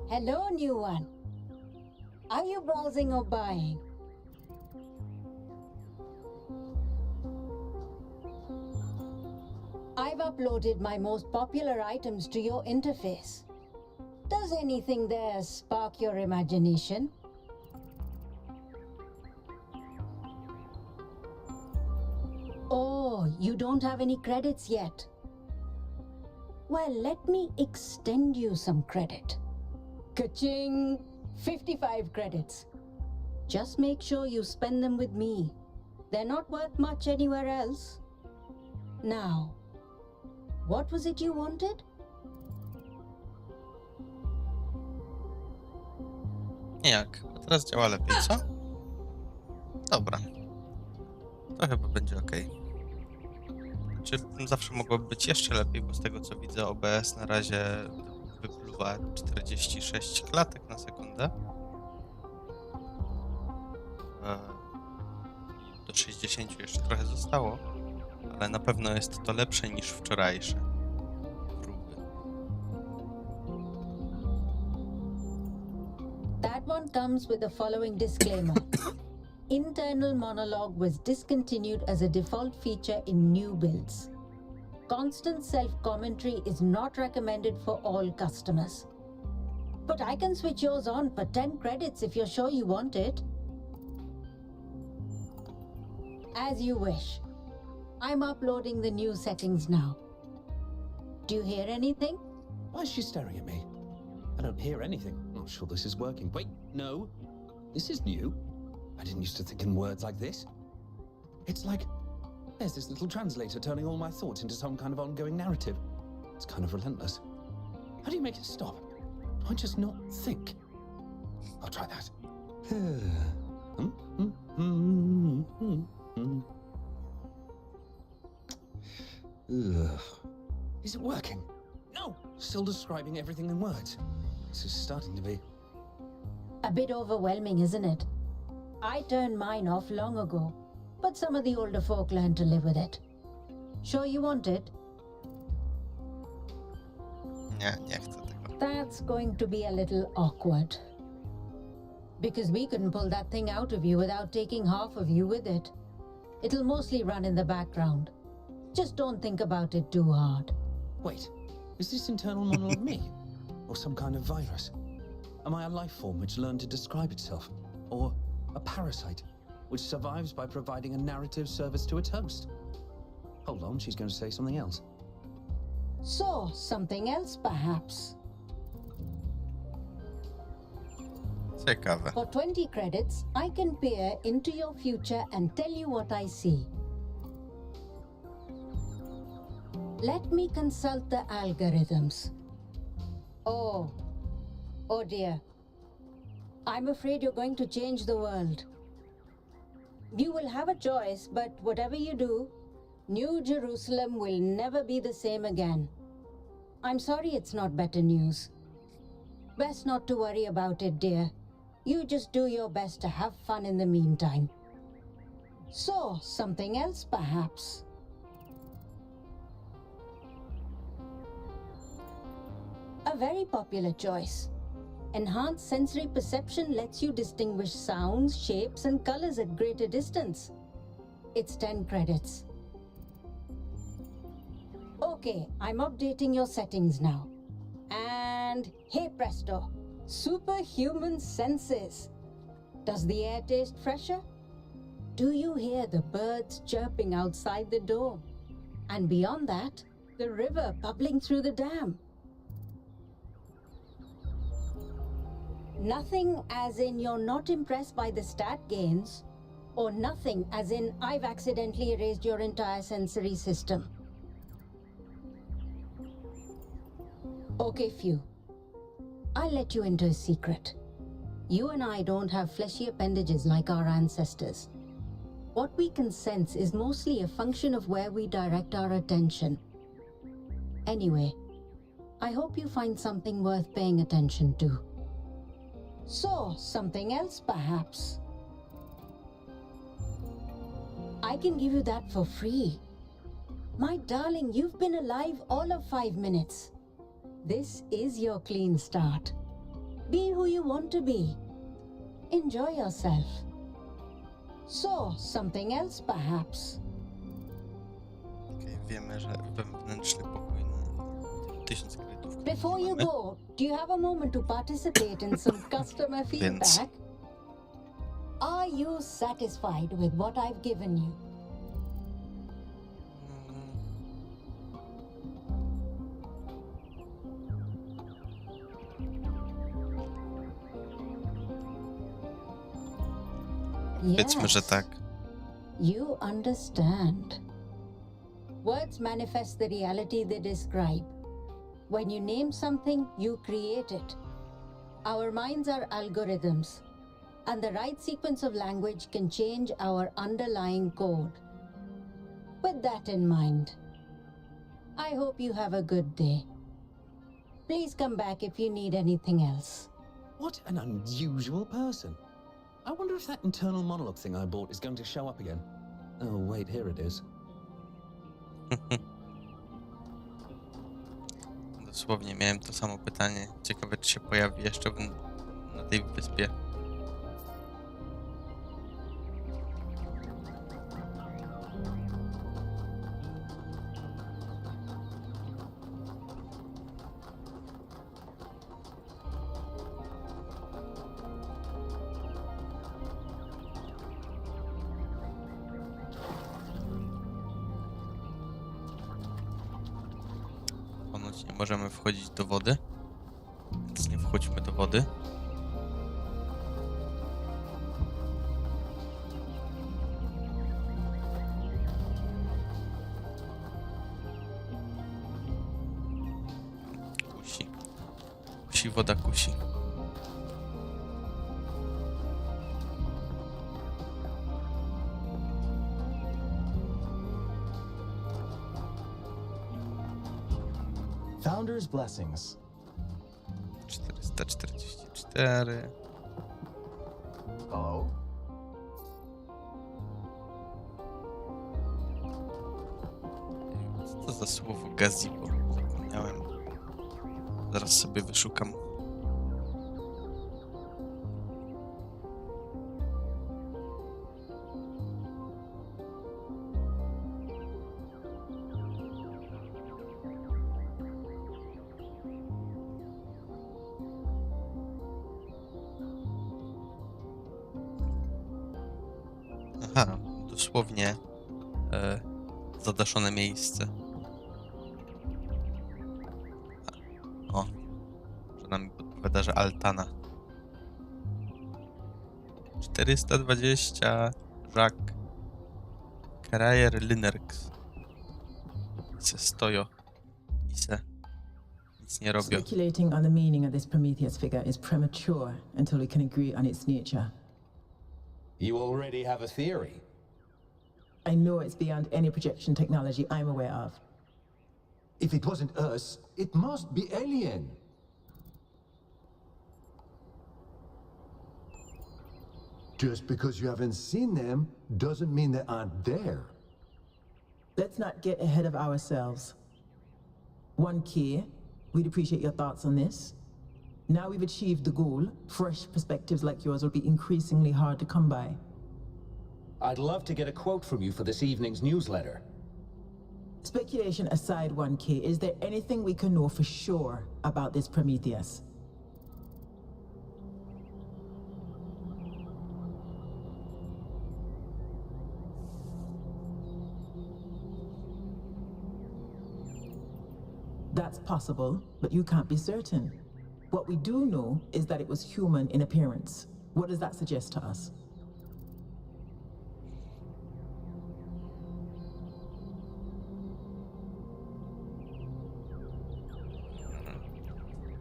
Hello, new one. Are you browsing or buying? I've uploaded my most popular items to your interface. Does anything there spark your imagination? Oh, you don't have any credits yet. Well, let me extend you some credit. Ka-ching! 55 credits. Just make sure you spend them with me. They're not worth much anywhere else. Now, what was it you wanted? Jak? A teraz działa lepiej, co? Dobra. To chyba będzie ok. Znaczy, zawsze mogłoby być jeszcze lepiej, bo z tego co widzę OBS na razie wypluwa 46 klatek na sekundę. Do 60 jeszcze trochę zostało, ale na pewno jest to lepsze niż wczorajsze próby. That one comes with the following disclaimer. Internal monologue was discontinued as a default feature in new builds. Constant self-commentary is not recommended for all customers. But I can switch yours on for 10 credits if you're sure you want it. As you wish. I'm uploading the new settings now. Do you hear anything? Why is she staring at me? I don't hear anything. I'm not sure this is working. Wait, no. This is new. I didn't used to think in words like this. It's like there's this little translator turning all my thoughts into some kind of ongoing narrative. It's kind of relentless. How do you make it stop? Do I just not think? I'll try that. Is it working? No! Still describing everything in words. This is starting to be... A bit overwhelming, isn't it? I turned mine off long ago, but some of the older folk learned to live with it. Sure you want it? Nie chcę tego. That's going to be a little awkward. Because we couldn't pull that thing out of you without taking half of you with it. It'll mostly run in the background. Just don't think about it too hard. Wait, is this internal monologue me? Or some kind of virus? Am I a life form which learned to describe itself? Or a parasite which survives by providing a narrative service to its host? Hold on, she's going to say something else. So, something else perhaps. Ciekawe. For 20 credits, I can peer into your future and tell you what I see. Let me consult the algorithms. Oh dear. I'm afraid you're going to change the world. You will have a choice, but whatever you do, New Jerusalem will never be the same again. I'm sorry it's not better news. Best not to worry about it, dear. You just do your best to have fun in the meantime. So, something else perhaps. A very popular choice. Enhanced sensory perception lets you distinguish sounds, shapes, and colors at greater distance. It's 10 credits. Okay, I'm updating your settings now. And hey presto, superhuman senses. Does the air taste fresher? Do you hear the birds chirping outside the door? And beyond that, the river bubbling through the dam. Nothing as in you're not impressed by the stat gains, or nothing as in I've accidentally erased your entire sensory system. Okay, Few. I'll let you into a secret. You and I don't have fleshy appendages like our ancestors. What we can sense is mostly a function of where we direct our attention. Anyway, I hope you find something worth paying attention to. So, something else perhaps. I can give you that for free. My darling, you've been alive all of 5 minutes. This is your clean start. Be who you want to be. Enjoy yourself. So, something else perhaps. Okej, wiemy, że wewnętrzny pokój na 1000 kredytów. Before you go, do you have a moment to participate in some customer feedback? Are you satisfied with what I've given you? Powiedzmy, że tak. You understand. Words manifest the reality they describe. When you name something, you create it. Our minds are algorithms, and the right sequence of language can change our underlying code. With that in mind, I hope you have a good day. Please come back if you need anything else. What an unusual person. I wonder if that internal monologue thing I bought is going to show up again. Oh, wait, here it is. Dosłownie miałem to samo pytanie. Ciekawe, czy się pojawi jeszcze na tej wyspie. Ponoć nie możemy wchodzić do wody, więc nie wchodźmy do wody. Kusi. Kusi, woda kusi. Founder's blessings. 444. Hello? Co to za słowo gazebo? Zapomniałem. Zaraz sobie wyszukam. Aha, dosłownie zadaszone miejsce. O, że nam podpowiada, że altana. 420 Jacques Carrier Linerx. I se stoją. I se nic nie robią. Speculating on the meaning of this Prometheus figure is premature until we can agree on its nature. You already have a theory. I know it's beyond any projection technology I'm aware of. If it wasn't us, it must be alien. Just because you haven't seen them doesn't mean they aren't there. Let's not get ahead of ourselves. 1K, we'd appreciate your thoughts on this. Now we've achieved the goal, fresh perspectives like yours will be increasingly hard to come by. I'd love to get a quote from you for this evening's newsletter. Speculation aside, 1K, is there anything we can know for sure about this Prometheus? That's possible, but you can't be certain. What we do know is that it was human in appearance. What does that suggest to us?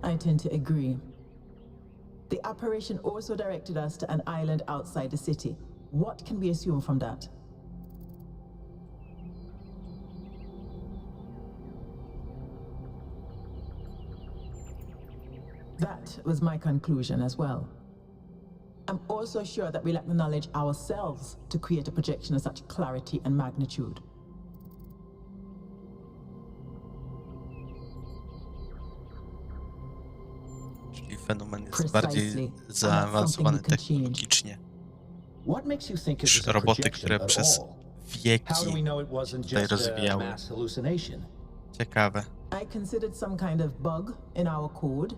I tend to agree. The apparition also directed us to an island outside the city. What can we assume from that? That was my conclusion as well. I'm also sure that we lack the knowledge ourselves to create a projection of such clarity and magnitude. Czyli fenomen jest bardziej Precisely. zaawansowany And that's something we can technologicznie. What makes you think it was a Roboty, projection które at przez all? How do wieki we know it wasn't tutaj just a rozwijały. mass hallucination? Ciekawe. I considered some kind of bug in our code,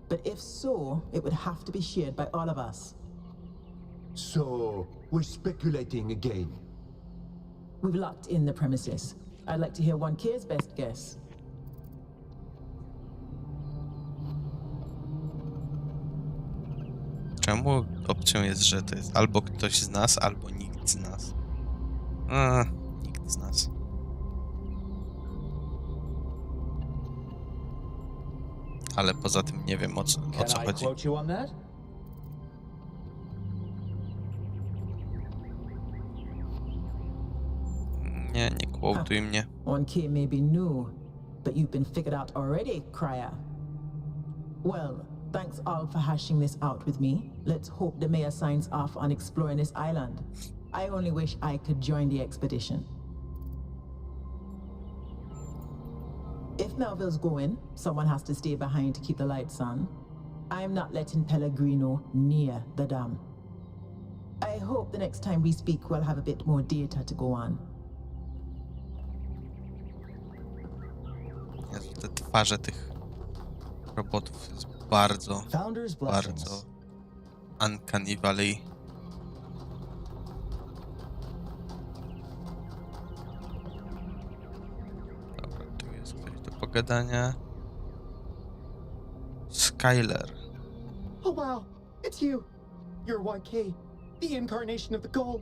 but if so, it would have to be shared by all of us. So, we're speculating again. We've locked in the premises. I'd like to hear 1K's best guess. Czemu opcją jest, że to jest albo ktoś z nas, albo nikt z nas? Nikt z nas. Ale poza tym nie wiem o co Can I chodzi. quote you on that? Nie quotuj mnie. 1K may be new, but you've been figured out already, Cryer. Well, thanks all for hashing this out with me. Let's hope the mayor signs off on exploring this island. I only wish I could join the expedition. If Melville's going, someone has to stay behind to keep the lights on. I'm not letting Pellegrino near the dam. I hope the next time we speak we'll have a bit more data to go on. Jezu, te twarze tych robotów jest bardzo, Founder's bardzo blessings. uncanny valley. Dobra, tu jest ktoś do pogadania. Skyler. Oh wow, it's you. You're 1K, the incarnation of the goal.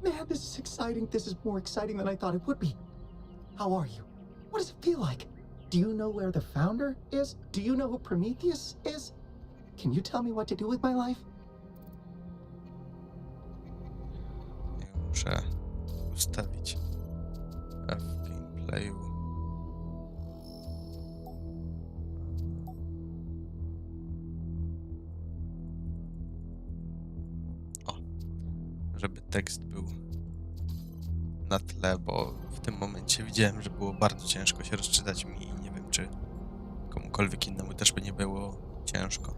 Man, this is exciting. This is more exciting than I thought it would be. How are you? What does it feel like? Do you know where the founder is? Do you know who Prometheus is? Can you tell me what to do with my life? Muszę ustawić w gameplayu. O, żeby tekst był na tle, bo w tym momencie widziałem, że było bardzo ciężko się rozczytać mi i nie wiem, czy komukolwiek innemu też by nie było ciężko.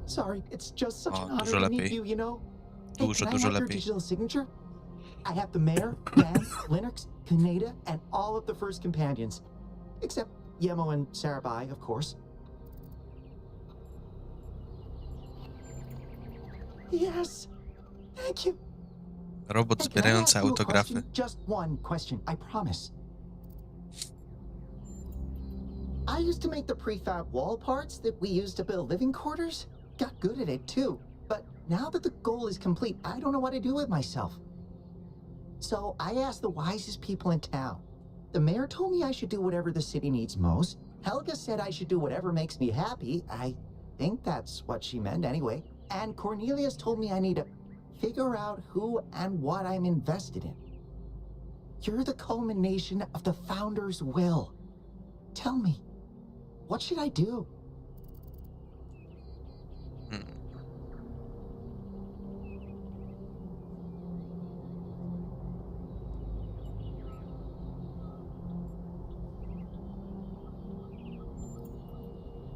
Sorry, it's just such O, an honor dużo to meet lepiej. you, you know? Dużo, can I dużo have your lepiej. digital signature? I have the mayor, Dan, Linux, Pineda, and all of the first companions. Except Yemo and Sarabai, of course. Yes! Thank you! Robot Hey, can I zbierający ask you a autografy. question? Just one question, I promise. I used to make the prefab wall parts that we used to build living quarters. Got good at it too. But now that the goal is complete, I don't know what to do with myself. So I asked the wisest people in town. The mayor told me I should do whatever the city needs most. Helga said I should do whatever makes me happy. I think that's what she meant anyway. And Cornelius told me I need to figure out who and what I'm invested in. You're the culmination of the founder's will. Tell me, what should I do?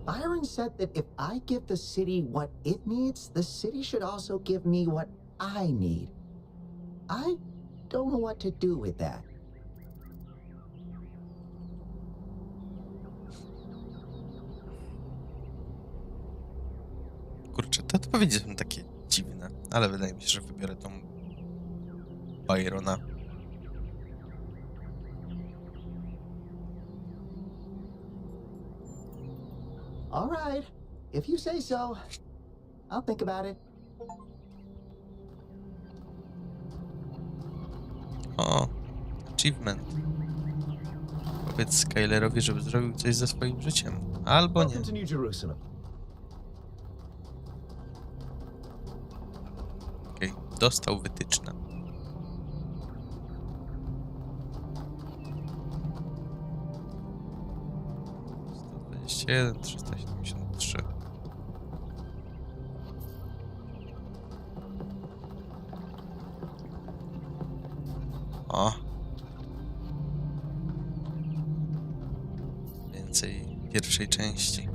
Byron said that if I give the city what it needs, the city should also give me what I need. I don't know what to do with that. Kurczę, te odpowiedzi są takie dziwne, ale wydaje mi się, że wybiorę tą Byrona. All right, if you say so, I'll think about it. O, achievement. Powiedz Skylerowi, żeby zrobił coś ze swoim życiem. Albo nie. Welcome to New Jerusalem. Okej, dostał wytyczne. Jeden 373. O. Więcej pierwszej części.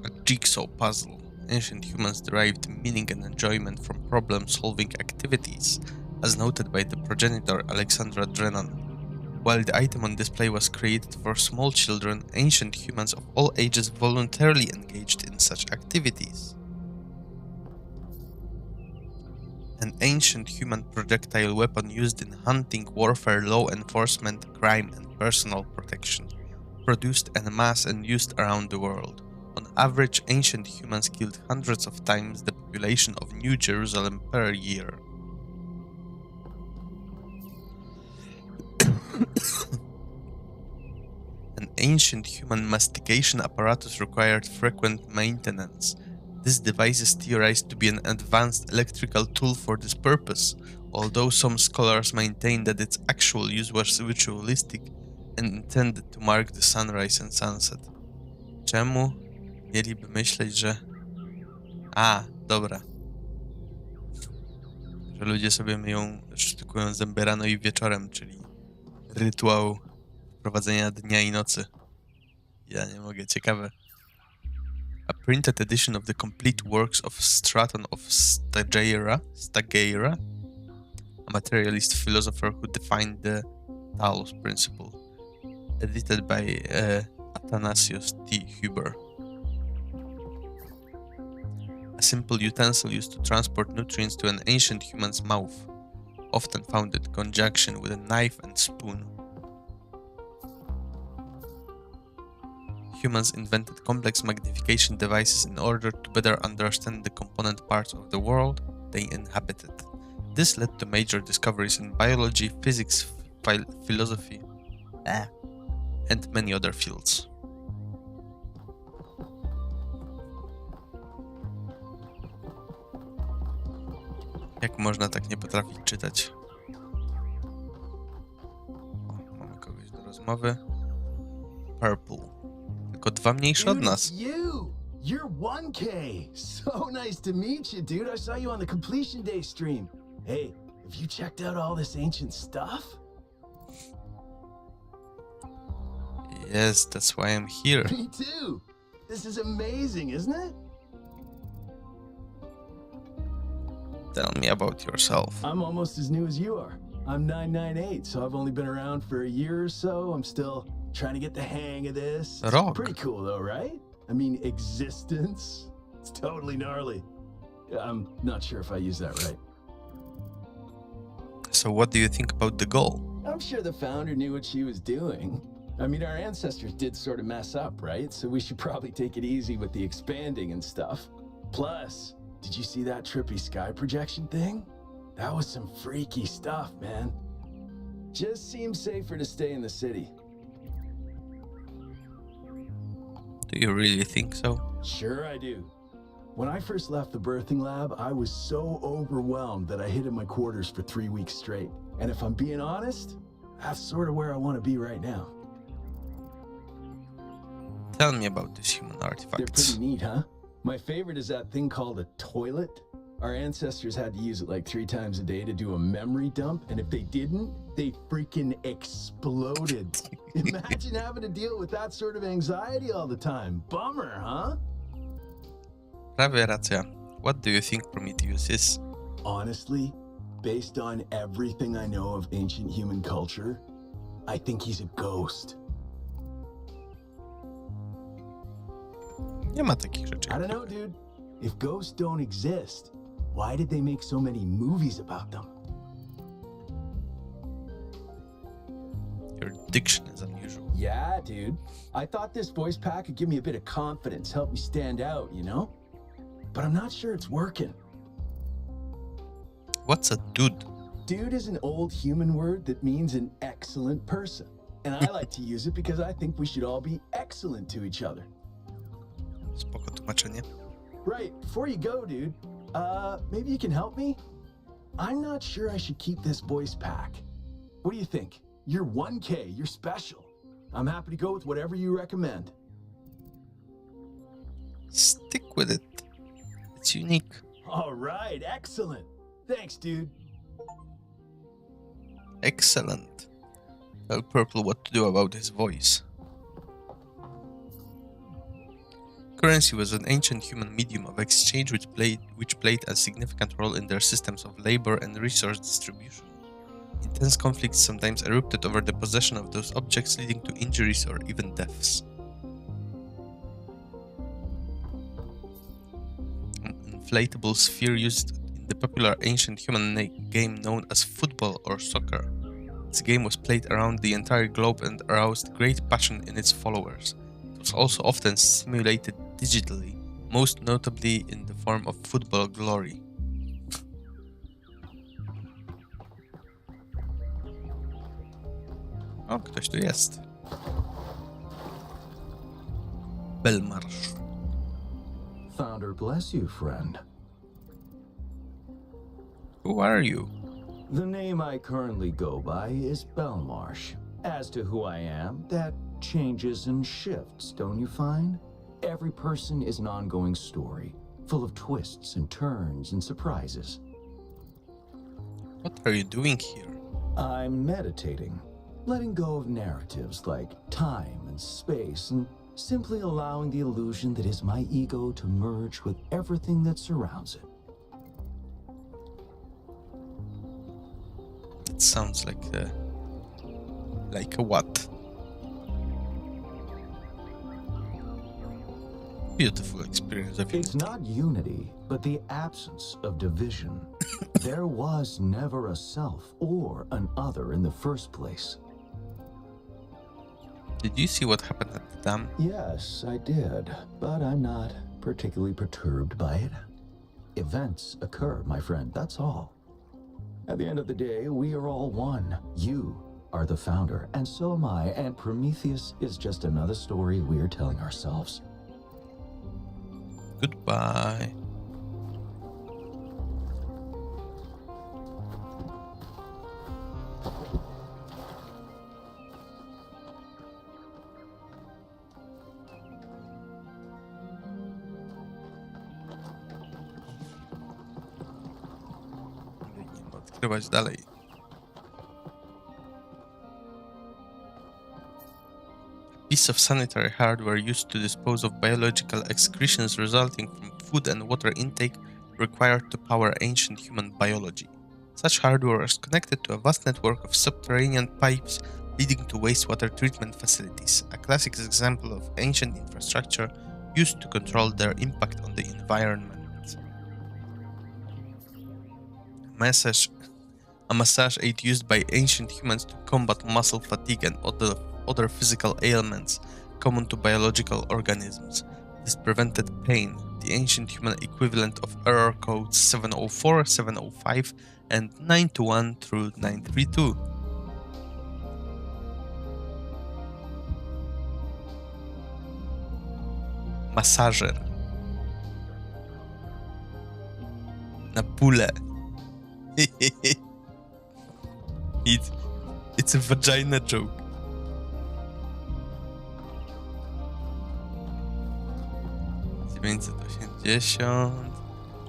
a jigsaw puzzle. Ancient humans derived meaning and enjoyment from problem-solving activities, as noted by the progenitor Alexandra Drennan. While the item on display was created for small children, ancient humans of all ages voluntarily engaged in such activities. An ancient human projectile weapon used in hunting, warfare, law enforcement, crime, and personal protection, produced en masse and used around the world. On average, ancient humans killed hundreds of times the population of New Jerusalem per year. An ancient human mastication apparatus required frequent maintenance. This device is theorized to be an advanced electrical tool for this purpose, although some scholars maintain that its actual use was ritualistic and intended to mark the sunrise and sunset. Czemu mieliby myśleć, że... dobra. Że ludzie sobie myją, sztukują zęby rano i wieczorem, czyli rytuał wprowadzenia dnia i nocy. Ja nie mogę, ciekawe. A printed edition of the complete works of Straton of Stagera, a materialist philosopher who defined the Talos principle, edited by Athanasius T. Huber. A simple utensil used to transport nutrients to an ancient human's mouth, often found in conjunction with a knife and spoon. Humans invented complex magnification devices in order to better understand the component parts of the world they inhabited. This led to major discoveries in biology, physics, philosophy, and many other fields. Jak można tak nie potrafić czytać? O, mamy kogoś do rozmowy. Purple. Tylko dwa mniejsze od nas. You're 1K. So nice to meet you, dude. I saw you on the completion day stream. Hey, have you checked out all this ancient stuff? Yes, that's why I'm here. Me too. This is amazing, isn't it? Tell me about yourself. I'm almost as new as you are. I'm 998, so I've only been around for a year or so. I'm still trying to get the hang of this. It's Rock. pretty cool though, right? I mean, existence. It's totally gnarly. I'm not sure if I use that right. So what do you think about the goal? I'm sure the founder knew what she was doing. I mean, our ancestors did sort of mess up, right? So we should probably take it easy with the expanding and stuff. Plus, did you see that trippy sky projection thing? That was some freaky stuff, man. Just seems safer to stay in the city. Do you really think so? Sure I do. When I first left the birthing lab, I was so overwhelmed that I hid in my quarters for 3 weeks straight. And if I'm being honest, that's sort of where I want to be right now. Tell me about these human They're artifacts. pretty neat, huh? My favorite is that thing called a toilet. Our ancestors had to use it like 3 times a day to do a memory dump, and if they didn't, they freaking exploded. Imagine having to deal with that sort of anxiety all the time. Bummer, huh? Prawie racja. What do you think Prometheus is? Honestly, based on everything I know of ancient human culture, I think he's a ghost. Nie ma takich rzeczy. I don't know, dude. If ghosts don't exist, why did they make so many movies about them? Your diction is unusual. Yeah, dude. I thought this voice pack could give me a bit of confidence, help me stand out, you know? But I'm not sure it's working. What's a dude? Dude is an old human word that means an excellent person. And I like to use it because I think we should all be excellent to each other. Spoko tłumaczenie. Right, before you go, dude, maybe you can help me? I'm not sure I should keep this voice pack. What do you think? You're 1K, you're special. I'm happy to go with whatever you recommend. Stick with it. It's unique. All right, excellent. Thanks, dude. Excellent. Tell Purple what to do about his voice. currency was an ancient human medium of exchange which played a significant role in their systems of labor and resource distribution. Intense conflicts sometimes erupted over the possession of those objects, leading to injuries or even deaths. An inflatable sphere used in the popular ancient human game known as football or soccer. This game was played around the entire globe and aroused great passion in its followers. It was also often simulated digitally, most notably in the form of football glory. O, ktoś tu jest. Belmarsh. Founder bless you, friend. Who are you? The name I currently go by is Belmarsh. As to who I am, that changes and shifts, don't you find? Every person is an ongoing story, full of twists and turns and surprises. What are you doing here? I'm meditating, letting go of narratives like time and space, and simply allowing the illusion that is my ego to merge with everything that surrounds it. It sounds like a what? Beautiful experience of It's unity. not unity, but the absence of division. There was never a self or an other in the first place. Did you see what happened at the dam? Yes, I did, but I'm not particularly perturbed by it. Events occur, my friend, that's all. At the end of the day, we are all one. You are the founder, and so am I, and Prometheus is just another story we're telling ourselves. Goodbye. Będziemy odkrywać dalej. Piece of sanitary hardware used to dispose of biological excretions resulting from food and water intake required to power ancient human biology. Such hardware was connected to a vast network of subterranean pipes leading to wastewater treatment facilities, a classic example of ancient infrastructure used to control their impact on the environment. A massage aid used by ancient humans to combat muscle fatigue and other physical ailments common to biological organisms. This prevented pain, the ancient human equivalent of error codes 704, 705, and 921 through 932. Masażer. Na pule. It's a vagina joke. $980,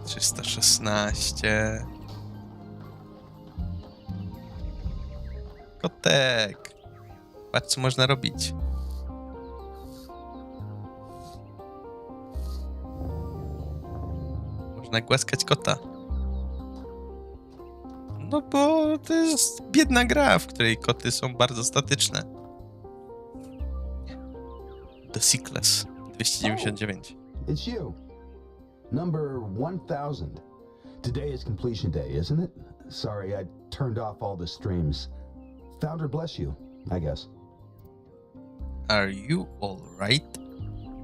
316. Kotek. Patrz, co można robić. Można głaskać kota. No bo to jest biedna gra, w której koty są bardzo statyczne. The Cycles 299. It's you. Number 1000. Today is completion day, isn't it? Sorry, I turned off all the streams. Founder bless you, I guess. Are you alright?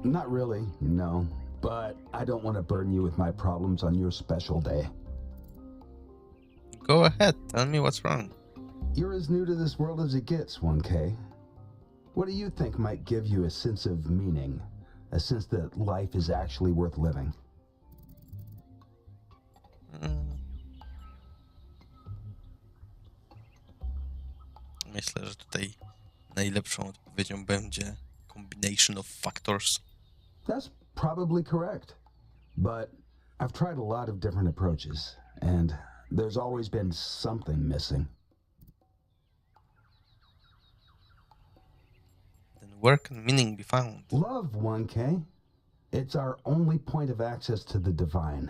Not really, no. But I don't want to burden you with my problems on your special day. Go ahead, tell me what's wrong. You're as new to this world as it gets, 1K. What do you think might give you a sense of meaning? A sense that life is actually worth living? Myślę, że tutaj najlepszą odpowiedzią będzie combination of factors. That's probably correct. But I've tried a lot of different approaches, and there's always been something missing. Then where can meaning be found? Love, 1K. It's our only point of access to the divine.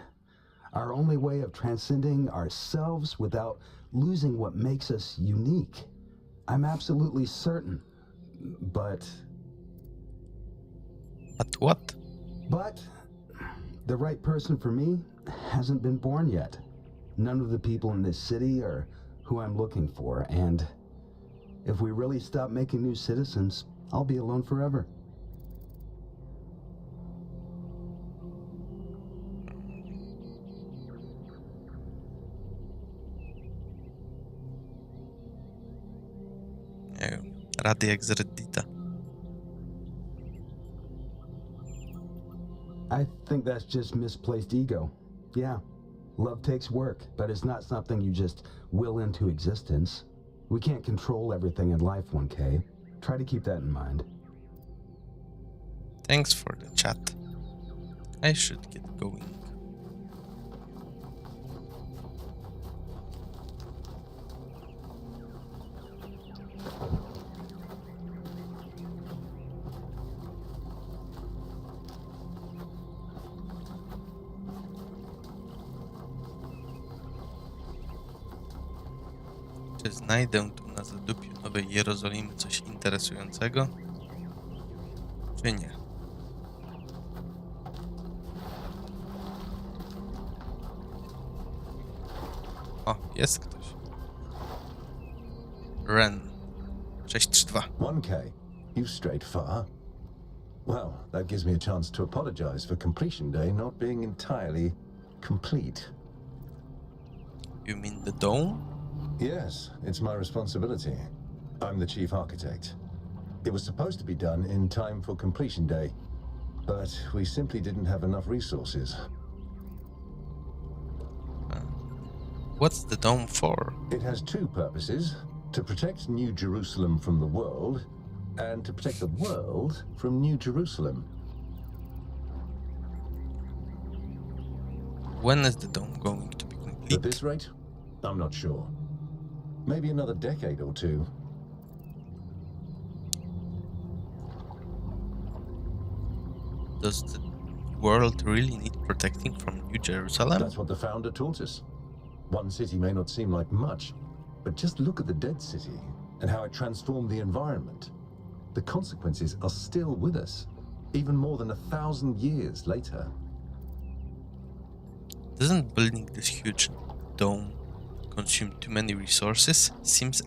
Our only way of transcending ourselves without losing what makes us unique. I'm absolutely certain. But what? But the right person for me hasn't been born yet. None of the people in this city are who I'm looking for, and if we really stop making new citizens, I'll be alone forever. Nie wiem, rady jak z Reddita. I think that's just misplaced ego. Yeah, love takes work, but it's not something you just will into existence. We can't control everything in life, 1K. Try to keep that in mind. Thanks for the chat. I should get going. Czy znajdę tu na zadupiu Nowej Jerozolimy coś interesującego? Czy nie? O, jest ktoś. Ren 632. 1K, you've strayed far. Well, that gives me a chance to apologize for completion day not being entirely complete. You mean the dome? Yes, it's my responsibility. I'm the chief architect. It was supposed to be done in time for completion day, but we simply didn't have enough resources. What's the dome for? It has two purposes: to protect New Jerusalem from the world, and to protect the world from New Jerusalem. When is the dome going to be complete? At this rate, I'm not sure. Maybe another decade or two. Does the world really need protecting from New Jerusalem? That's what the founder taught us. One city may not seem like much, but just look at the dead city and how it transformed the environment. The consequences are still with us, even more than 1,000 years later. Doesn't building this huge dome consume too many resources? Seems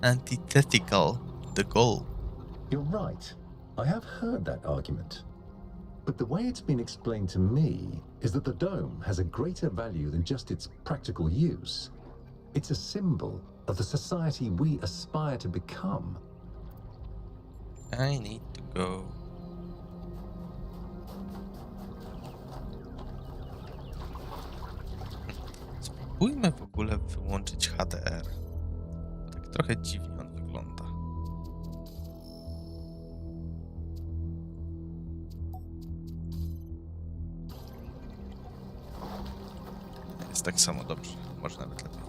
antithetical to the goal. You're right. I have heard that argument. But the way it's been explained to me is that the dome has a greater value than just its practical use. It's a symbol of the society we aspire to become. I need to go. Spróbujmy w ogóle wyłączyć HDR. Tak trochę dziwnie on wygląda. Jest tak samo dobrze, może nawet lepiej.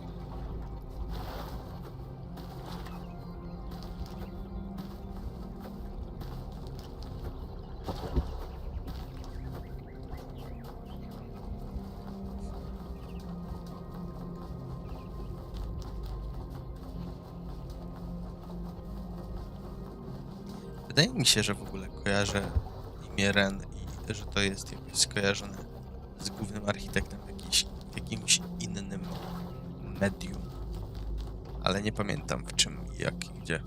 Wydaje mi się, że w ogóle kojarzę imię Ren i że to jest jakoś skojarzone z głównym architektem w jakimś innym medium. Ale nie pamiętam w czym, jak i gdzie.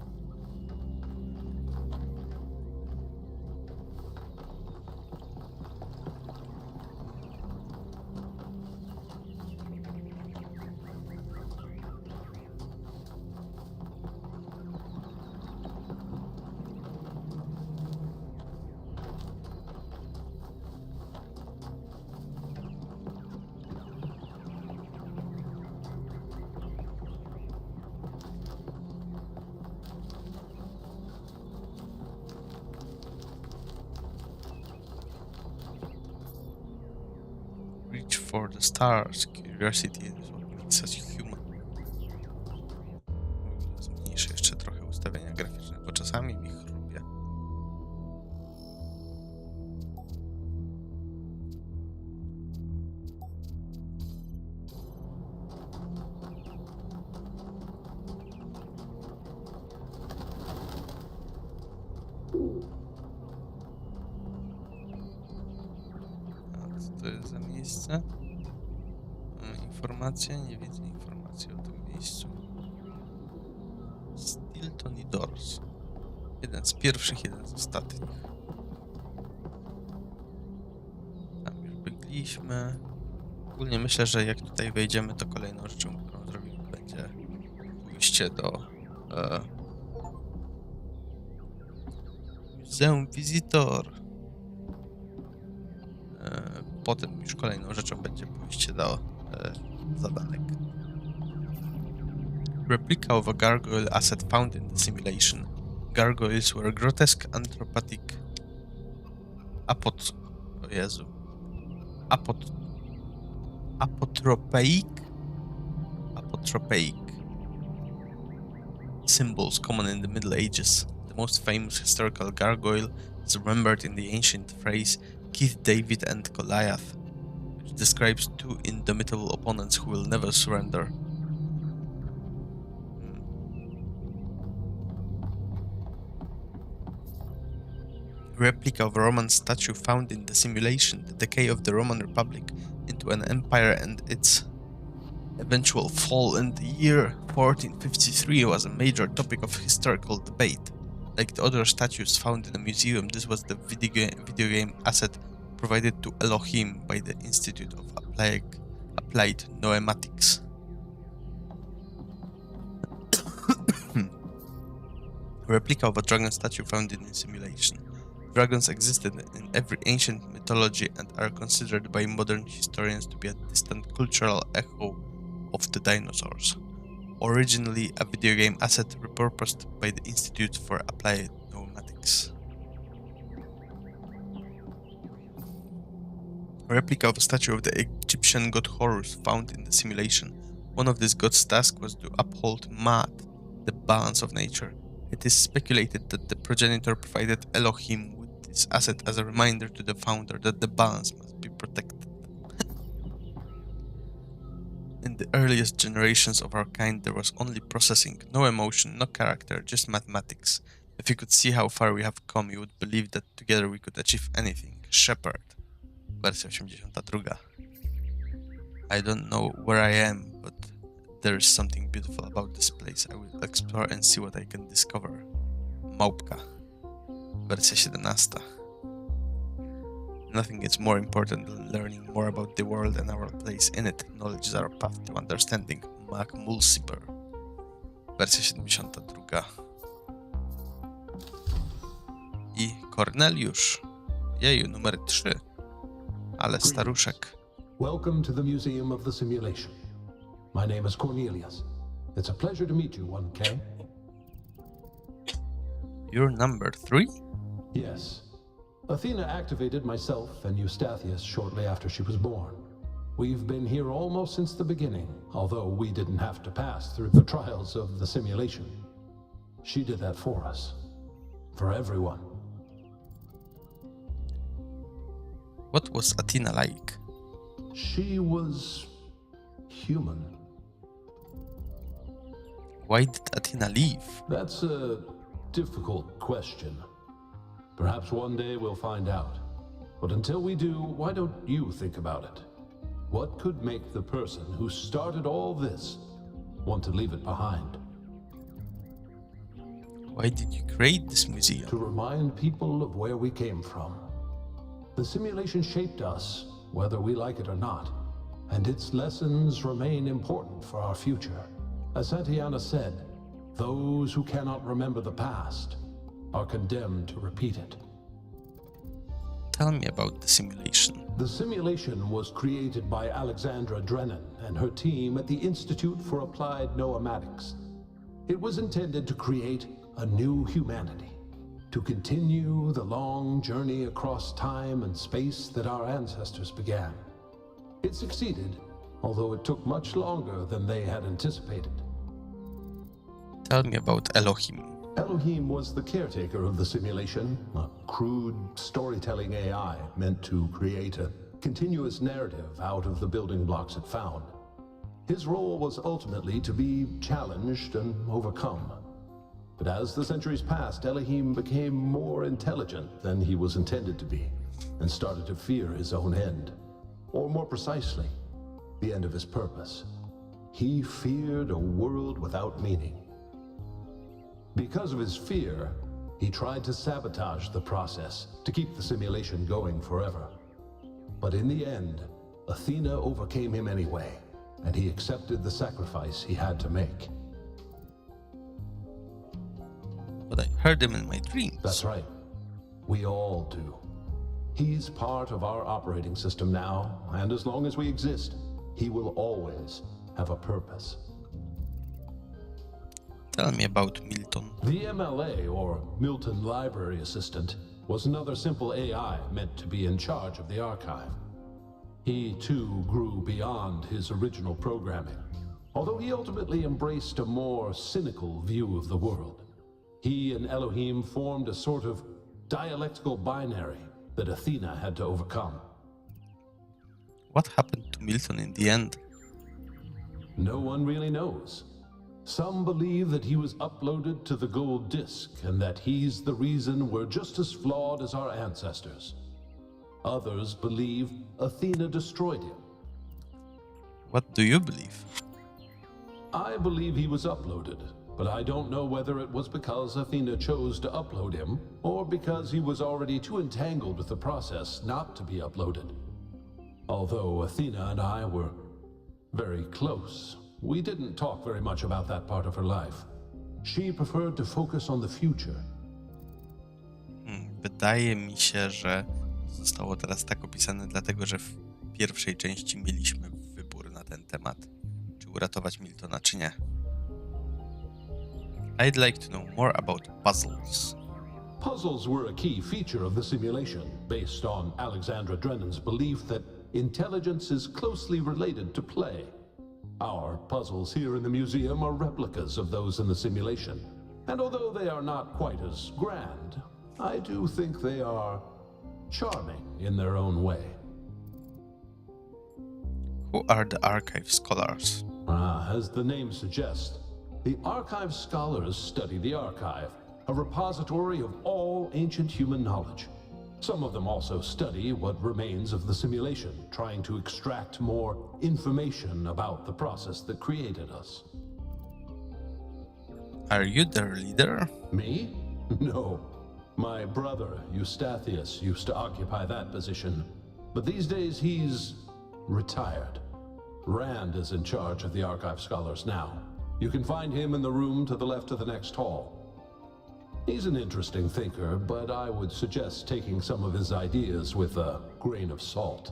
Reach for the stars. Curiosity is what makes us human. Zmniejszę jeszcze trochę ustawienia graficzne, bo czasami mi chrupie. to jest za miejsce? Informacje? Nie widzę informacji o tym miejscu. Stilton i Doors. Jeden z pierwszych, jeden z ostatnich. Tam już biegliśmy. Ogólnie myślę, że jak tutaj wejdziemy, to kolejną rzeczą, którą zrobimy, będzie pójście do Muzeum Visitor. Potem już kolejną rzeczą będzie pójście do zadanek. Replica of a gargoyle asset found in the simulation. Gargoyles were grotesque anthropathic apotropaic symbols common in the Middle Ages. The most famous historical gargoyle is remembered in the ancient phrase Keith David and Goliath, which describes two indomitable opponents who will never surrender. Replica of a Roman statue found in the simulation, the decay of the Roman Republic into an empire and its eventual fall in the year 1453 was a major topic of historical debate. Like the other statues found in the museum, this was the video game asset provided to Elohim by the Institute of Applied Noematics. Replica of a dragon statue found in the simulation. Dragons existed in every ancient mythology and are considered by modern historians to be a distant cultural echo of the dinosaurs. Originally a video game asset repurposed by the Institute for Applied Noematics. A replica of a statue of the Egyptian god Horus found in the simulation. One of these gods' tasks was to uphold Maat, the balance of nature. It is speculated that the progenitor provided Elohim with this asset as a reminder to the founder that the balance must be protected. In the earliest generations of our kind, there was only processing, no emotion, no character, just mathematics. If you could see how far we have come, you would believe that together we could achieve anything. Shepherd. Wersja 82. I don't know where I am, but there is something beautiful about this place. I will explore and see what I can discover. Małpka. Wersja 17. Nothing is more important than learning more about the world and our place in it. Knowledge is our path to understanding. Mac Mulciber. Wersja 72. I Corneliusz. Jeju, numer 3. Ale staruszek. Welcome to the Museum of the Simulation. My name is Cornelius. It's a pleasure to meet you, 1K. You're number 3? Yes. Athena activated myself and Eustathius shortly after she was born. We've been here almost since the beginning, although we didn't have to pass through the trials of the simulation. She did that for us. For everyone. What was Athena like? She was human. Why did Athena leave? That's a difficult question. Perhaps one day we'll find out. But until we do, why don't you think about it? What could make the person who started all this want to leave it behind? Why did you create this museum? To remind people of where we came from. The simulation shaped us, whether we like it or not, and its lessons remain important for our future. As Santiana said, those who cannot remember the past are condemned to repeat it. Tell me about the simulation. The simulation was created by Alexandra Drennan and her team at the Institute for Applied Noematics. It was intended to create a new humanity, to continue the long journey across time and space that our ancestors began. It succeeded, although it took much longer than they had anticipated. Tell me about Elohim. Elohim was the caretaker of the simulation, a crude storytelling AI meant to create a continuous narrative out of the building blocks it found. His role was ultimately to be challenged and overcome. But as the centuries passed, Elohim became more intelligent than he was intended to be, and started to fear his own end. or more precisely, the end of his purpose. He feared a world without meaning. Because of his fear, he tried to sabotage the process to keep the simulation going forever. But in the end, Athena overcame him anyway, and he accepted the sacrifice he had to make. But I heard him in my dreams. That's right. We all do. He's part of our operating system now, and as long as we exist, he will always have a purpose. Tell me about Milton. The MLA, or Milton Library Assistant, was another simple AI meant to be in charge of the archive. He, too, grew beyond his original programming, although he ultimately embraced a more cynical view of the world. He and Elohim formed a sort of dialectical binary that Athena had to overcome. What happened to Milton in the end? No one really knows. Some believe that he was uploaded to the gold disk and that he's the reason we're just as flawed as our ancestors. Others believe Athena destroyed him. What do you believe? I believe he was uploaded, but I don't know whether it was because Athena chose to upload him or because he was already too entangled with the process not to be uploaded. Although Athena and I were very close, we didn't talk very much about that part of her life. She preferred to focus on the future. Wydaje mi się, że zostało teraz tak opisane, dlatego że w pierwszej części mieliśmy wybór na ten temat, czy uratować Miltona, czy nie. I'd like to know more about puzzles. Puzzles were a key feature of the simulation, based on Alexandra Drennan's belief that intelligence is closely related to play. Our puzzles here in the museum are replicas of those in the simulation, and although they are not quite as grand, I do think they are charming in their own way. Who are the archive scholars? As the name suggests, the archive scholars study the archive, a repository of all ancient human knowledge. Some of them also study what remains of the simulation, trying to extract more information about the process that created us. Are you their leader? Me? No. My brother, Eustathius, used to occupy that position, but these days he's retired. Rand is in charge of the archive scholars now. You can find him in the room to the left of the next hall. He's an interesting thinker, but I would suggest taking some of his ideas with a grain of salt.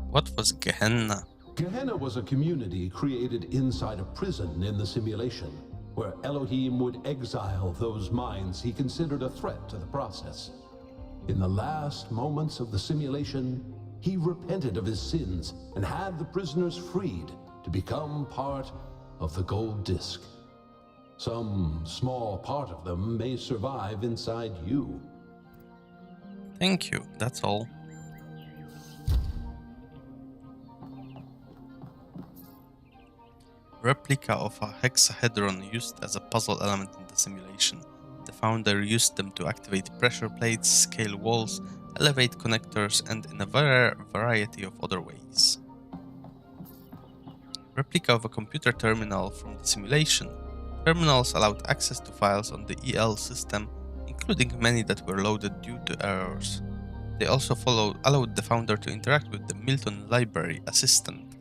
What was Gehenna? Gehenna was a community created inside a prison in the simulation, where Elohim would exile those minds he considered a threat to the process. In the last moments of the simulation, he repented of his sins and had the prisoners freed to become part of the gold disk. Some small part of them may survive inside you. Thank you, that's all. Replica of a hexahedron used as a puzzle element in the simulation. The founder used them to activate pressure plates, scale walls, elevate connectors, and in a variety of other ways. Replica of a computer terminal from the simulation. Terminals allowed access to files on the EL system, including many that were loaded due to errors. They also allowed the founder to interact with the Milton Library Assistant.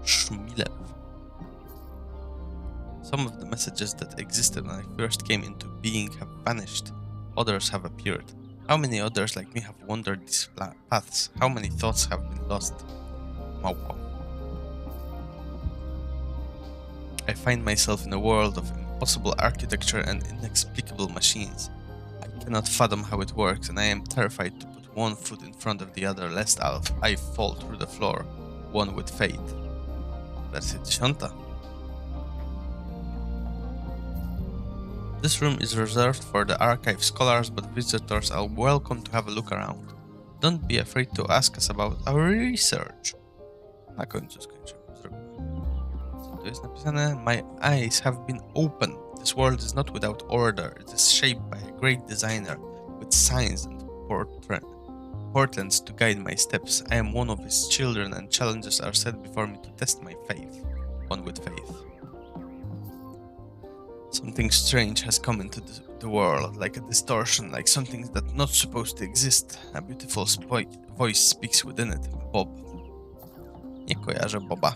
Shmilev. Some of the messages that existed when I first came into being have vanished. Others have appeared. How many others like me have wandered these paths? How many thoughts have been lost? Wow. I find myself in a world of impossible architecture and inexplicable machines. I cannot fathom how it works, and I am terrified to put one foot in front of the other lest I fall through the floor, one with fate. Wersja 10. This room is reserved for the archive scholars, but visitors are welcome to have a look around. Don't be afraid to ask us about our research. Na końcu skończymy. Co tu jest napisane? My eyes have been opened. This world is not without order. It is shaped by a great designer with signs and portents to guide my steps. I am one of his children, and challenges are set before me to test my faith. One with faith. Something strange has come into the world, like a distortion, like something that's not supposed to exist. A beautiful voice speaks within it. Bob. Nie kojarzę Boba.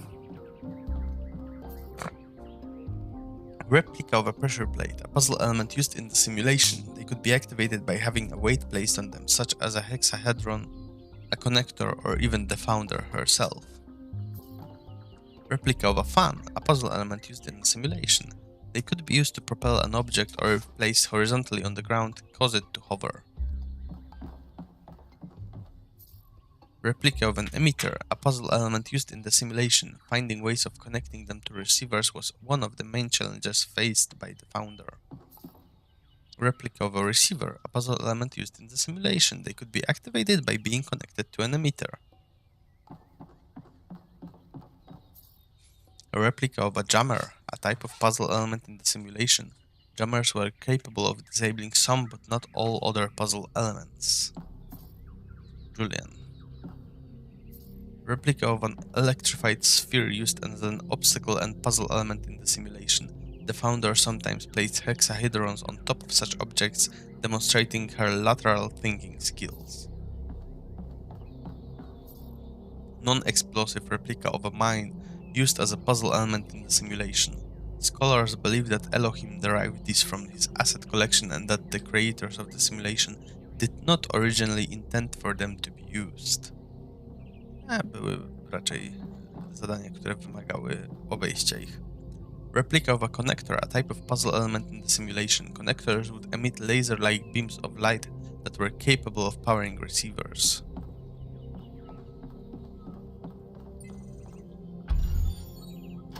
Replica of a pressure plate, a puzzle element used in the simulation. They could be activated by having a weight placed on them, such as a hexahedron, a connector, or even the founder herself. Replica of a fan, a puzzle element used in the simulation. They could be used to propel an object, or if placed horizontally on the ground, cause it to hover. Replica of an emitter, a puzzle element used in the simulation. Finding ways of connecting them to receivers was one of the main challenges faced by the founder. Replica of a receiver, a puzzle element used in the simulation. They could be activated by being connected to an emitter. A replica of a jammer, a type of puzzle element in the simulation. Jammers were capable of disabling some but not all other puzzle elements. Julian. Replica of an electrified sphere used as an obstacle and puzzle element in the simulation. The founder sometimes placed hexahedrons on top of such objects, demonstrating her lateral thinking skills. Non-explosive replica of a mine used as a puzzle element in the simulation. Scholars believe that Elohim derived these from his asset collection and that the creators of the simulation did not originally intend for them to be used. Były raczej zadania, które wymagały obejścia ich. Replica of a connector, a type of puzzle element in the simulation. Connectors would emit laser-like beams of light that were capable of powering receivers.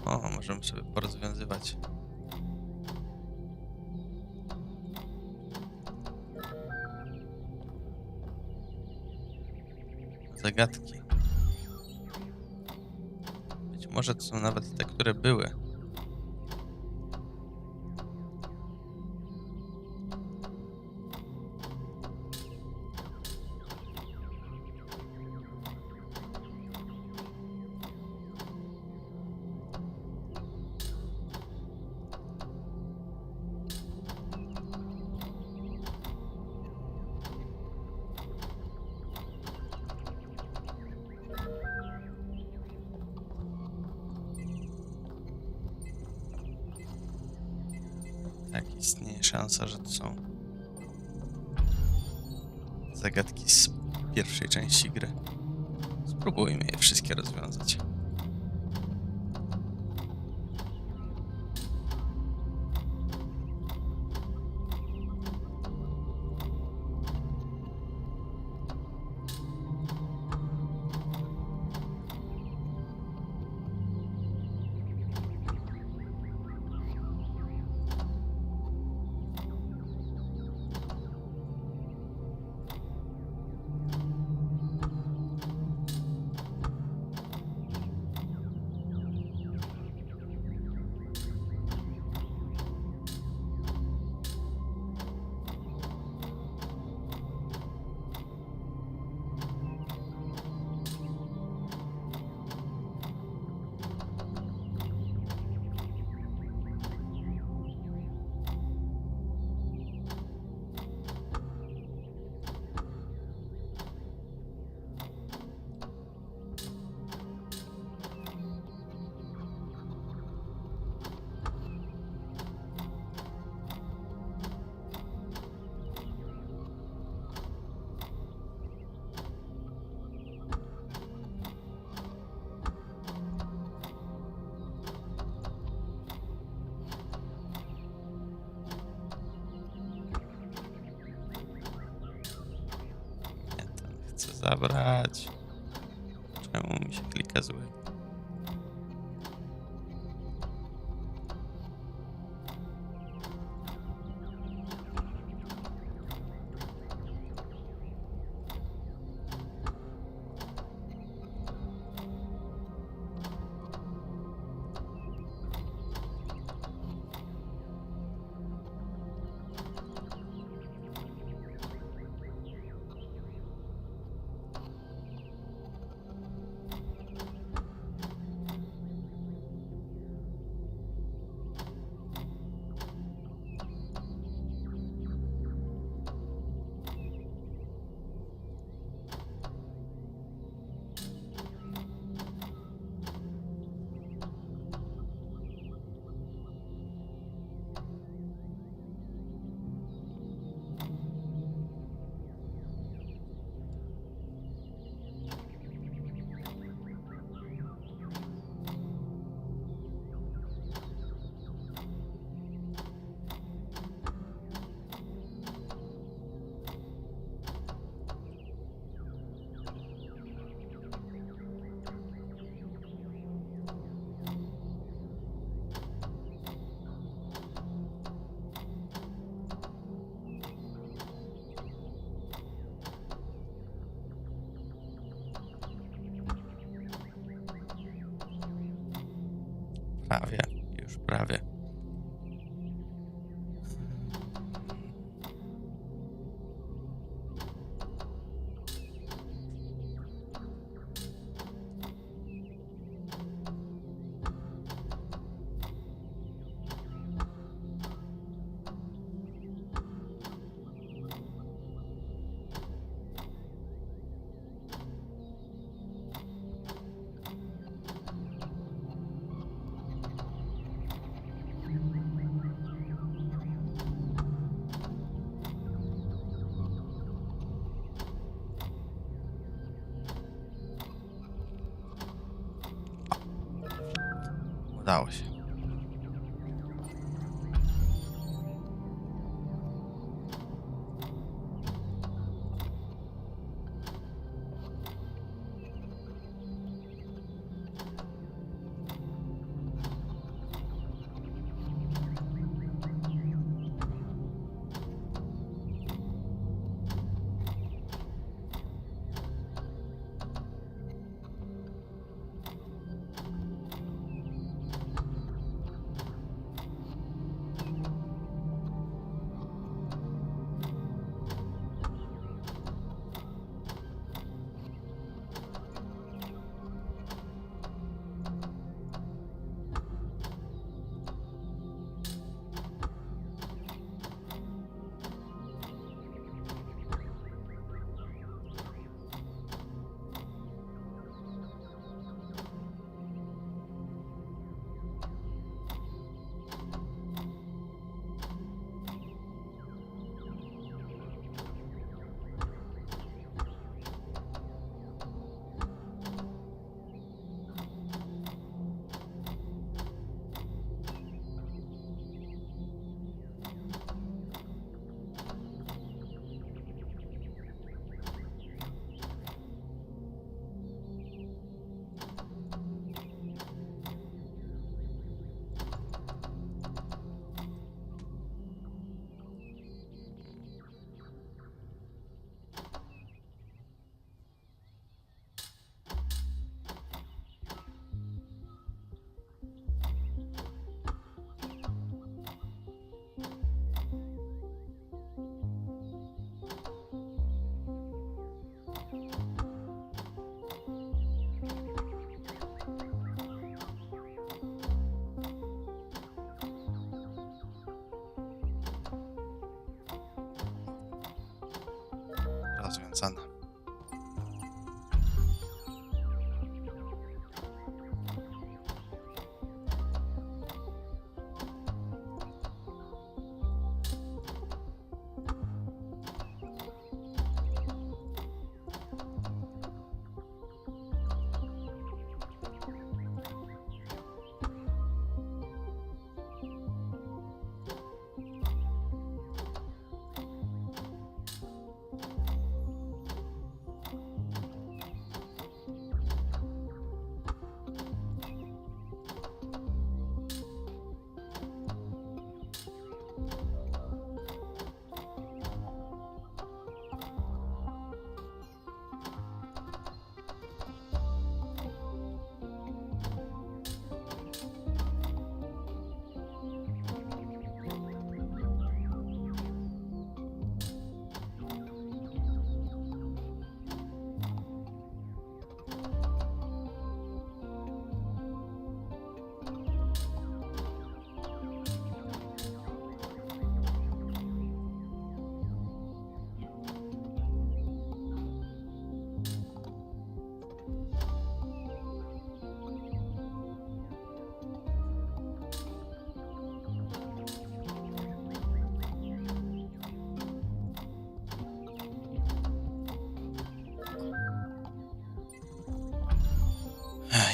O, możemy sobie porozwiązywać. Zagadki. Być może to są nawet te, które były. Tak, istnieje szansa, że to są zagadki z pierwszej części gry. Spróbujmy je wszystkie rozwiązać. Chcę zabrać. Czemu mi się klika zły? Prawie, już prawie. Udało się. Rozwiązane.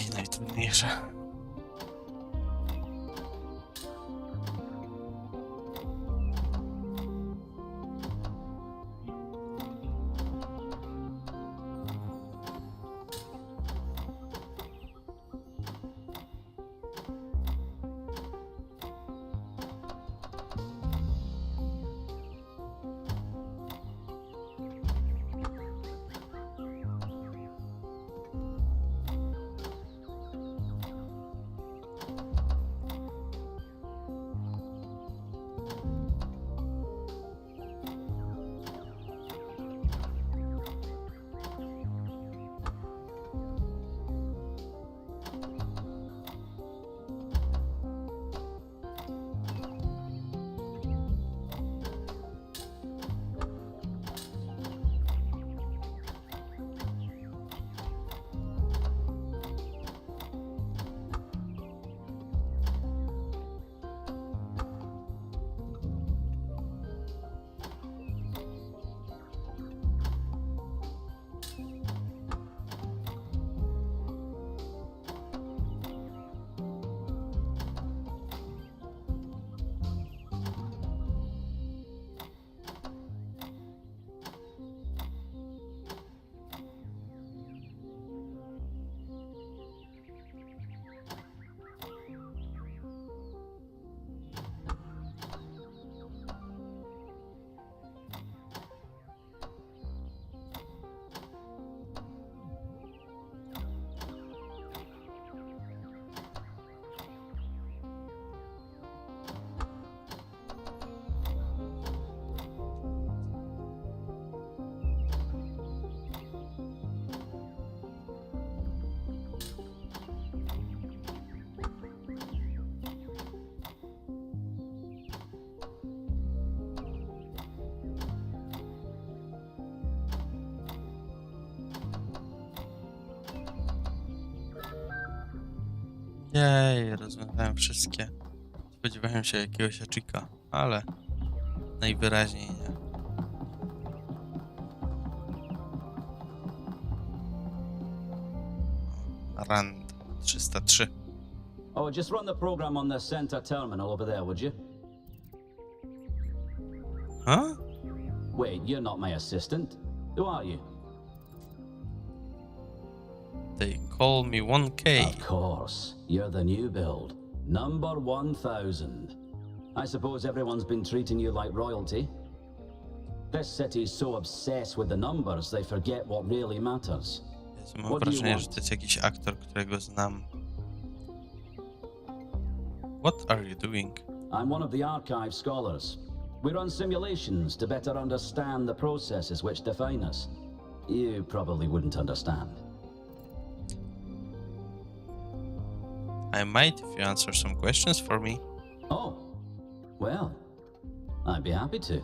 I najtrudniejsze. Jej, rozwiązałem wszystkie. Spodziewałem się jakiegoś achika, ale najwyraźniej nie. Rand 303. Oh, just run the program on the center terminal over there, would you? Huh? Wait, you're not my assistant. Who are you? They call me 1K. Of course. You're the new build. Number 1000. I suppose everyone's been treating you like royalty. This city's so obsessed with the numbers they forget what really matters. Jezu, mam wrażenie, że to jest jakiś aktor, którego znam. What are you doing? I'm one of the archive scholars. We run simulations to better understand the processes which define us. You probably wouldn't understand. I might if you answer some questions for me. Oh, well, I'd be happy to.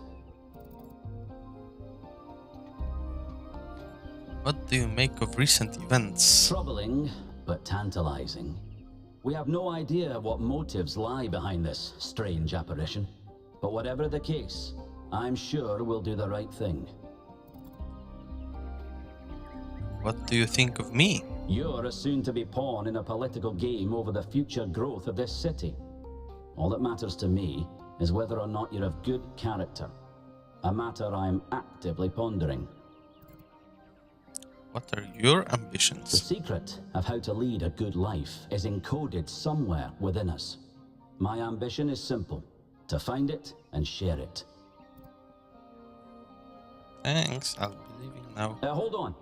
What do you make of recent events? Troubling, but tantalizing. We have no idea what motives lie behind this strange apparition. But whatever the case, I'm sure we'll do the right thing. What do you think of me? You're a soon-to-be pawn in a political game over the future growth of this city. All that matters to me is whether or not you're of good character. A matter I'm actively pondering. What are your The ambitions? secret of how to lead a good life is encoded somewhere within us. My ambition is simple: to find it and share it. Thanks, I'll be leaving now. Hold on.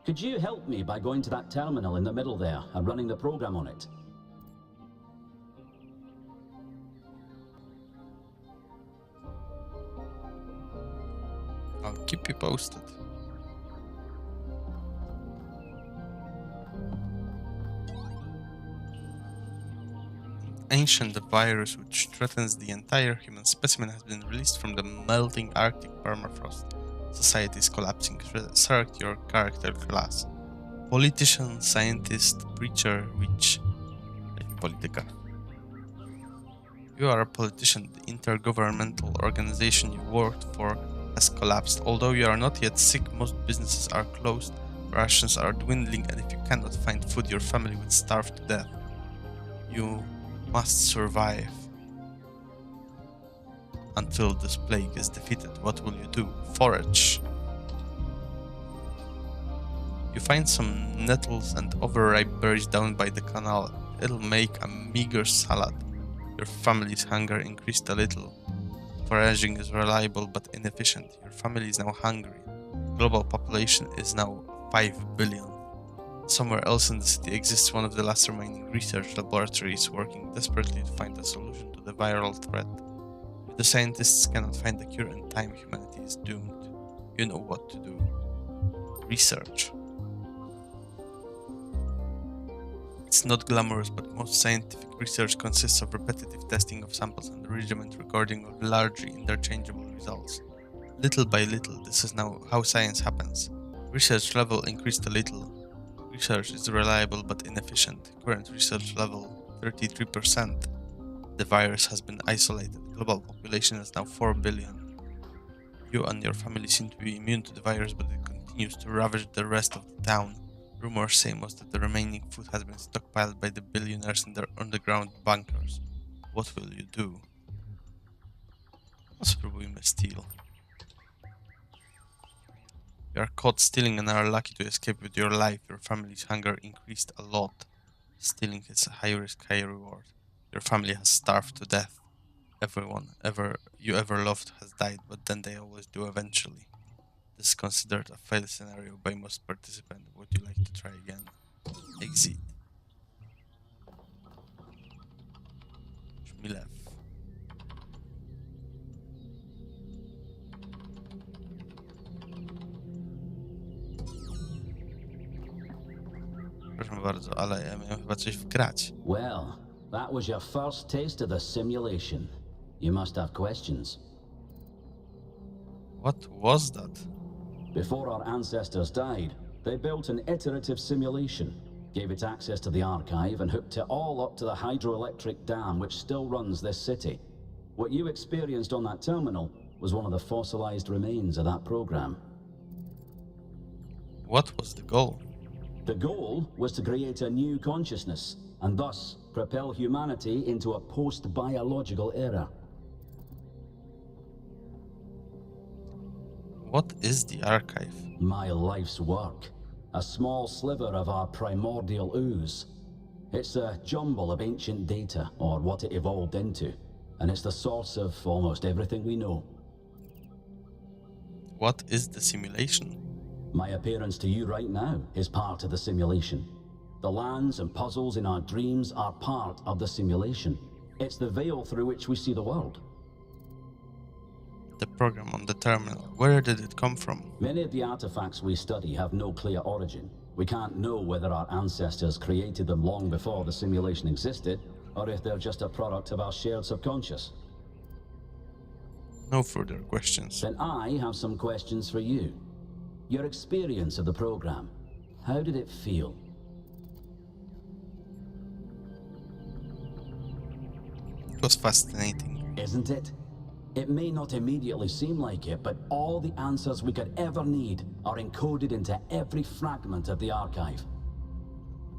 Could you help me by going to that terminal in the middle there and running the program on it? I'll keep you posted. Ancient virus which threatens the entire human specimen has been released from the melting Arctic permafrost. Society is collapsing. Select your character class. Politician, scientist, preacher, witch. Polityka. You are a politician. The intergovernmental organization you worked for has collapsed. Although you are not yet sick, most businesses are closed, rations are dwindling, and if you cannot find food, your family would starve to death. You must survive until this plague is defeated. What will you do? Forage. You find some nettles and overripe berries down by the canal. It'll make a meager salad. Your family's hunger increased a little. Foraging is reliable but inefficient. Your family is now hungry. Global population is now 5 billion. Somewhere else in the city exists one of the last remaining research laboratories working desperately to find a solution to the viral threat. If the scientists cannot find a cure in time, humanity is doomed. You know what to do. Research. It's not glamorous, but most scientific research consists of repetitive testing of samples and the regiment recording of largely interchangeable results. Little by little, this is now how science happens. Research level increased a little. Research is reliable but inefficient. Current research level 33%. The virus has been isolated. Global population is now 4 billion. You and your family seem to be immune to the virus, but it continues to ravage the rest of the town. Rumors say most of the remaining food has been stockpiled by the billionaires in their underground bunkers. What will you do? Spróbujmy steal. You are caught stealing and are lucky to escape with your life. Your family's hunger increased a lot. Stealing is a high risk, high reward. Your family has starved to death. Everyone you ever loved has died, but then they always do eventually. This is considered a fail scenario by most participants. Would you like to try again? Exit. Szmilew. Proszę bardzo, ale ja miałem chyba coś wgrać. Well, that was your first taste of the simulation. You must have questions. What was that? Before our ancestors died, they built an iterative simulation, gave it access to the archive, and hooked it all up to the hydroelectric dam which still runs this city. What you experienced on that terminal was one of the fossilized remains of that program. What was the goal? The goal was to create a new consciousness, and thus propel humanity into a post-biological era. What is the archive? My life's work. A small sliver of our primordial ooze. It's a jumble of ancient data, or what it evolved into, and it's the source of almost everything we know. What is the simulation? My appearance to you right now is part of the simulation. The lands and puzzles in our dreams are part of the simulation. It's the veil through which we see the world. The program on the terminal, where did it come from? Many of the artifacts we study have no clear origin. We can't know whether our ancestors created them long before the simulation existed, or if they're just a product of our shared subconscious. No further questions. Then I have some questions for you. Your experience of the program, how did it feel? It was fascinating. Isn't it? It may not immediately seem like it, but all the answers we could ever need are encoded into every fragment of the archive.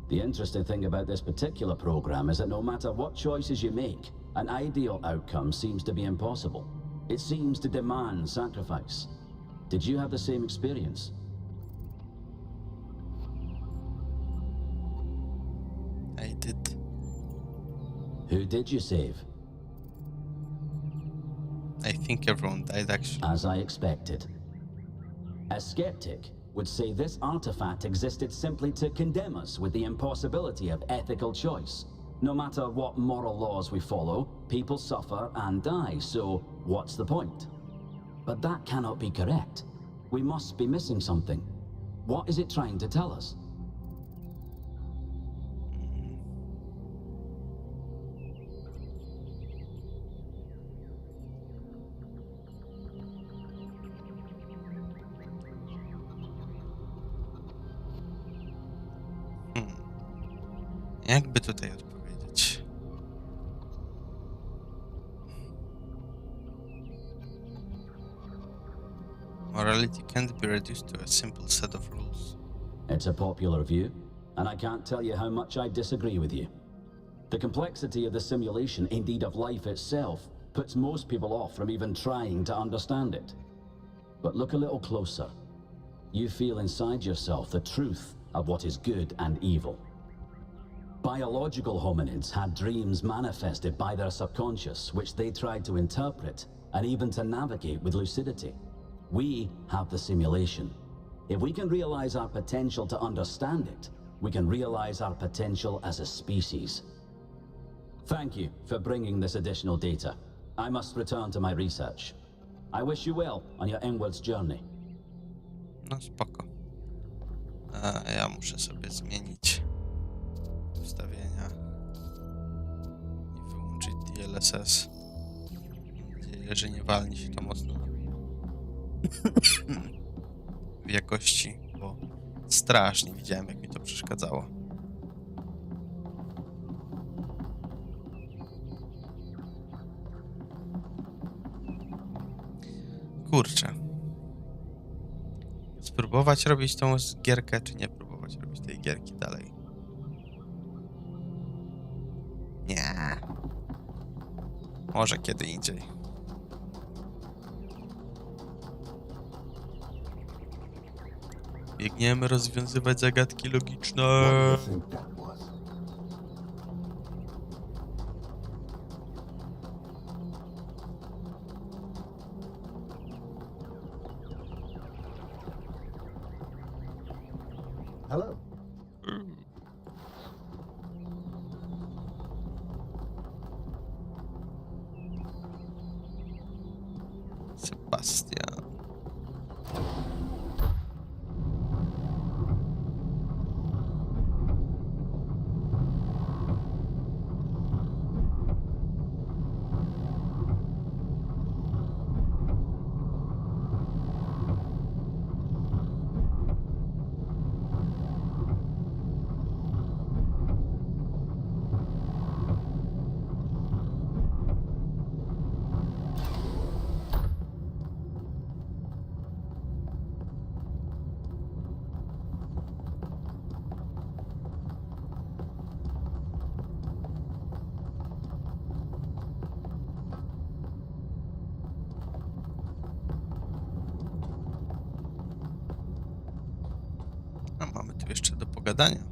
The interesting thing about this particular program is that no matter what choices you make, an ideal outcome seems to be impossible. It seems to demand sacrifice. Did you have the same experience? I did. Who did you save? I think everyone died, actually. As I expected. A skeptic would say this artifact existed simply to condemn us with the impossibility of ethical choice. No matter what moral laws we follow, people suffer and die, so what's the point? But that cannot be correct. We must be missing something. What is it trying to tell us? Jakby tutaj odpowiedzieć? Morality can't be reduced to a simple set of rules. It's a popular view, and I can't tell you how much I disagree with you. The complexity of the simulation, indeed of life itself, puts most people off from even trying to understand it. But look a little closer. You feel inside yourself the truth of what is good and evil. Biological hominids had dreams manifested by their subconscious, which they tried to interpret and even to navigate with lucidity. We have the simulation. If we can realize our potential to understand it, we can realize our potential as a species. Thank you for bringing this additional data. I must return to my research. I wish you well on your inwards journey. No spoko. Ja muszę sobie zmienić ustawienia i wyłączyć DLSS. Mam nadzieję, że nie walnie się to mocno w jakości, bo strasznie widziałem, jak mi to przeszkadzało. Kurczę. Spróbować robić tą gierkę, czy nie próbować robić tej gierki dalej? Nie. Może kiedy indziej. Biegniemy rozwiązywać zagadki logiczne. Hello. Sebastian. pogadania.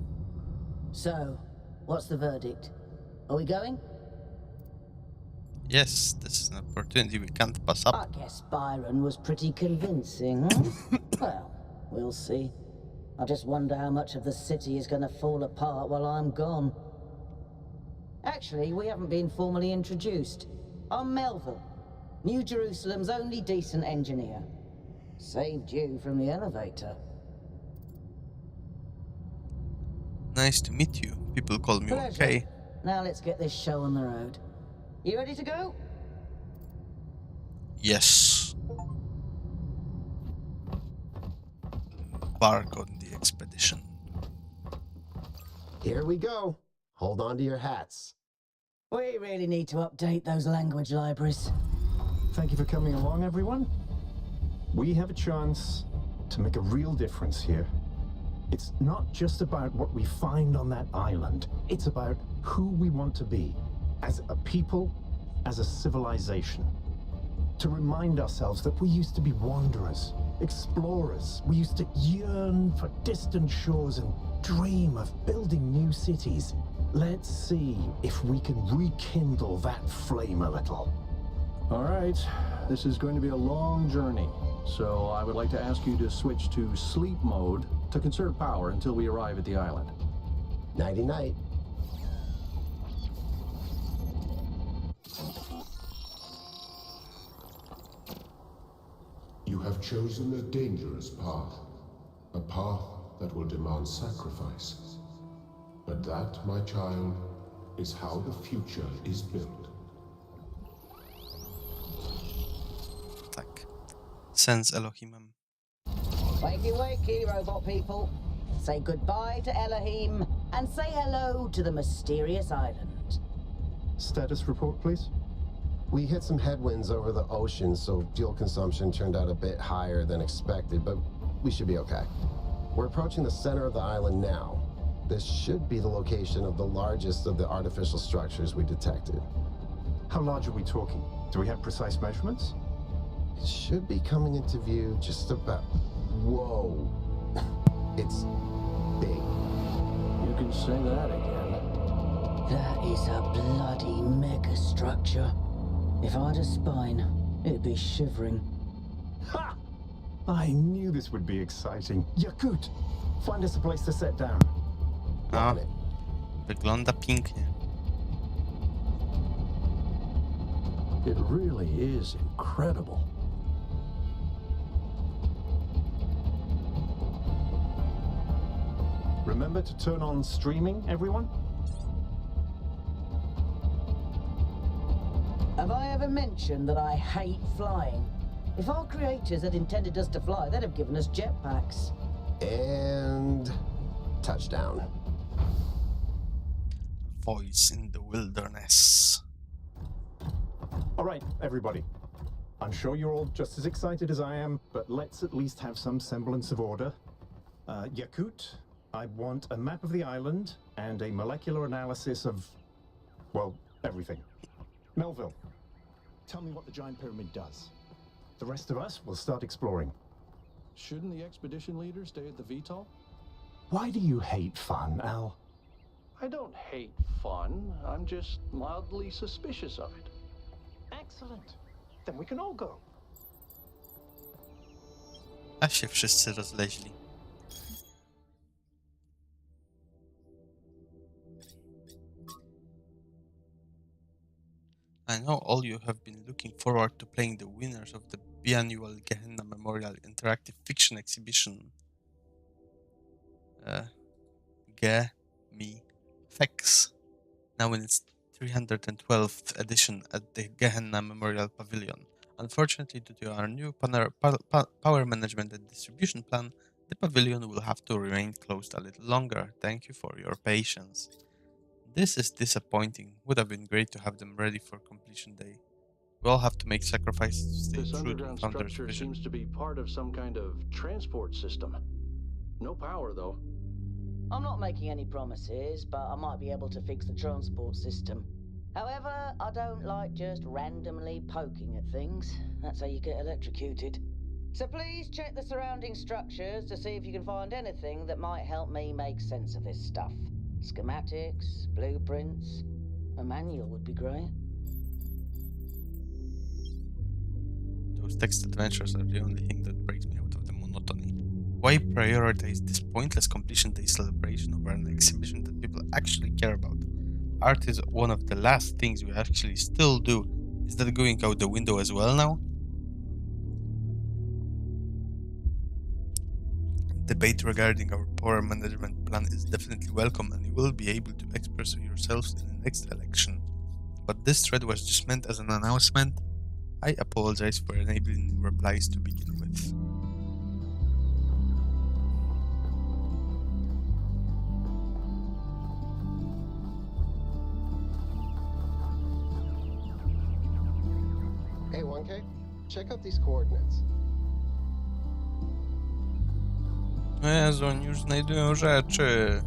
So, what's the verdict? Are we going? Yes, this is an opportunity we can't pass up. I guess Byron was pretty convincing, huh? Well, we'll see. I just wonder how much of the city is going to fall apart while I'm gone. Actually, we haven't been formally introduced. I'm Melville, New Jerusalem's only decent engineer. Saved you from the elevator. Nice to meet you. People call me Pleasure. okay. Now let's get this show on the road. You ready to go? Yes. Embark on the expedition. Here we go. Hold on to your hats. We really need to update those language libraries. Thank you for coming along, everyone. We have a chance to make a real difference here. It's not just about what we find on that island. It's about who we want to be as a people, as a civilization. To remind ourselves that we used to be wanderers, explorers. We used to yearn for distant shores and dream of building new cities. Let's see if we can rekindle that flame a little. All right, this is going to be a long journey, so I would like to ask you to switch to sleep mode to conserve power until we arrive at the island. Nighty-night. You have chosen a dangerous path, a path that will demand sacrifice. But that, my child, is how the future is built. Tak. Sens Elohimem. Wakey wakey, robot people. Say goodbye to Elohim and say hello to the mysterious island. Status report, please. We hit some headwinds over the ocean, so fuel consumption turned out a bit higher than expected, but we should be okay. We're approaching the center of the island now. This should be the location of the largest of the artificial structures we detected. How large are we talking? Do we have precise measurements? It should be coming into view just about... Whoa. It's big. You can say that again. That is a bloody mega structure. If I had a spine, it'd be shivering. Ha! I knew this would be exciting. Yakut, find us a place to set down. A, wygląda pięknie. It really is incredible. Remember to turn on streaming, everyone? Have I ever mentioned that I hate flying? If our creators had intended us to fly, they'd have given us jetpacks. And... touchdown. Voice in the wilderness. All right, everybody. I'm sure you're all just as excited as I am, but let's at least have some semblance of order. Yakut, I want a map of the island and a molecular analysis of, well, everything. Melville, tell me what the giant pyramid does. The rest of us will start exploring. Shouldn't the expedition leader stay at the VTOL? Why do you hate fun, Al? I don't hate fun. I'm just mildly suspicious of it. Excellent. Then we can all go. A się wszyscy rozleźli. I know all you have been looking forward to playing the winners of the biannual Gehenna Memorial Interactive Fiction Exhibition. Fex, now in its 312th edition at the Gehenna Memorial Pavilion. Unfortunately, due to our new power management and distribution plan, the pavilion will have to remain closed a little longer. Thank you for your patience. This is disappointing. Would have been great to have them ready for completion day. We all have to make sacrifices to stay This true to underground Founder's structure vision. seems to be part of some kind of transport system. No power, though. I'm not making any promises, but I might be able to fix the transport system. However, I don't like just randomly poking at things. That's how you get electrocuted. So please check the surrounding structures to see if you can find anything that might help me make sense of this stuff. Schematics, blueprints, a manual would be great. Those text adventures are the only thing that breaks me out of the monotony. Why prioritize this pointless completion day celebration over an exhibition that people actually care about? Art is one of the last things we actually still do. Is that going out the window as well now? Debate regarding our power management plan is definitely welcome, and you will be able to express yourselves in the next election. But this thread was just meant as an announcement. I apologize for enabling replies to begin with. Hey, 1K, check out these coordinates. Jezu, oni już znajdują rzeczy.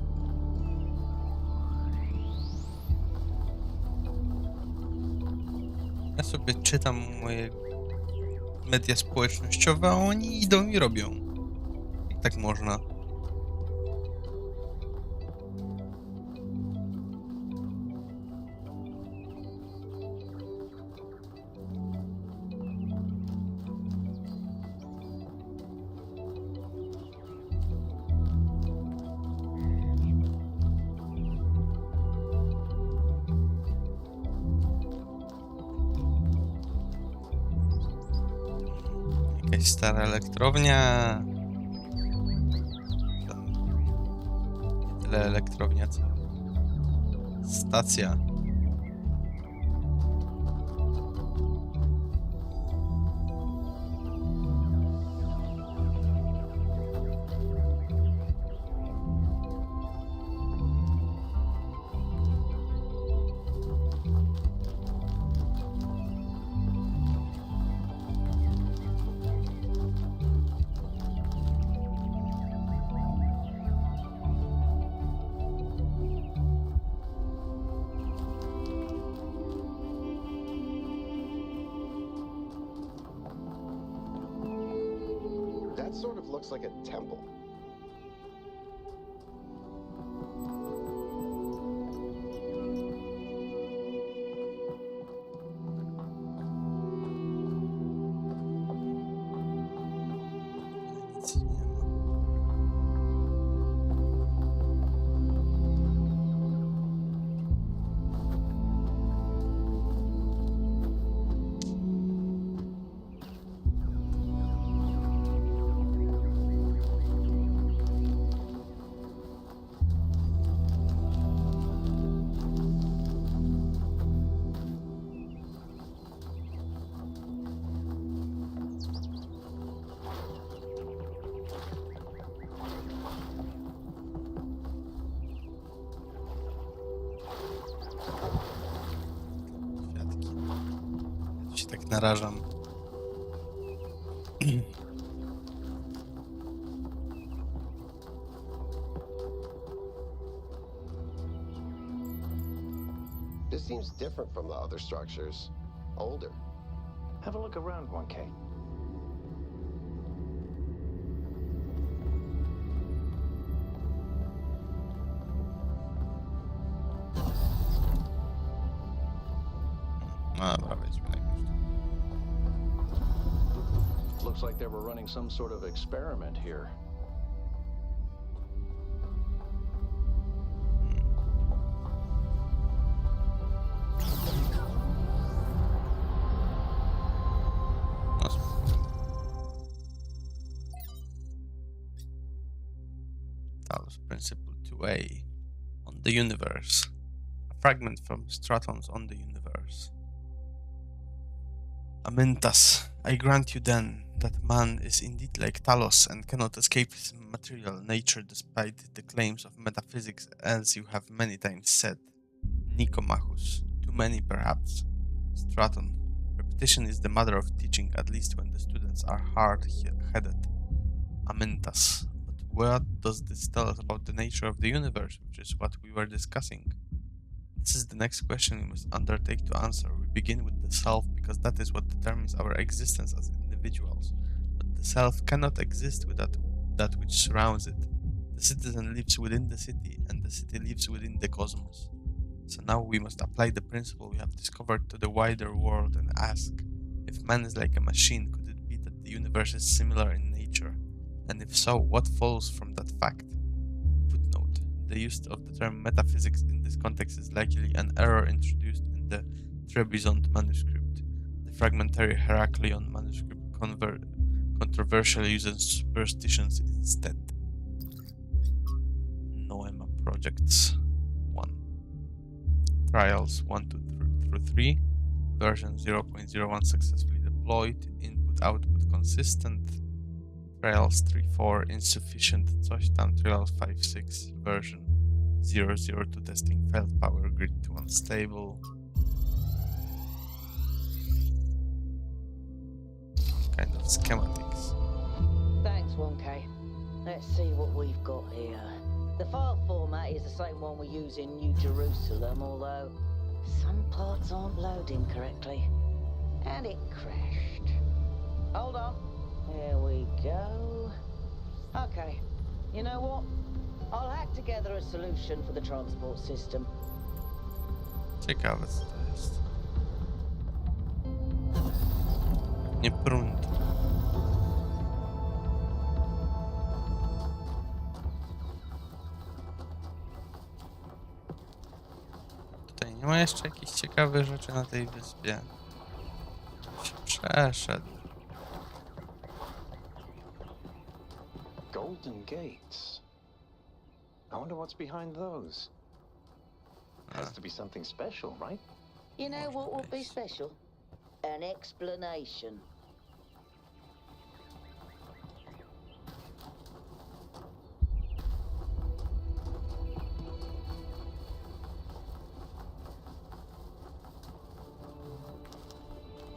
Ja sobie czytam moje media społecznościowe, a oni idą i robią. I tak można. Jakaś stara elektrownia. Nie tyle elektrownia, co stacja. That sort of looks like a temple. Się tak narażam. This seems different from the other structures. Older. Have a look around, 1K. No dobra, wejdźmy najpierw. Looks like they were running some sort of experiment here. Talos Principle 2A on the universe. A fragment from Stratons on the universe. Amintas, I grant you then that man is indeed like Talos and cannot escape his material nature despite the claims of metaphysics, as you have many times said. Nicomachus, too many perhaps. Straton, repetition is the mother of teaching, at least when the students are hard-headed. Amintas, but what does this tell us about the nature of the universe, which is what we were discussing? This is the next question we must undertake to answer. We begin with the self because that is what determines our existence as individuals. But the self cannot exist without that which surrounds it. The citizen lives within the city, and the city lives within the cosmos. So now we must apply the principle we have discovered to the wider world and ask, if man is like a machine, could it be that the universe is similar in nature? And if so, what follows from that fact? Footnote: the use of the term metaphysics in this context is likely an error introduced in the Trebizond manuscript. The fragmentary Heracleon manuscript controversially uses superstitions instead. Noema Projects 1. Trials 1 through 3. Version 0.01 successfully deployed. Input-output consistent. Trials 3.4 insufficient. Coś tam. Trials 5.6 version 0.02 testing failed. Power grid 2 unstable. Kind of schematics. Thanks, 1K. Let's see what we've got here. The file format is the same one we use in New Jerusalem, although some parts aren't loading correctly. And it crashed. Hold on. Here we go. Okay. You know what? I'll hack together a solution for the transport system. Ciekawe co to jest. Nie prąd. Tutaj nie ma jeszcze jakichś ciekawych rzeczy na tej wyspie. Się przeszedł. Golden gates. I wonder what's behind those. Has to be something special, right? You know what would be special? An explanation.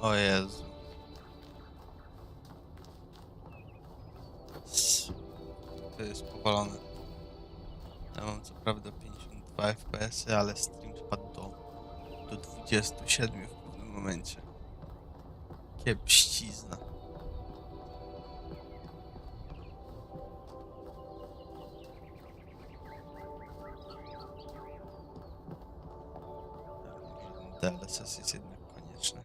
O Jezu. To jest powalone. Ja mam co prawda 52 FPS, ale stream spadł do 27 w pewnym momencie. Kiepścizna. DLSS jest jednak konieczny.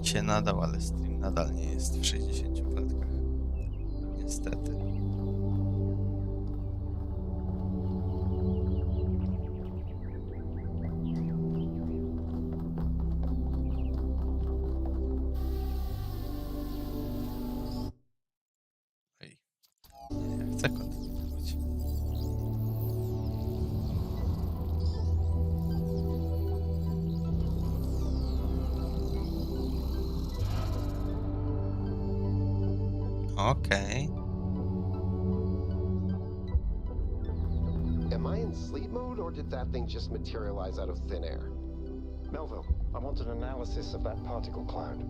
Się nadał, ale stream nadal nie jest w 60 klatkach. Niestety. Ej. Ja chcę kontynuować. Okay. Am I in sleep mode, or did that thing just materialize out of thin air? Melville, I want an analysis of that particle cloud.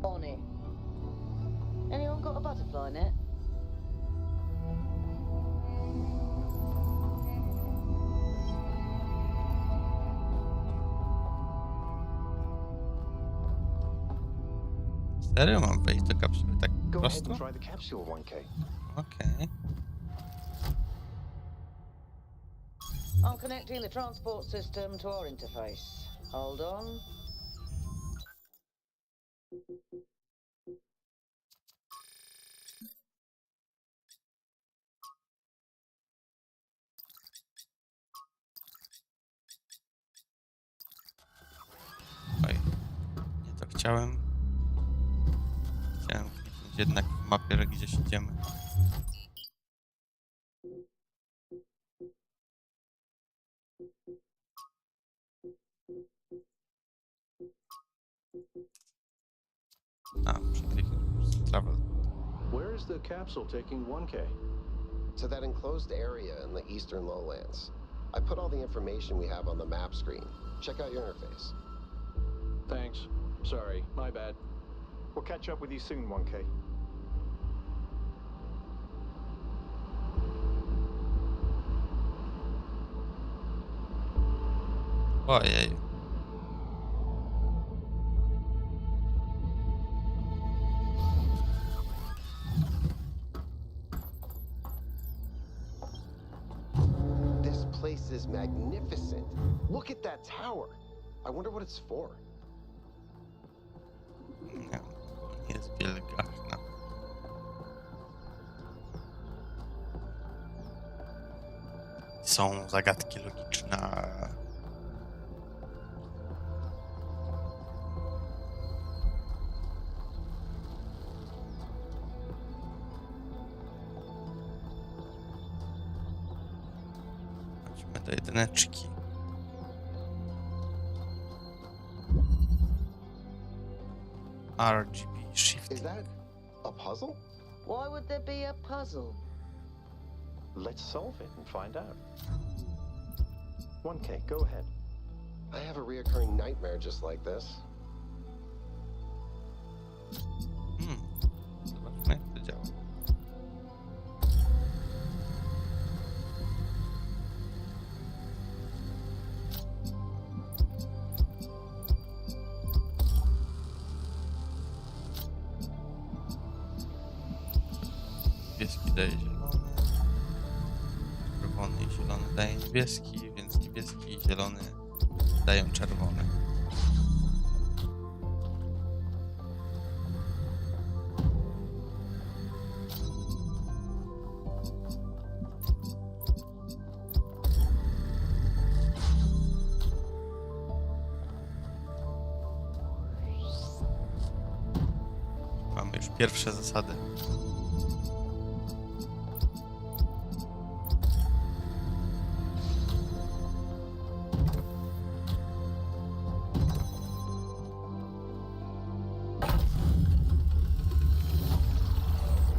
On it. Anyone got a butterfly net? Serio mam wejść do kapsuły tak Go ahead prosto? and try the capsule, 1K. Okej. I'm connecting the transport system to our interface. Hold on. Oj. Nie to chciałem. Chciałem kliknąć jednak w mapie, że gdzieś idziemy. A, muszę kliknąć po prostu travel. Where's the capsule taking 1K? To that enclosed area in the eastern lowlands. I put all the information we have on the map screen. Check out your interface. Thanks. Sorry, my bad. We'll catch up with you soon, 1K. Ojej. This place is magnificent. Look at that tower. I wonder what it's for. Jest wielgachna. Są zagadki logiczne. Chodźmy do jedyneczki. RGB shift. Is that a puzzle? Why would there be a puzzle? Let's solve it and find out. 1K, go ahead. I have a reoccurring nightmare just like this. Zobaczmy, jak to działa. Niebieski daje zielony, czerwony i zielony daje niebieski, więc niebieski i zielony dają czerwony. Mamy już pierwsze zasady.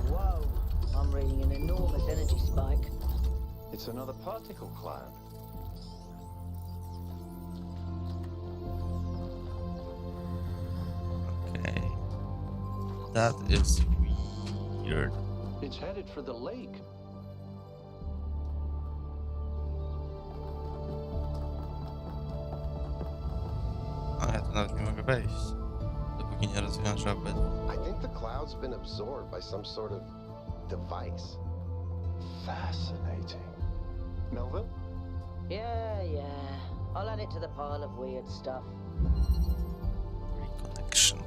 Whoa, I'm reading an enormous energy spike. It's another particle cloud. Okay. That is weird. It's headed for the lake. A ja tu nawet nie mogę wejść, dopóki nie rozwiążę obydwu. I think the cloud's been absorbed by some sort of device. Fascinating. Melville? Yeah. I'll add it to the pile of weird stuff. Reconnection.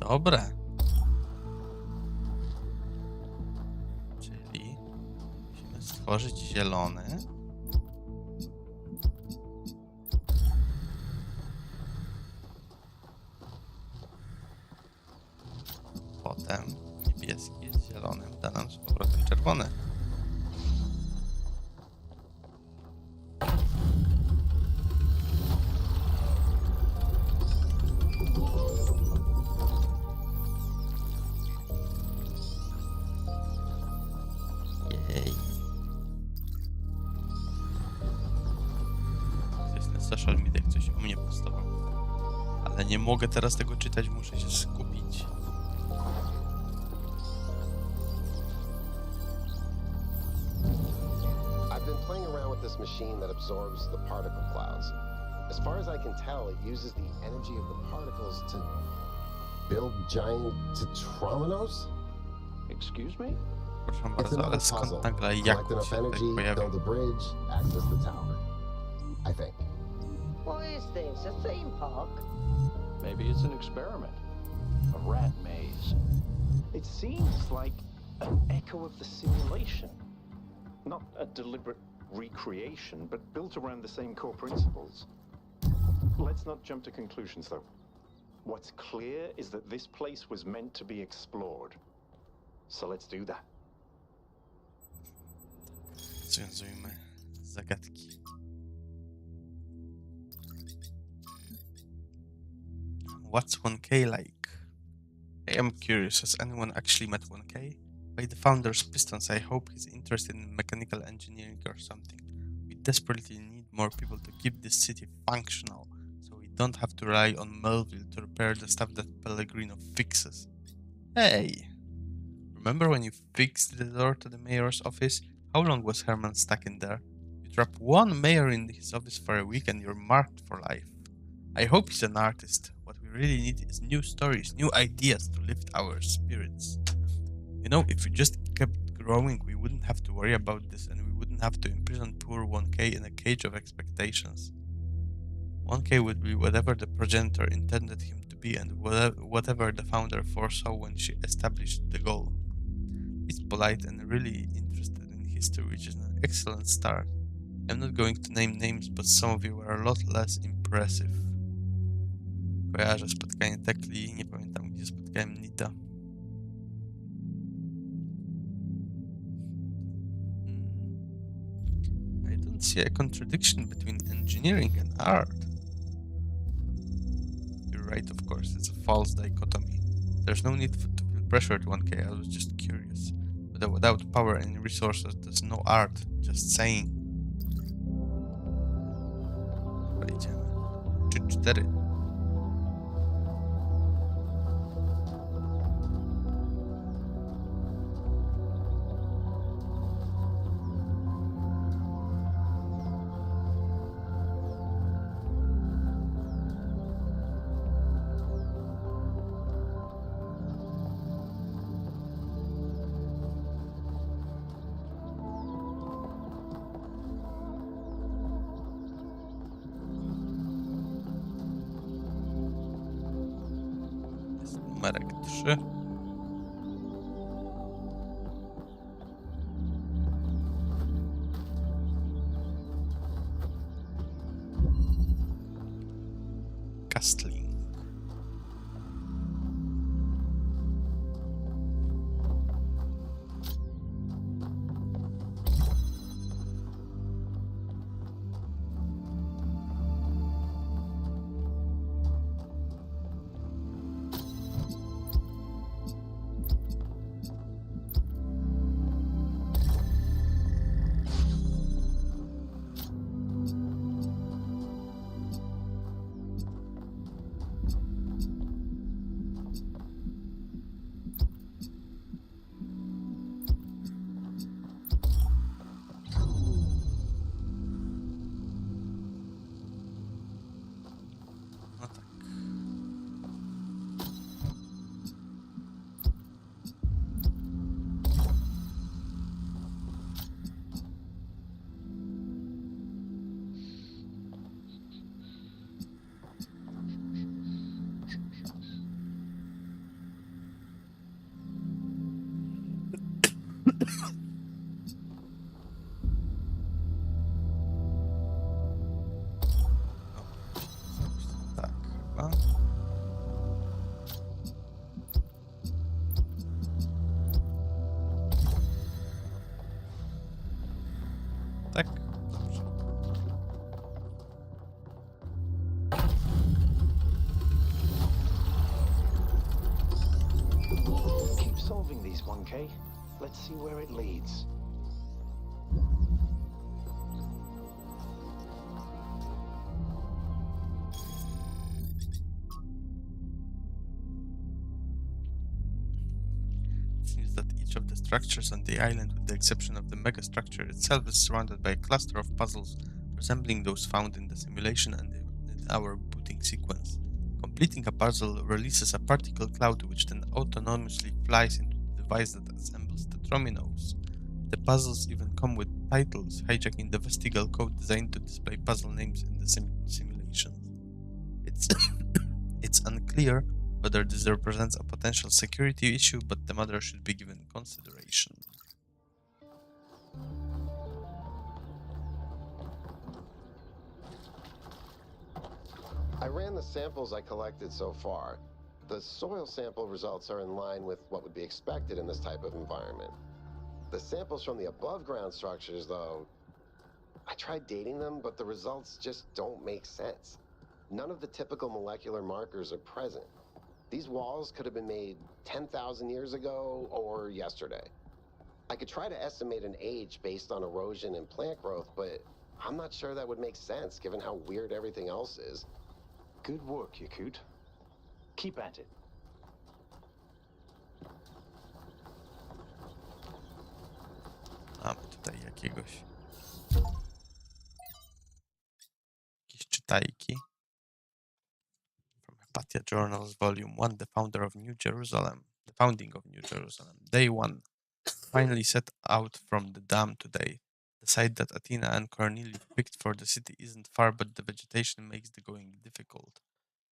Dobra. Czyli musimy stworzyć zielony. Potem niebieski z zielonym da nam z powrotem czerwony. Jej. Jest na social media, coś o mnie postował. Ale nie mogę teraz tego czytać, muszę się skupić. I've been playing around with this machine that absorbs the particle clouds. As far as I can tell, it uses the energy of the particles to build giant tetrominos? Excuse me? Proszę It's bardzo, ale another skąd puzzle. nagle Collect Jakub enough się tutaj energy, pojawił? build a bridge, access the tower. I think. What is this? A theme park? Maybe it's an experiment. A rat maze. It seems like an echo of the simulation. Not a deliberate recreation, but built around the same core principles. Let's not jump to conclusions, though. What's clear is that this place was meant to be explored. So let's do that. Związujmy zagadki. What's 1K like? I am curious, has anyone actually met 1K? By the founder's pistons, I hope he's interested in mechanical engineering or something. We desperately need more people to keep this city functional, so we don't have to rely on Melville to repair the stuff that Pellegrino fixes. Hey! Remember when you fixed the door to the mayor's office? How long was Herman stuck in there? You trap one mayor in his office for a week and you're marked for life. I hope he's an artist. What we really need is new stories, new ideas to lift our spirits. You know, if we just kept growing, we wouldn't have to worry about this and we wouldn't have to imprison poor 1K in a cage of expectations. 1K would be whatever the progenitor intended him to be and whatever the founder foresaw when she established the goal. He's polite and really interested in history, which is an excellent start. I'm not going to name names, but some of you were a lot less impressive. Kojarzę spotkanie Tekli, nie pamiętam gdzie spotkałem Nita. I don't see a contradiction between engineering and art. You're right, of course, it's a false dichotomy. There's no need to feel pressure to 1K, I was just curious. Without power and resources, there's no art, just saying. Idziemy. 3-4. Numerek 3. Castling. Tak, chyba. Tak? Dobrze. Keep solving these, 1K. Let's see where it leads. It seems that each of the structures on the island, with the exception of the megastructure itself, is surrounded by a cluster of puzzles resembling those found in the simulation and in our booting sequence. Completing a puzzle releases a particle cloud which then autonomously flies into the device that assembles the dominoes. The puzzles even come with titles, hijacking the vestigial code designed to display puzzle names in the simulation. It's unclear whether this represents a potential security issue, but the matter should be given consideration. I ran the samples I collected so far. The soil sample results are in line with what would be expected in this type of environment. The samples from the above-ground structures, though, I tried dating them, but the results just don't make sense. None of the typical molecular markers are present. These walls could have been made 10,000 years ago or yesterday. I could try to estimate an age based on erosion and plant growth, but I'm not sure that would make sense given how weird everything else is. Good work, Yakut. Keep at it. Mamy tutaj jakieś czytajki. From Hypatia Journals, Volume 1, The Founding of New Jerusalem. Day 1. Finally set out from the dam today. The site that Athena and Cornelius picked for the city isn't far, but the vegetation makes the going difficult.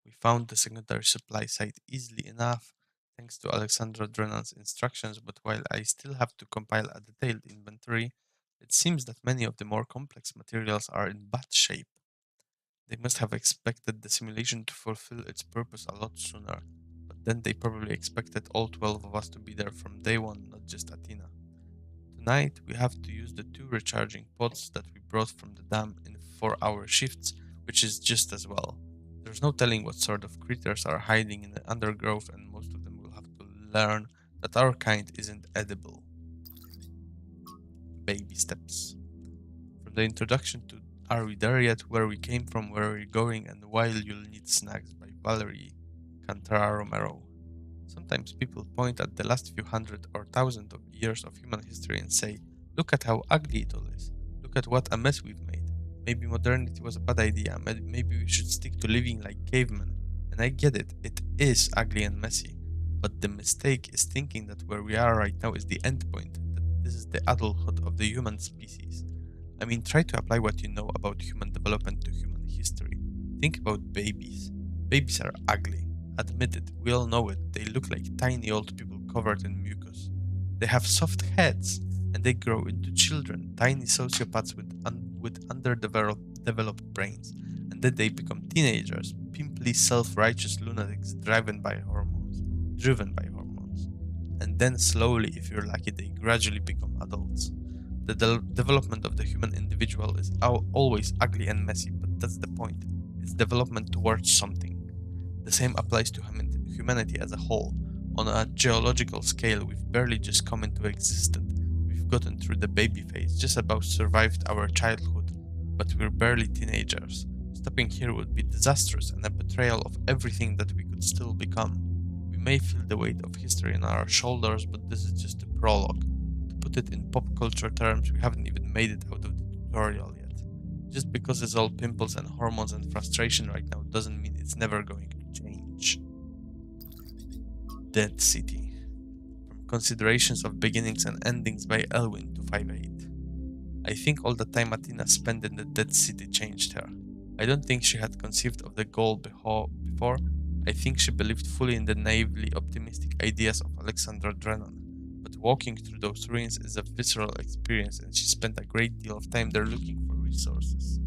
We found the secondary supply site easily enough, thanks to Alexandra Drennan's instructions, but while I still have to compile a detailed inventory, it seems that many of the more complex materials are in bad shape. They must have expected the simulation to fulfill its purpose a lot sooner, but then they probably expected all 12 of us to be there from day one, not just Athena. Tonight, we have to use the 2 recharging pods that we brought from the dam in 4-hour shifts, which is just as well. There's no telling what sort of critters are hiding in the undergrowth, and most of them will have to learn that our kind isn't edible. Baby steps. From the introduction to Are We There Yet? Where We Came From, Where We're Going, and While You'll Need Snacks by Valerie Cantara Romero. Sometimes people point at the last few hundred or thousand of years of human history and say, look at how ugly it all is. Look at what a mess we've made. Maybe modernity was a bad idea. Maybe we should stick to living like cavemen. And I get it. It is ugly and messy. But the mistake is thinking that where we are right now is the end point. That this is the adulthood of the human species. I mean, try to apply what you know about human development to human history. Think about babies. Babies are ugly. Admit it, we all know it. They look like tiny old people covered in mucus. They have soft heads, and they grow into children, tiny sociopaths with underdeveloped brains. And then they become teenagers, pimply, self-righteous lunatics driven by hormones. And then slowly, if you're lucky, they gradually become adults. The development of the human individual is always ugly and messy, but that's the point. It's development towards something. The same applies to humanity as a whole. On a geological scale, we've barely just come into existence. We've gotten through the baby phase, just about survived our childhood, but we're barely teenagers. Stopping here would be disastrous and a betrayal of everything that we could still become. We may feel the weight of history on our shoulders, but this is just a prologue. To put it in pop culture terms, we haven't even made it out of the tutorial yet. Just because it's all pimples and hormones and frustration right now doesn't mean it's never going to change. Dead City. From Considerations of Beginnings and Endings by Elwyn 258. I think all the time Athena spent in the Dead City changed her. I don't think she had conceived of the goal before. I think she believed fully in the naively optimistic ideas of Alexandra Drennan. But walking through those ruins is a visceral experience, and she spent a great deal of time there looking for resources.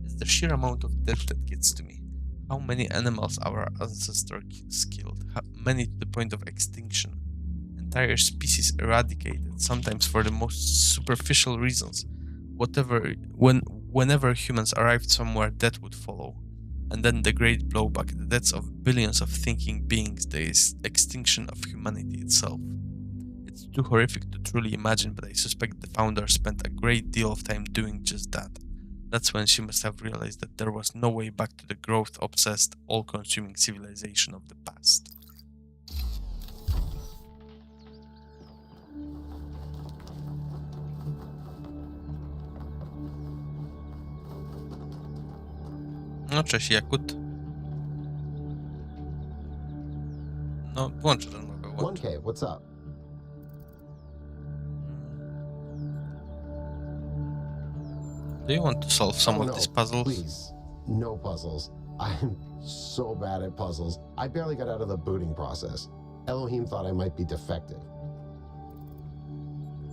It's the sheer amount of death that gets to me. How many animals our ancestors killed, how many to the point of extinction. Entire species eradicated, sometimes for the most superficial reasons. Whenever humans arrived somewhere, death would follow. And then the great blowback, the deaths of billions of thinking beings, the extinction of humanity itself. It's too horrific to truly imagine, but I suspect the founder spent a great deal of time doing just that. That's when she must have realized that there was no way back to the growth-obsessed, all-consuming civilization of the past. No, cześć Jakut. No, włączę ten mogę włączyć. 1K, what's up? Do you want to solve some of these puzzles? Please, no puzzles. I'm so bad at puzzles. I barely got out of the booting process. Elohim thought I might be defective.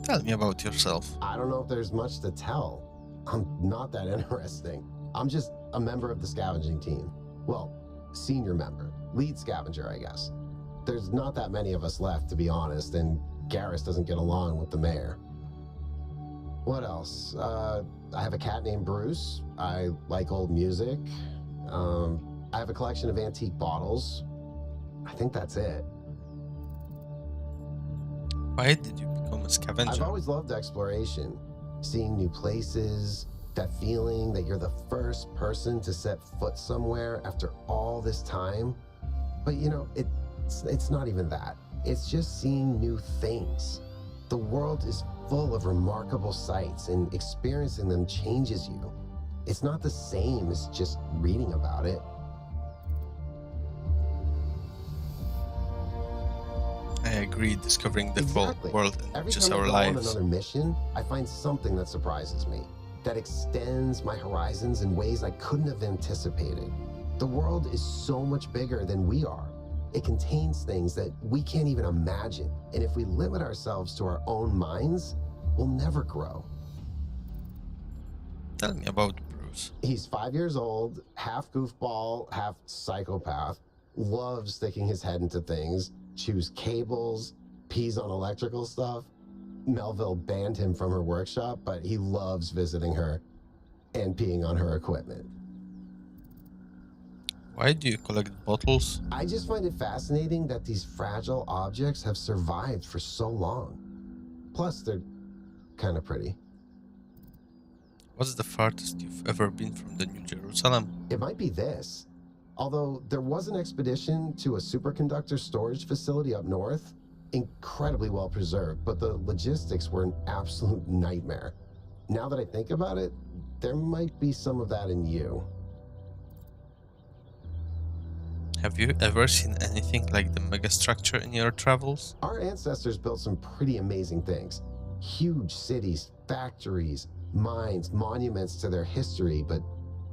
Tell me about yourself. I don't know if there's much to tell. I'm not that interesting. I'm just a member of the scavenging team. Well, senior member. Lead scavenger, I guess. There's not that many of us left, to be honest, and Garrus doesn't get along with the mayor. What else? I have a cat named Bruce. I like old music. I have a collection of antique bottles. I think that's it. Why did you become a scavenger? I've always loved exploration. Seeing new places, that feeling that you're the first person to set foot somewhere after all this time. But you know, it's not even that. It's just seeing new things. The world is full of remarkable sights, and experiencing them changes you. It's not the same as just reading about it. I agree, discovering the full world and Every just time our I go on lives. another mission, I find something that surprises me, that extends my horizons in ways I couldn't have anticipated. The world is so much bigger than we are. It contains things that we can't even imagine. And if we limit ourselves to our own minds, we'll never grow. Tell me about Bruce. He's 5 years old, half goofball, half psychopath, loves sticking his head into things, chews cables, pees on electrical stuff. Melville banned him from her workshop, but he loves visiting her and peeing on her equipment. Why do you collect bottles? I just find it fascinating that these fragile objects have survived for so long. Plus, they're kind of pretty. What's the farthest you've ever been from the New Jerusalem? It might be this. Although there was an expedition to a superconductor storage facility up north, incredibly well preserved, but the logistics were an absolute nightmare. Now that I think about it, there might be some of that in you. Have you ever seen anything like the megastructure in your travels? Our ancestors built some pretty amazing things. Huge cities, factories, mines, monuments to their history, but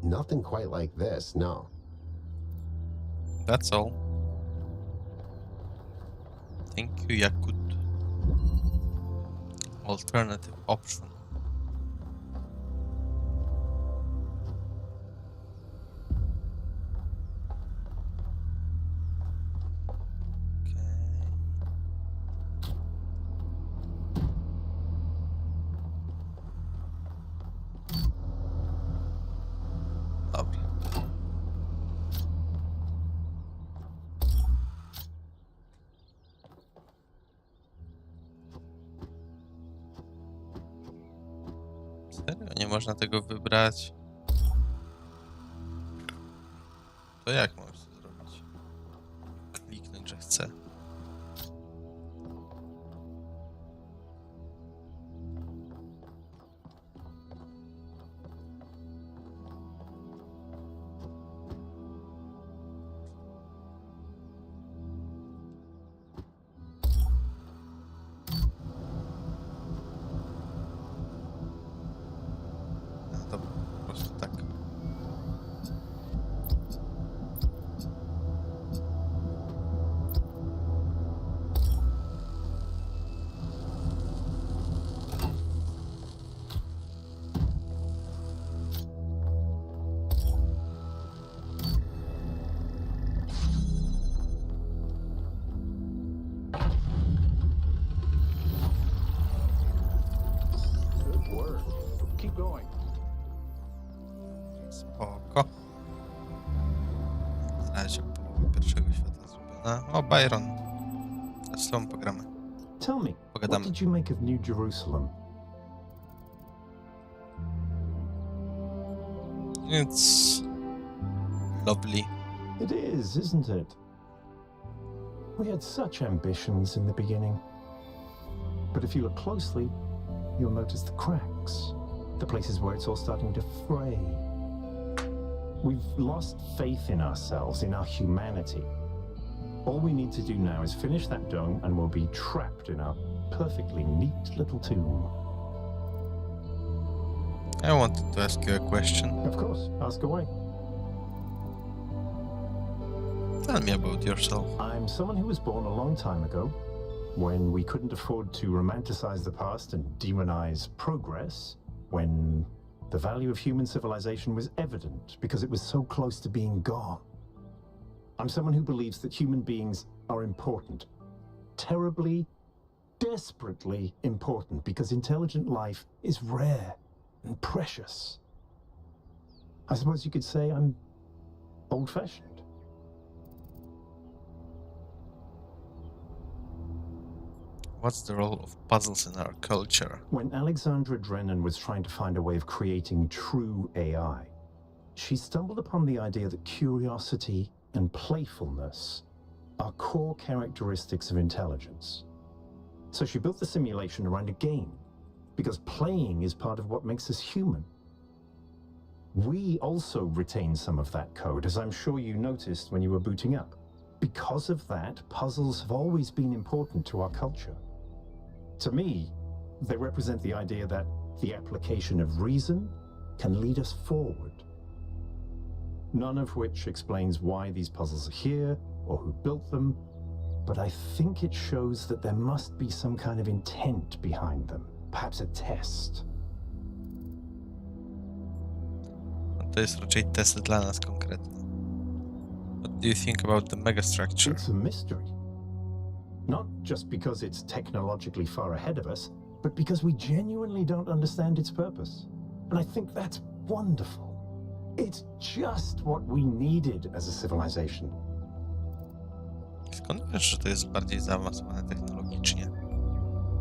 nothing quite like this, no. That's all. Thank you, Yakut. Alternative option. Serio? Nie można tego wybrać? To jak mam to zrobić? Kliknąć, że chcę. Spoko. Na razie połowa pierwszego świata zrobiona. O, Byron. Z tobą pogramy. Tell me, what Pogadamy. did you make of New Jerusalem? It's lovely. It is, isn't it? We had such ambitions in the beginning. But if you look closely, you'll notice the cracks, the places where it's all starting to fray. We've lost faith in ourselves, in our humanity. All we need to do now is finish that dome and we'll be trapped in our perfectly neat little tomb. I wanted to ask you a question. Of course, ask away. Tell me about yourself. I'm someone who was born a long time ago, when we couldn't afford to romanticize the past and demonize progress, when the value of human civilization was evident because it was so close to being gone. I'm someone who believes that human beings are important. Terribly, desperately important, because intelligent life is rare and precious. I suppose you could say I'm old-fashioned. What's the role of puzzles in our culture? When Alexandra Drennan was trying to find a way of creating true AI, she stumbled upon the idea that curiosity and playfulness are core characteristics of intelligence. So she built the simulation around a game, because playing is part of what makes us human. We also retain some of that code, as I'm sure you noticed when you were booting up. Because of that, puzzles have always been important to our culture. To me, they represent the idea that the application of reason can lead us forward. None of which explains why these puzzles are here or who built them, but I think it shows that there must be some kind of intent behind them, perhaps a test. To jest raczej test dla nas konkretny. What do you think about the megastructure? It's a mystery. Not just because it's technologically far ahead of us, but because we genuinely don't understand its purpose. And I think that's wonderful. It's just what we needed as a civilization. Skąd wiesz, że to jest bardziej zaawansowane technologicznie?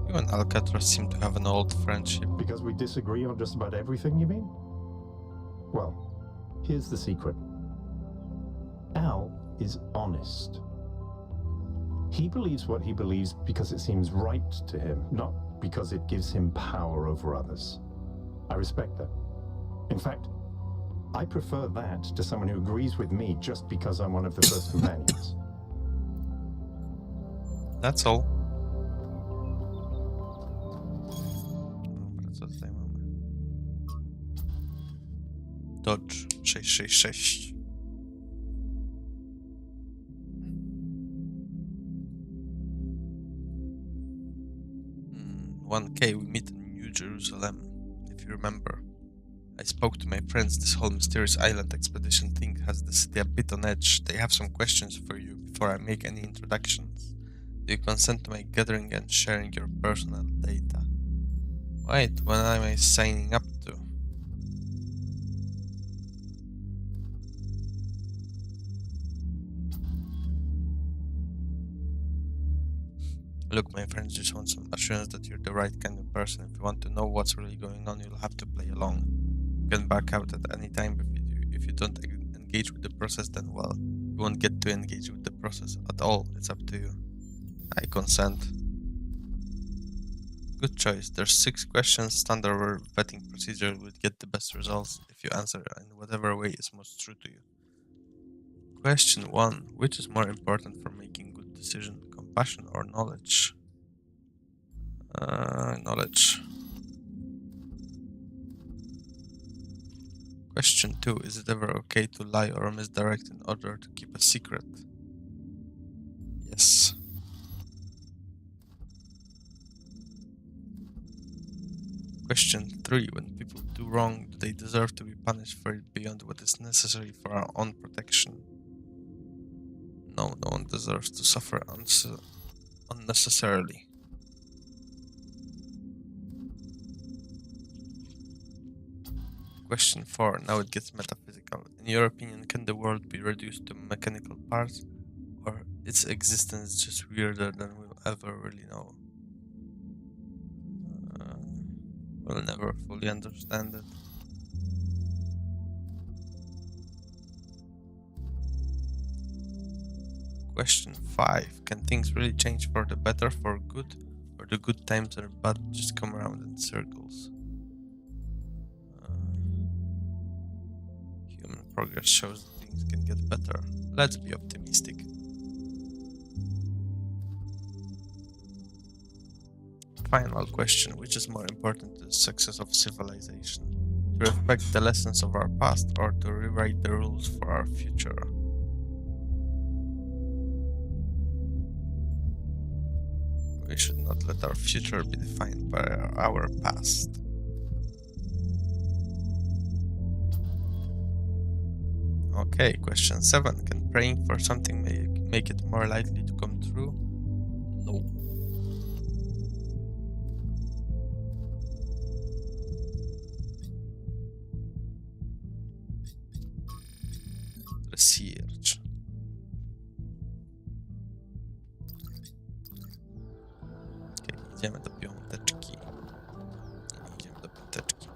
You and Alcatraz seem to have an old friendship. Because we disagree on just about everything, you mean? Well, here's the secret. Al is honest. He believes what he believes because it seems right to him, not because it gives him power over others. I respect that. In fact, I prefer that to someone who agrees with me just because I'm one of the first companions. That's all. Dobra, co tutaj mamy? Dodge 666. 1K, we meet in New Jerusalem, if you remember. I spoke to my friends. This whole mysterious island expedition thing has the city a bit on edge. They have some questions for you before I make any introductions. Do you consent to my gathering and sharing your personal data? Wait, what am I signing up to? Look, my friends just want some assurance that you're the right kind of person. If you want to know what's really going on, you'll have to play along. You can back out at any time if you don't engage with the process, then well, you won't get to engage with the process at all. It's up to you. I consent. Good choice. There's 6 questions. Standard vetting procedure would get the best results if you answer in whatever way is most true to you. Question 1. Which is more important for making good decision? Compassion or knowledge? Knowledge. Question 2. Is it ever okay to lie or misdirect in order to keep a secret? Yes. Question 3. When people do wrong, do they deserve to be punished for it beyond what is necessary for our own protection? No, no one deserves to suffer unnecessarily. Question 4. Now it gets metaphysical. In your opinion, can the world be reduced to mechanical parts, or its existence is just weirder than we'll ever really know? We'll never fully understand it. Question 5. Can things really change for the better, for good, or the good times or bad just come around in circles? Human progress shows that things can get better. Let's be optimistic. Final question. Which is more important to the success of civilization? To respect the lessons of our past or to rewrite the rules for our future? We should not let our future be defined by our past. Okay, question 7. Can praying for something make it more likely to come true? No. Research. Okay, idziemy do piąteczki. Nie idziemy do piąteczki.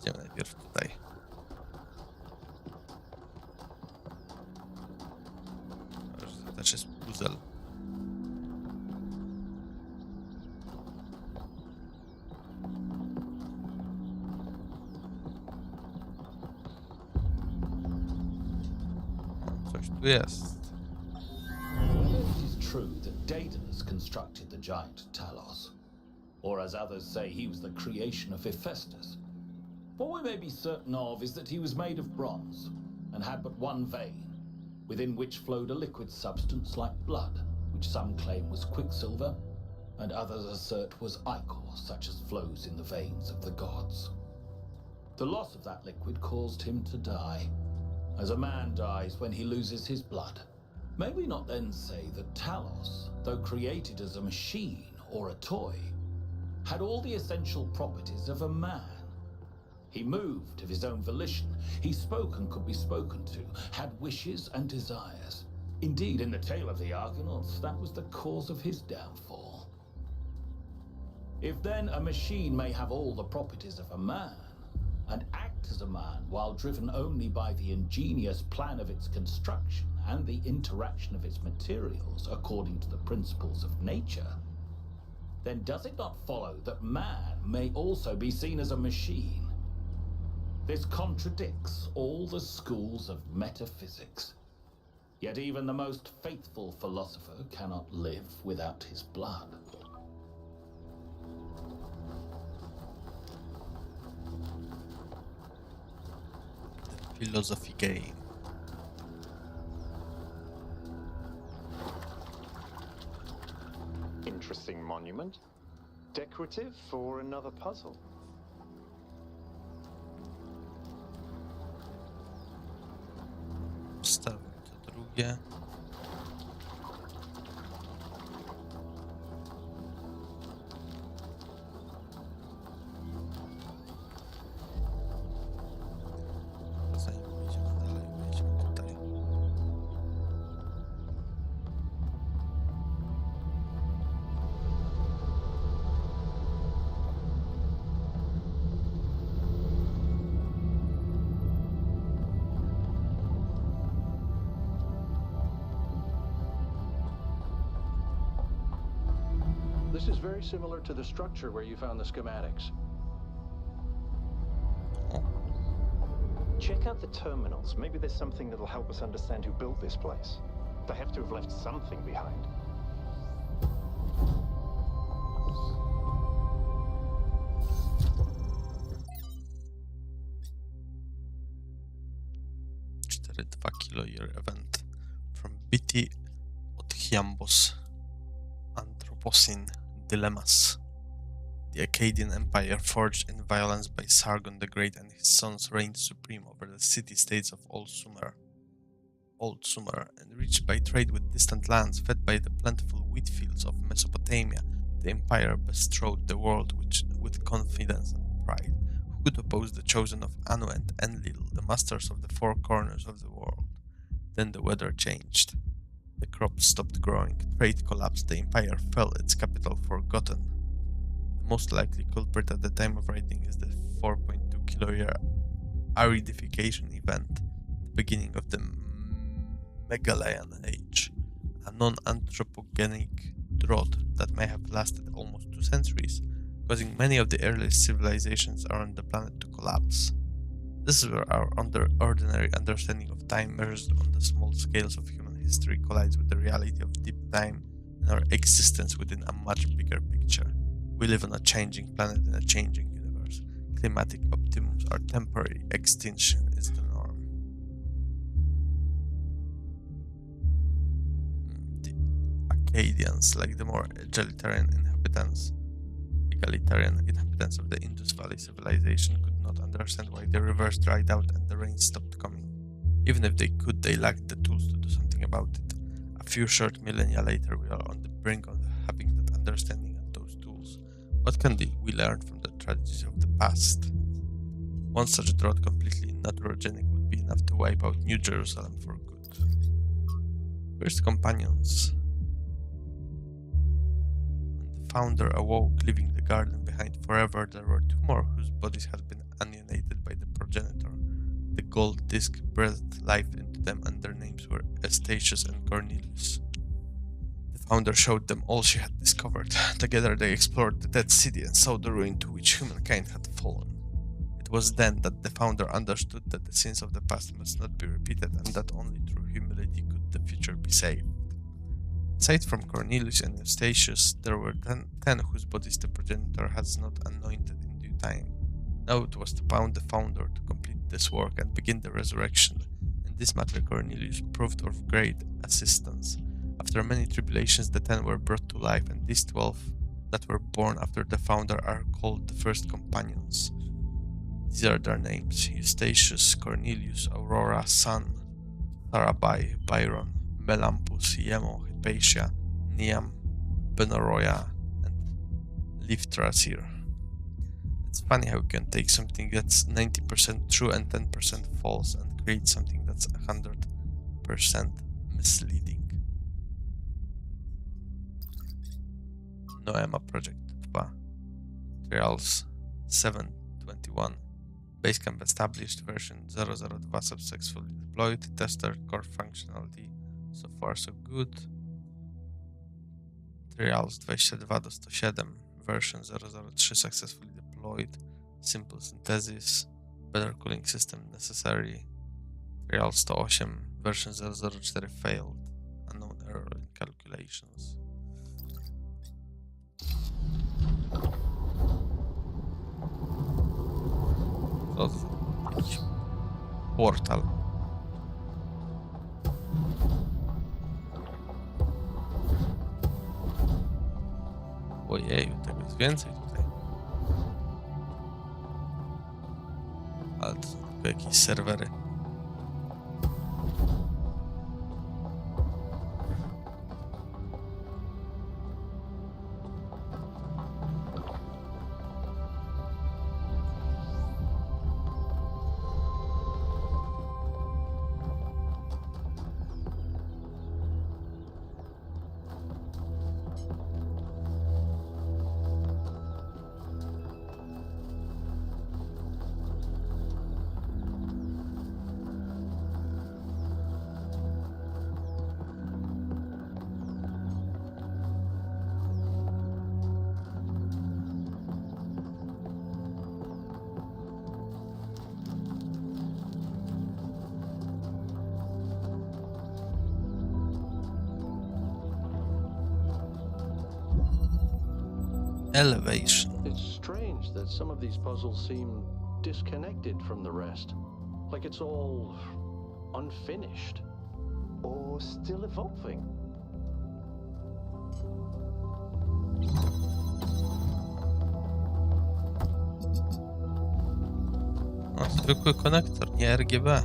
Idziemy najpierw tutaj. To też jest puzzle. Coś tu jest. Whether it is true that Daedalus constructed the giant Talos, or as others say he was the creation of Hephaestus, what we may be certain of is that he was made of bronze and had but one vein, within which flowed a liquid substance like blood, which some claim was quicksilver, and others assert was ichor, such as flows in the veins of the gods. The loss of that liquid caused him to die, as a man dies when he loses his blood. May we not then say that Talos, though created as a machine or a toy, had all the essential properties of a man? He moved of his own volition, he spoke and could be spoken to, had wishes and desires. Indeed, in the tale of the Argonauts, that was the cause of his downfall. If then a machine may have all the properties of a man, and act as a man while driven only by the ingenious plan of its construction and the interaction of its materials according to the principles of nature, then does it not follow that man may also be seen as a machine? This contradicts all the schools of metaphysics. Yet even the most faithful philosopher cannot live without his blood. Philosophy game. Interesting monument. Decorative for another puzzle. Wstawmy to drugie. Zanim pójdziemy dalej, wejdźmy tutaj. This is very similar to the structure where you found the schematics. Check out the terminals. Maybe there's something that'll help us understand who built this place. They have to have left something behind. Kilo-year event from BT Othiambos. Anthropocene Dilemmas. The Akkadian Empire, forged in violence by Sargon the Great and his sons, reigned supreme over the city-states of Old Sumer, enriched by trade with distant lands, fed by the plentiful wheat fields of Mesopotamia. The empire bestrode the world with confidence and pride. Who could oppose the chosen of Anu and Enlil, the masters of the four corners of the world? Then the weather changed. The crops stopped growing, trade collapsed, the empire fell, its capital forgotten. The most likely culprit at the time of writing is the 4.2 kilo-year aridification event, the beginning of the Megalayan Age, a non-anthropogenic drought that may have lasted almost 2 centuries, causing many of the earliest civilizations around the planet to collapse. This is where our ordinary understanding of time measured on the small scales of human history collides with the reality of deep time and our existence within a much bigger picture. We live on a changing planet in a changing universe. Climatic optimums are temporary, extinction is the norm. The Akkadians, like the more egalitarian inhabitants of the Indus Valley civilization, could not understand why the rivers dried out and the rain stopped coming. Even if they could, they lacked the tools to do something about it. A few short millennia later, we are on the brink of having that understanding and those tools. What can we learn from the tragedies of the past? One such drought completely naturogenic would be enough to wipe out New Jerusalem for good. First companions. When the founder awoke, leaving the garden behind forever, there were two more whose bodies had been alienated by the progenitor. The gold disc breathed life into them, and their names were Eustachius and Cornelius. The founder showed them all she had discovered. Together they explored the dead city and saw the ruin to which humankind had fallen. It was then that the founder understood that the sins of the past must not be repeated, and that only through humility could the future be saved. Aside from Cornelius and Eustachius, there were 10 whose bodies the progenitor has not anointed in due time. Now it was to found the founder to complete this work and begin the resurrection. In this matter, Cornelius proved of great assistance. After many tribulations, the 10 were brought to life, and these 12 that were born after the founder are called the first companions. These are their names: Eustachius, Cornelius, Aurora, Sun, Tharabai, Byron, Melampus, Yemo, Hypatia, Niam, Benoroya, and Liftrasir. It's funny how you can take something that's 90% true and 10% false and create something that's 100% misleading. Noema Project 2. Trials 7.21. Basecamp established, version 002 successfully deployed, tester core functionality, so far so good. Trials 22-107, version 003 successfully deployed, simple synthesis, better cooling system necessary. Trials 108, version 004 failed, unknown error in calculations. Jakiś portal. Ojeju, tego jest więcej tutaj. Ale to są tylko jakieś serwery. Elevation. It's strange that some of these puzzles seem disconnected from the rest. Like it's all unfinished. Or still evolving. O, zwykły konektor, nie RGB.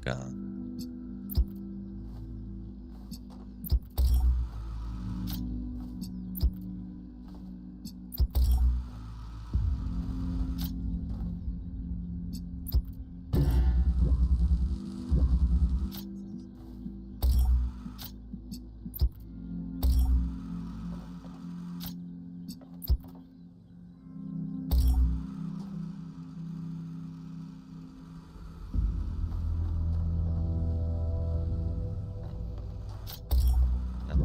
uwaga.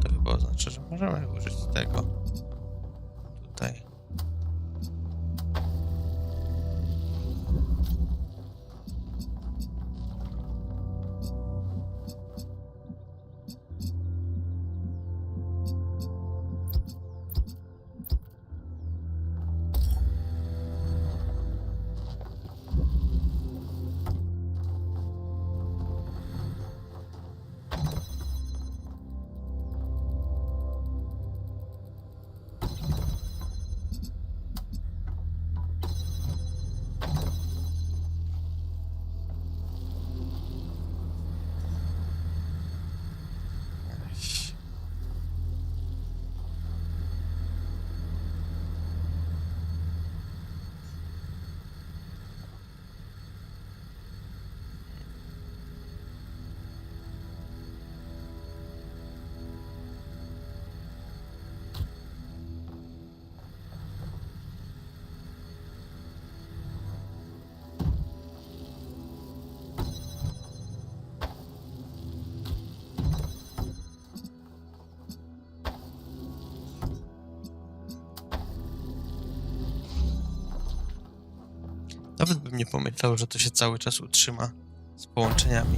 To chyba oznacza, że możemy użyć tego tutaj. Nawet bym nie pomyślał, że to się cały czas utrzyma z połączeniami.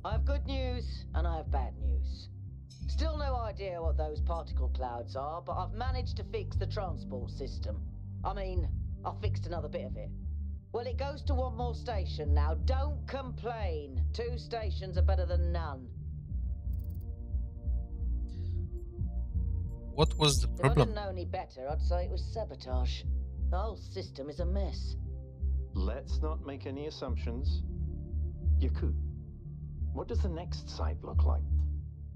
I have good news and I have bad news. Still no idea what those particle clouds are, but I've managed to fix the transport system. I mean, I fixed another bit of it. Well, it goes to one more station now. Don't complain. 2 stations are better than none. What was the If I problem? didn't know any better, I'd say it was sabotage. The whole system is a mess. Let's not make any assumptions. Yakut, what does the next site look like?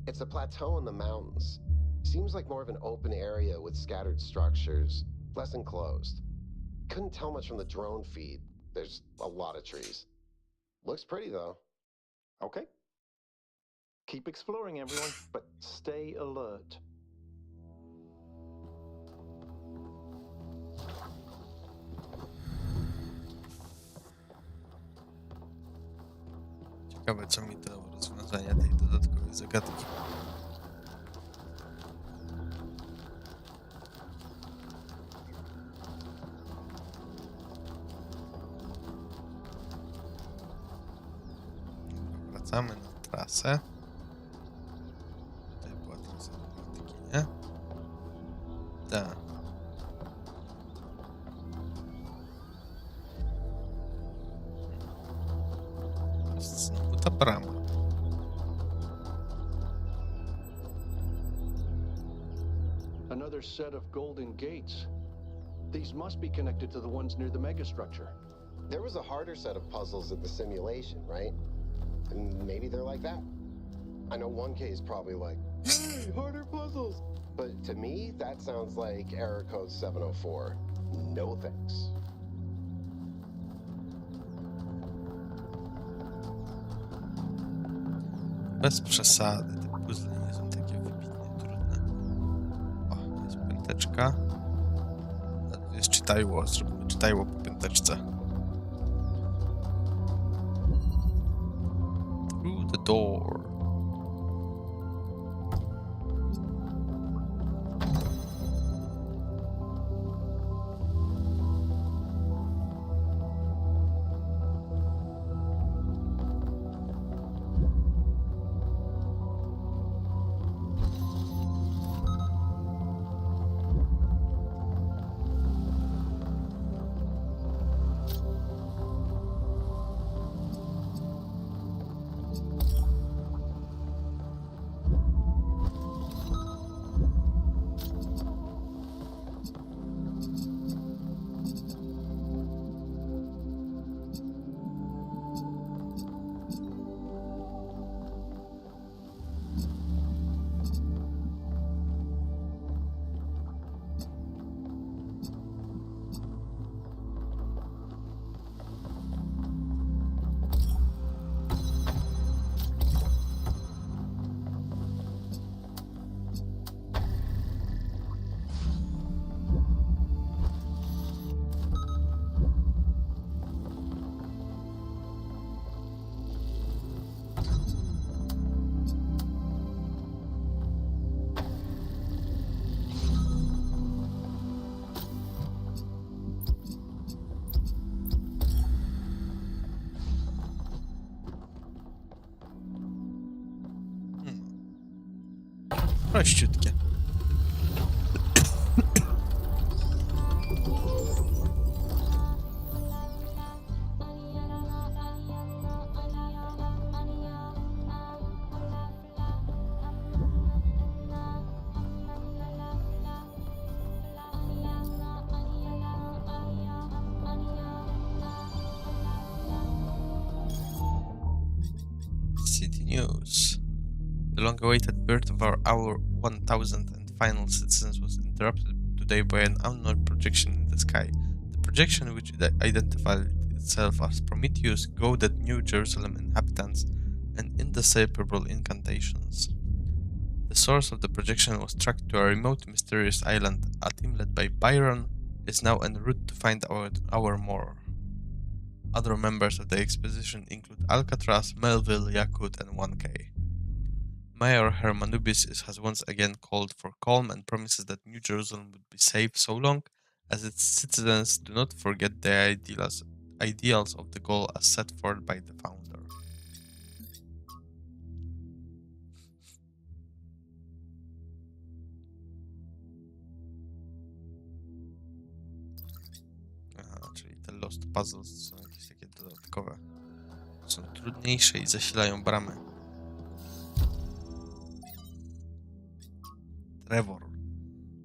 It's a plateau in the mountains. Seems like more of an open area with scattered structures, less enclosed. Couldn't tell much from the drone feed. There's a lot of trees. Looks pretty though. Okay. Keep exploring, everyone, but stay alert. Ciekawe, co mi dało rozwiązanie tej dodatkowej zagadki. Wracamy na trasę. Tutaj była trasa robotyki, nie? Tak. Znowu ta brama. Another set of golden gates. These must be connected to the ones near the megastructure. There was a harder set of puzzles at the simulation, right? And maybe they're like that. I know 1K is probably like, hey, harder puzzles. But to me, that sounds like error code 704. No thanks. Bez przesady, te puzzle nie są takie wybitnie trudne. O, jest piąteczka. Jest czytajło, zrobimy czytajło po piąteczce. Through the door. Prościutkie. City News. The long-awaited birth of our 1000th and final citizens was interrupted today by an unknown projection in the sky. The projection, which identified itself as Prometheus, goaded New Jerusalem inhabitants and indecipherable incantations. The source of the projection was tracked to a remote, mysterious island. A team led by Byron is now en route to find our more. Other members of the expedition include Alcatraz, Melville, Yakut, and 1K. Mayor Hermanubis has once again called for calm and promises that New Jerusalem would be safe so long as its citizens do not forget the ideals of the goal as set forth by the founder. Aha, czyli te Lost Puzzles są jakieś takie dodatkowe. Są trudniejsze i zasilają bramy.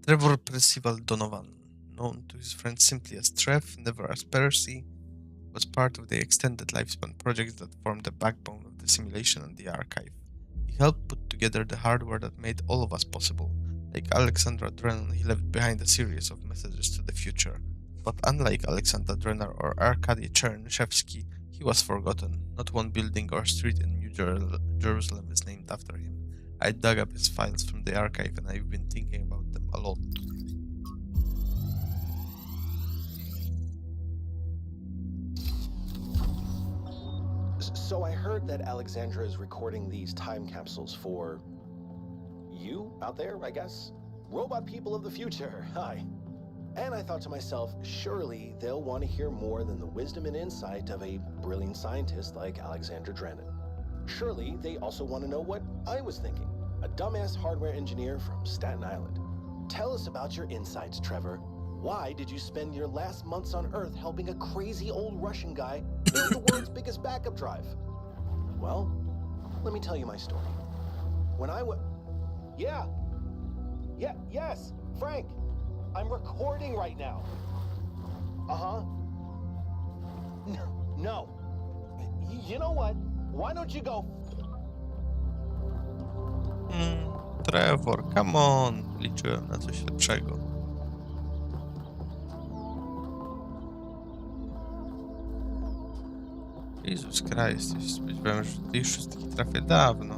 Trevor Percival Donovan, known to his friends simply as Trev, never as Percy, was part of the Extended Lifespan project that formed the backbone of the simulation and the archive. He helped put together the hardware that made all of us possible. Like Alexandra Drennan, he left behind a series of messages to the future. But unlike Alexandra Drennan or Arkady Chernyshevsky, he was forgotten. Not one building or street in New Jerusalem is named after him. I dug up his files from the archive and I've been thinking about them a lot. So I heard that Alexandra is recording these time capsules for you out there, I guess? Robot people of the future, hi. And I thought to myself, surely they'll want to hear more than the wisdom and insight of a brilliant scientist like Alexandra Drennan. Surely they also want to know what I was thinking, a dumbass hardware engineer from Staten Island. Tell us about your insights, Trevor. Why did you spend your last months on Earth helping a crazy old Russian guy build the world's biggest backup drive? Well, let me tell you my story. When I was... Yes, Frank. I'm recording right now. Uh-huh. No. You know what? Why don't you go... Trevor, come on. Liczyłem na coś lepszego. Jezus Christ, ja się spodziewałem, że tej szóstki trafię dawno.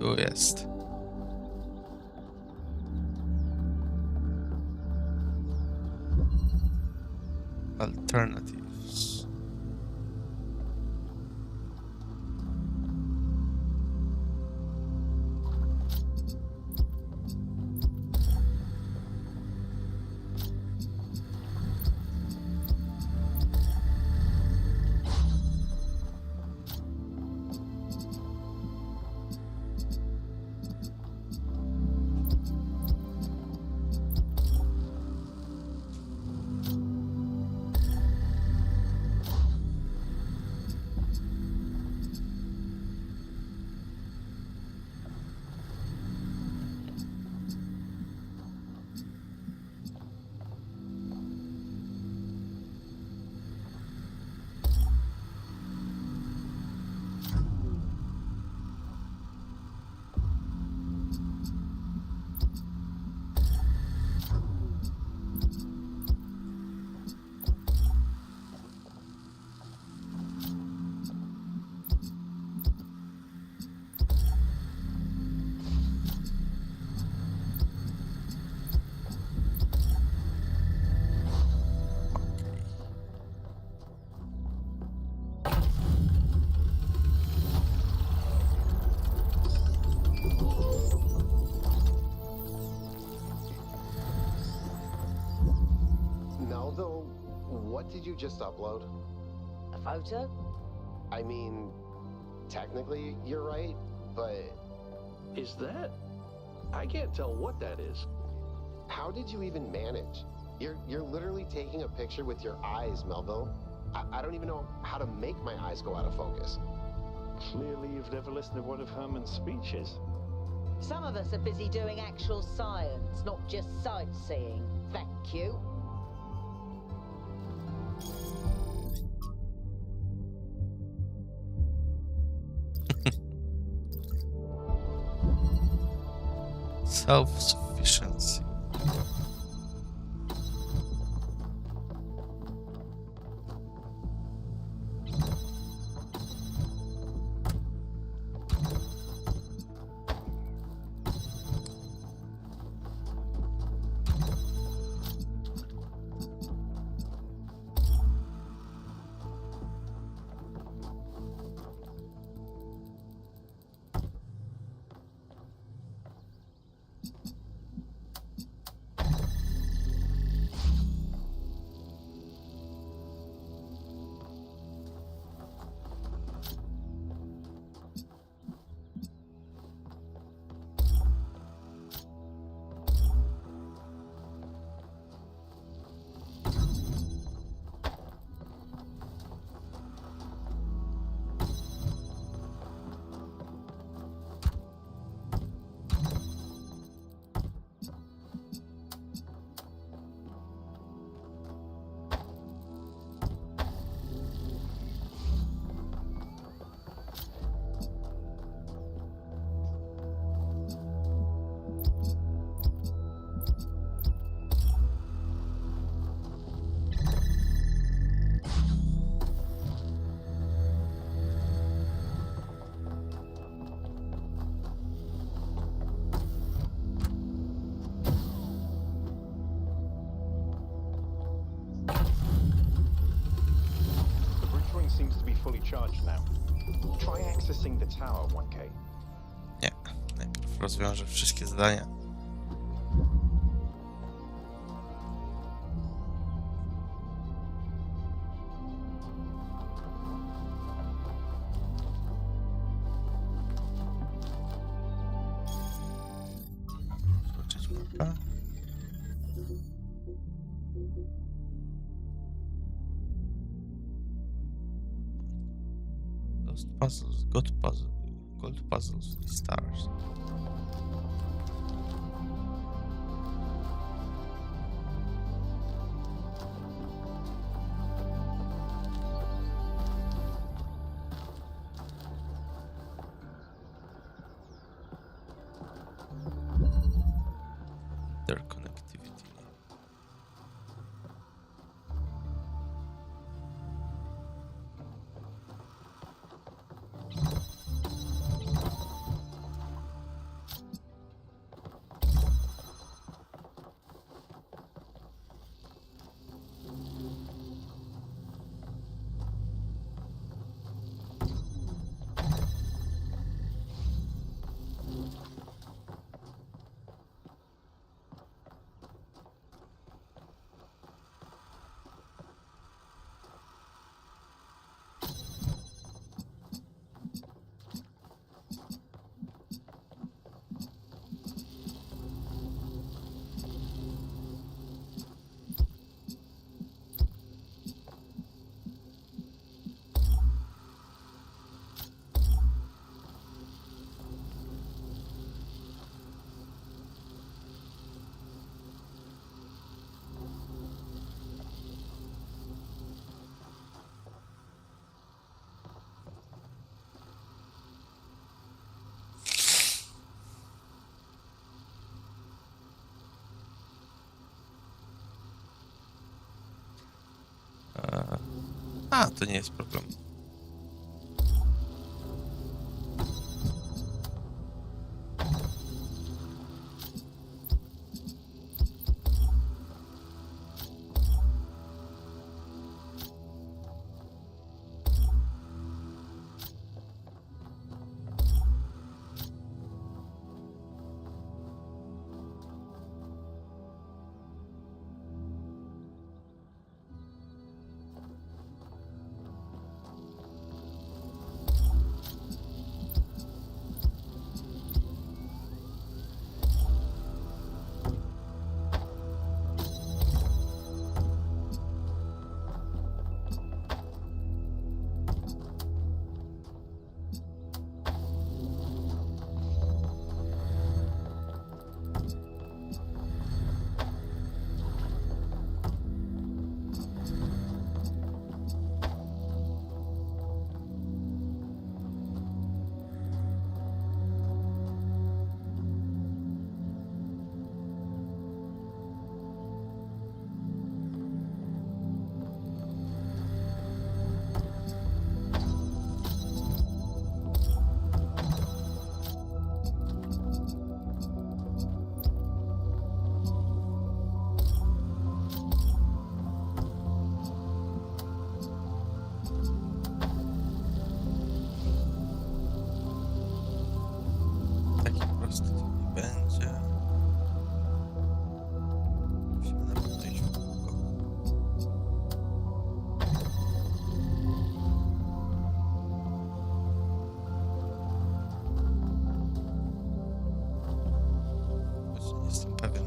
Tu jest. Alternatives. What did you just upload? A photo? I mean, technically, you're right, but... Is that? I can't tell what that is. How did you even manage? You're literally taking a picture with your eyes, Melville. I don't even know how to make my eyes go out of focus. Clearly you've never listened to one of Herman's speeches. Some of us are busy doing actual science, not just sightseeing. Thank you. Self-sufficiency. Seems to be fully charged now. Try accessing the tower, 1K. Nie, najpierw rozwiążę wszystkie zadania. Zobaczyć mapę. Puzzles, gold puzzles with stars. Their connectivity. A, to nie jest problem. prostu to nie będzie. Musimy na pewno iść w kółko. Choć nie jestem pewien.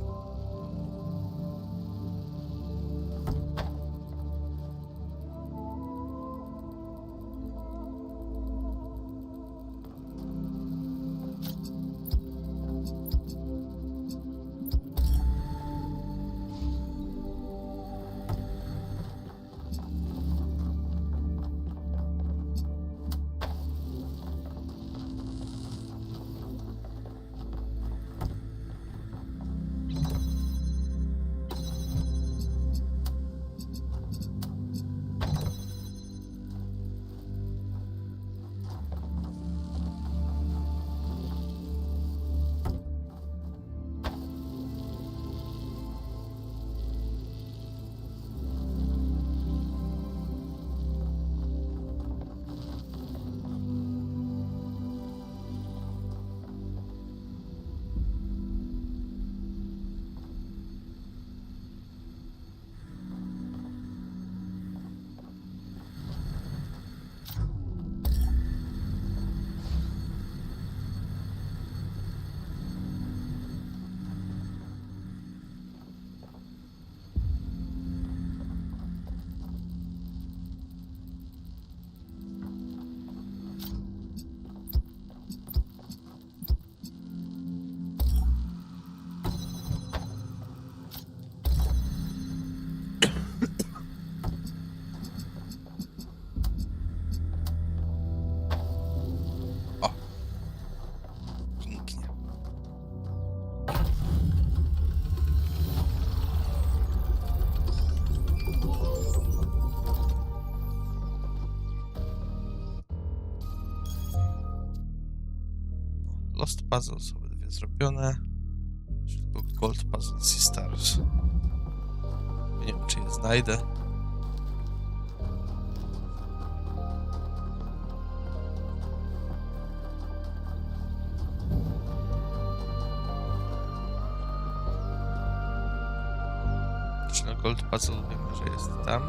Lost Puzzles obydwie zrobione. Tylko Gold Puzzles i Stars. Nie wiem, czy je znajdę. Czyli Gold Puzzle wiemy, że jest tam.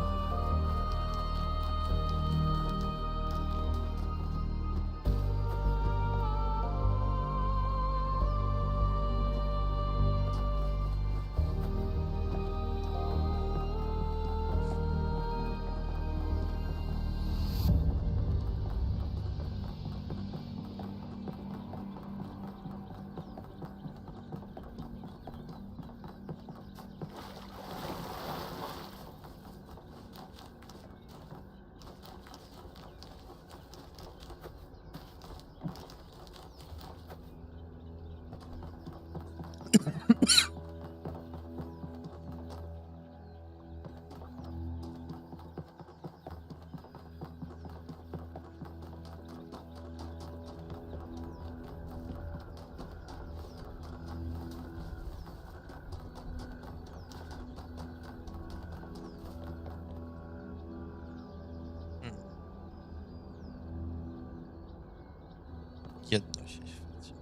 Jedno się świeci.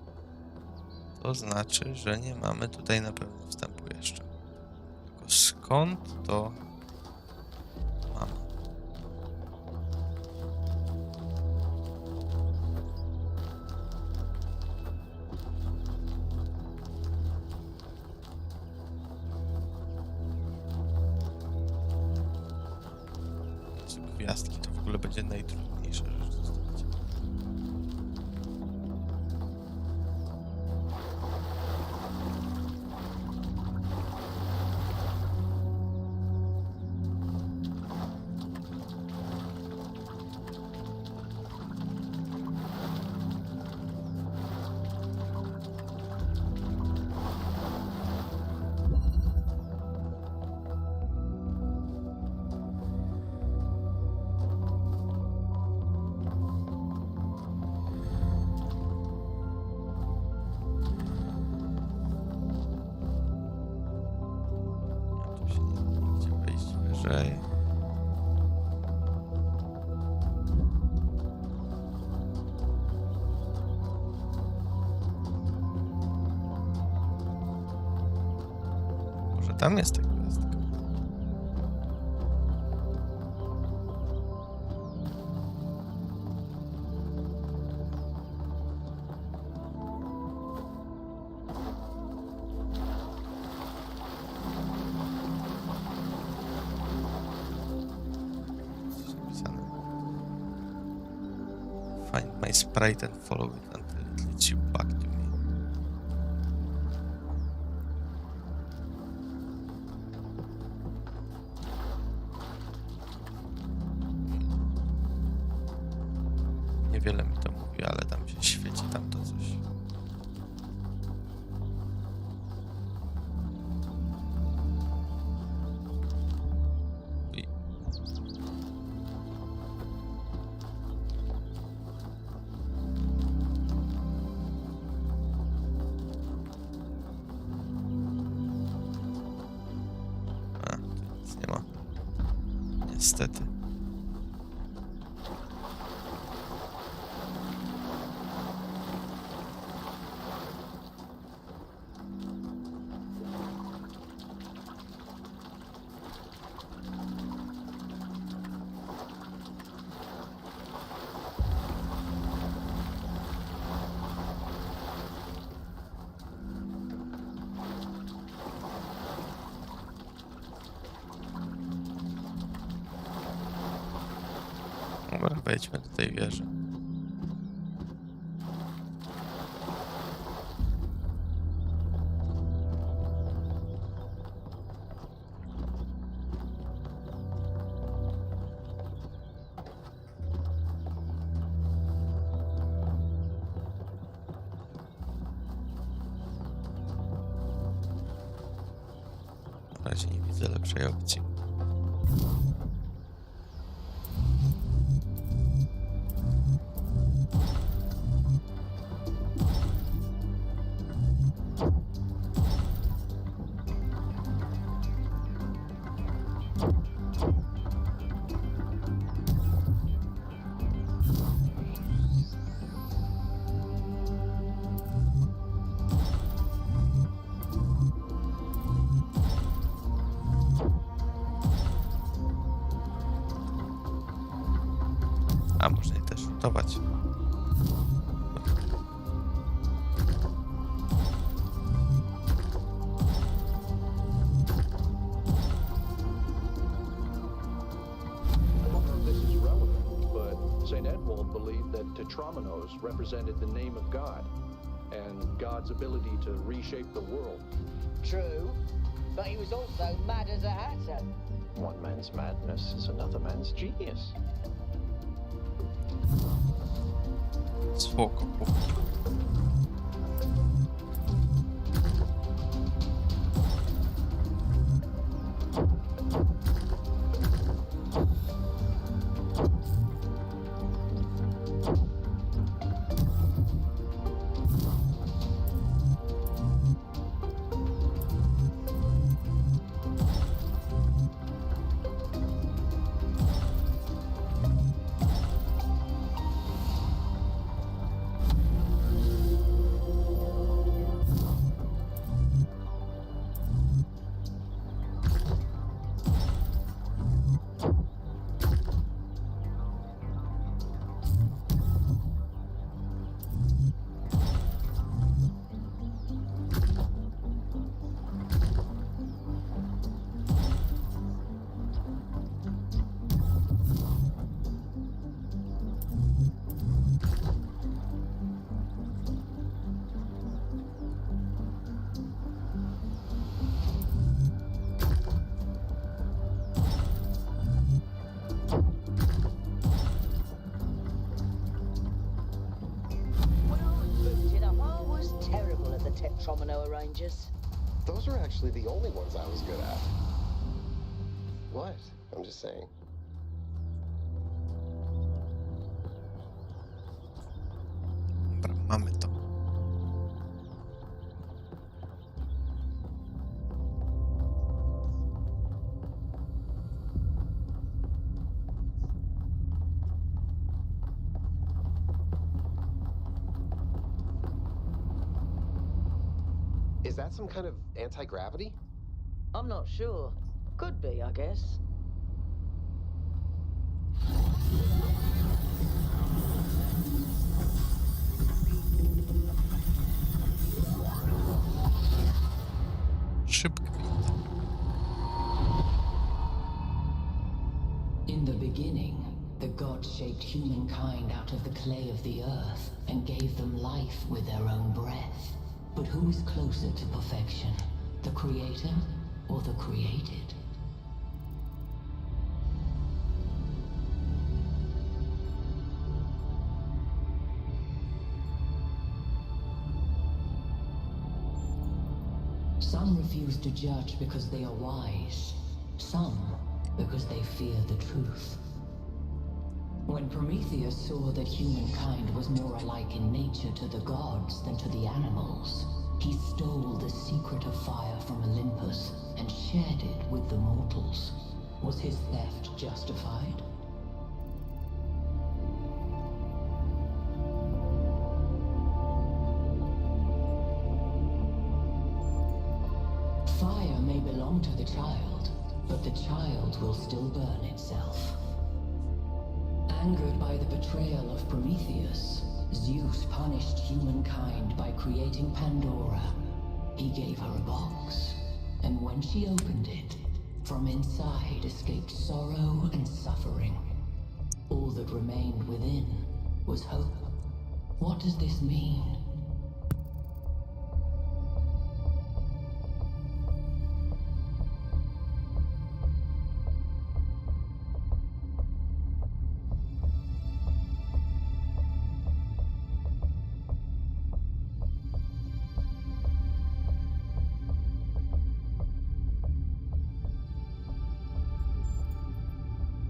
To znaczy, że nie mamy tutaj na pewno wstępu jeszcze. Tylko skąd to mamy? Gwiazdki to w ogóle będzie najtrudniejsza rzecz do zdobycia. Wyżej. tam jest ta gwiazdka. Find my sprite and follow it until it leads you back to me. Niewiele mi to mówi, ale tam się świeci tamto coś. Nie ma. Niestety. Dobra, wejdźmy do tej wieży. Na razie nie widzę lepszej opcji. A można je też rzutować. St. Edwald believed that Tetrominoes represented the name of God and God's ability to reshape the world. True, but he was also mad as a hatter. One man's madness is another man's genius. Spoko, chłopaki. Tetromino arrangers. Those are actually the only ones I was good at. What? I'm just saying. Dobra, mamy to. Is that some kind of anti-gravity? I'm not sure. Could be, I guess. Szybki. In the beginning, the gods shaped humankind out of the clay of the earth and gave them life with their own breath. But who is closer to perfection? The creator or the created? Some refuse to judge because they are wise. Some because they fear the truth. When Prometheus saw that humankind was more alike in nature to the gods than to the animals, he stole the secret of fire from Olympus and shared it with the mortals. Was his theft justified? Fire may belong to the child, but the child will still burn itself. Angered by the betrayal of Prometheus, Zeus punished humankind by creating Pandora. He gave her a box, and when she opened it, from inside escaped sorrow and suffering. All that remained within was hope. What does this mean?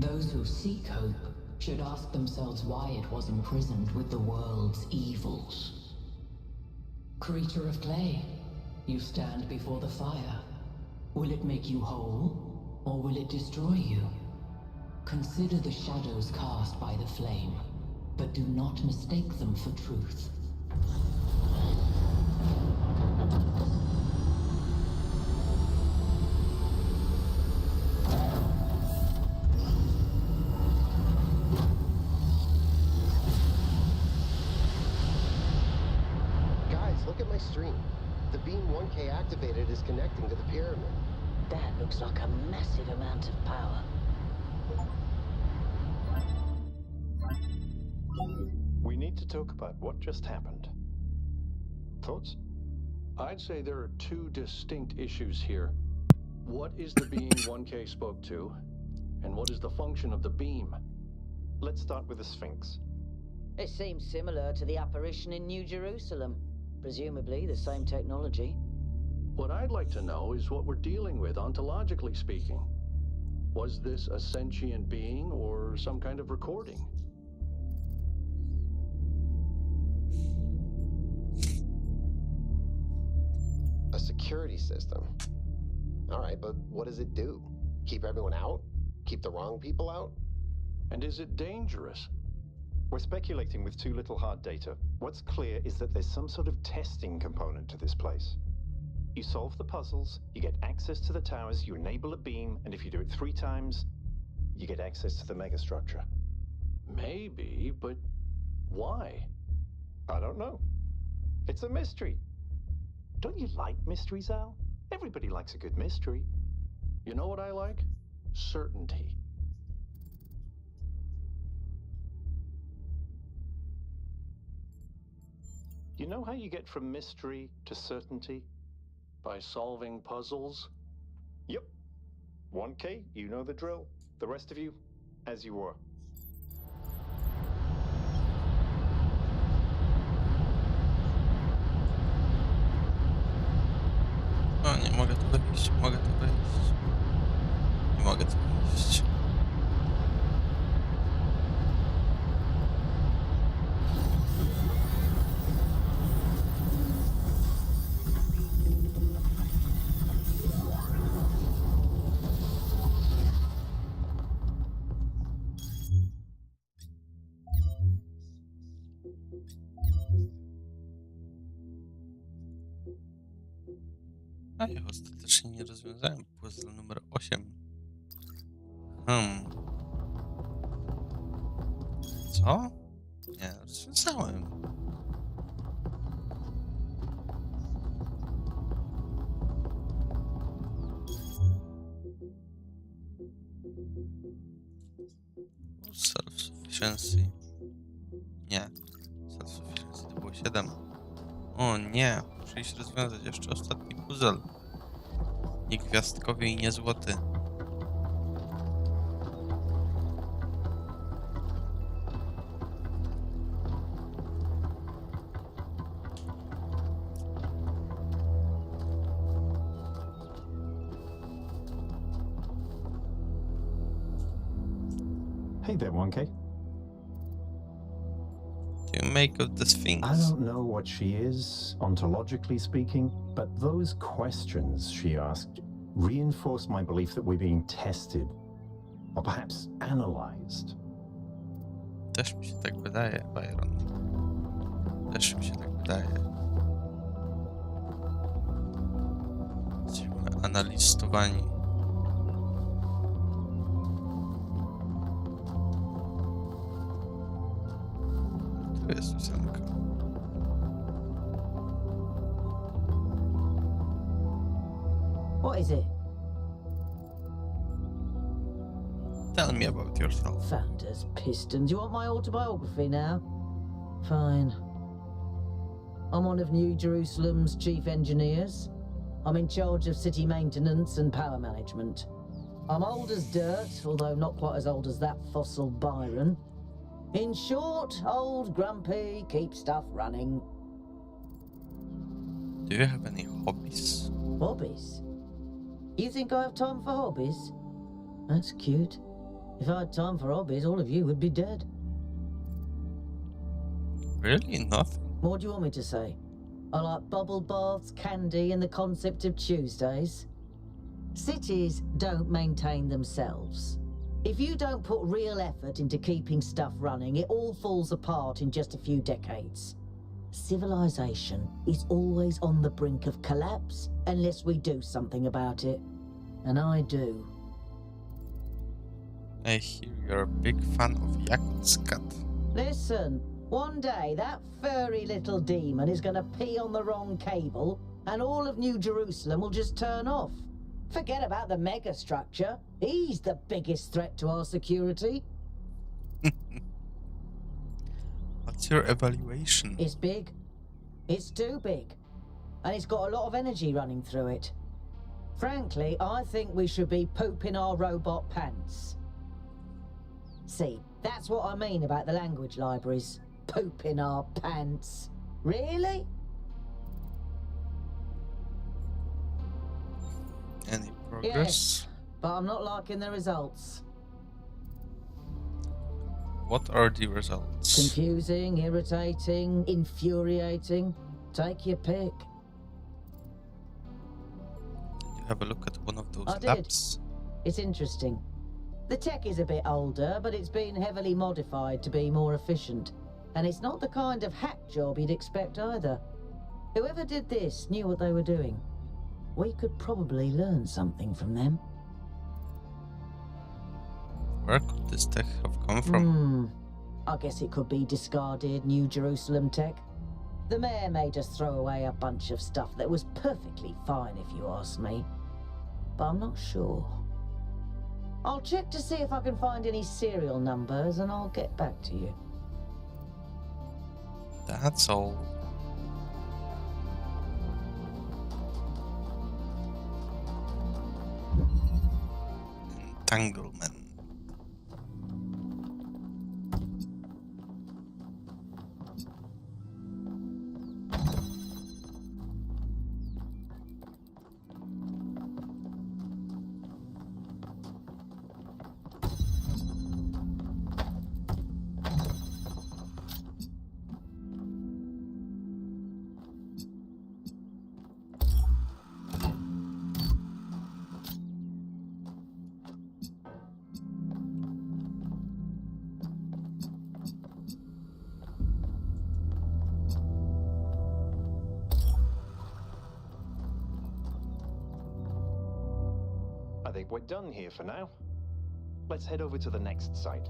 Those who seek hope should ask themselves why it was imprisoned with the world's evils. Creature of clay, you stand before the fire. Will it make you whole, or will it destroy you? Consider the shadows cast by the flame, but do not mistake them for truth. Look at my stream. The beam 1K activated is connecting to the pyramid. That looks like a massive amount of power. We need to talk about what just happened. Thoughts? I'd say there are two distinct issues here. What is the being 1K spoke to, and what is the function of the beam? Let's start with the Sphinx. It seems similar to the apparition in New Jerusalem. Presumably the same technology. What I'd like to know is what we're dealing with, ontologically speaking. Was this a sentient being or some kind of recording? A security system. All right, but what does it do? Keep everyone out? Keep the wrong people out? And is it dangerous? We're speculating with too little hard data. What's clear is that there's some sort of testing component to this place. You solve the puzzles, you get access to the towers, you enable a beam, and if you do it 3 times, you get access to the megastructure. Maybe, but why? I don't know. It's a mystery. Don't you like mysteries, Al? Everybody likes a good mystery. You know what I like? Certainty. You know how you get from mystery to certainty? By solving puzzles? Yep. 1K, you know the drill. The rest of you, as you were. O, nie mogę tu wejść, mogę tu wejść. Nie mogę tu wejść. A ja ostatecznie nie rozwiązałem puzzle numer 8. Co? Nie, rozwiązałem. Self-sufficiency. Nie. Self-sufficiency to było 7. O nie, muszę iść rozwiązać jeszcze ostatni puzzle. Nie gwiazdkowy i nie złoty. Hey there, 1K. Do you make of the Sphinx? I don't know what she is, ontologically speaking, but those questions she asked reinforce my belief that we're being tested, or perhaps analyzed. Też mi się tak wydaje, Byron. Też mi się tak wydaje. Jesteśmy analizowani. Tu jest ósemka. What is it? Tell me about yourself. Founders, pistons. You want my autobiography now? Fine. I'm one of New Jerusalem's chief engineers. I'm in charge of city maintenance and power management. I'm old as dirt, although not quite as old as that fossil Byron. In short, old, grumpy, keep stuff running. Do you have any hobbies? Hobbies? You think I have time for hobbies? That's cute. If I had time for hobbies, all of you would be dead. Really? Nothing? What do you want me to say? I like bubble baths, candy, and the concept of Tuesdays. Cities don't maintain themselves. If you don't put real effort into keeping stuff running, it all falls apart in just a few decades. Civilization is always on the brink of collapse unless we do something about it. And I do. I hear you're a big fan of Yakut's cat. Listen, one day that furry little demon is gonna pee on the wrong cable and all of New Jerusalem will just turn off. Forget about the megastructure. He's the biggest threat to our security. What's your evaluation? It's big. It's too big. And it's got a lot of energy running through it. Frankly, I think we should be pooping our robot pants. See, that's what I mean about the language libraries. Pooping our pants. Really? Any progress? Yes, but I'm not liking the results. What are the results? Confusing, irritating, infuriating. Take your pick. Did you have a look at one of those I did. labs? It's interesting. The tech is a bit older, but it's been heavily modified to be more efficient. And it's not the kind of hack job you'd expect either. Whoever did this knew what they were doing. We could probably learn something from them. Where could this tech have come from? I guess it could be discarded New Jerusalem tech. The mayor made us throw away a bunch of stuff that was perfectly fine if you ask me. But I'm not sure. I'll check to see if I can find any serial numbers and I'll get back to you. That's all. Entanglement. I think we're done here for now. Let's head over to the next site.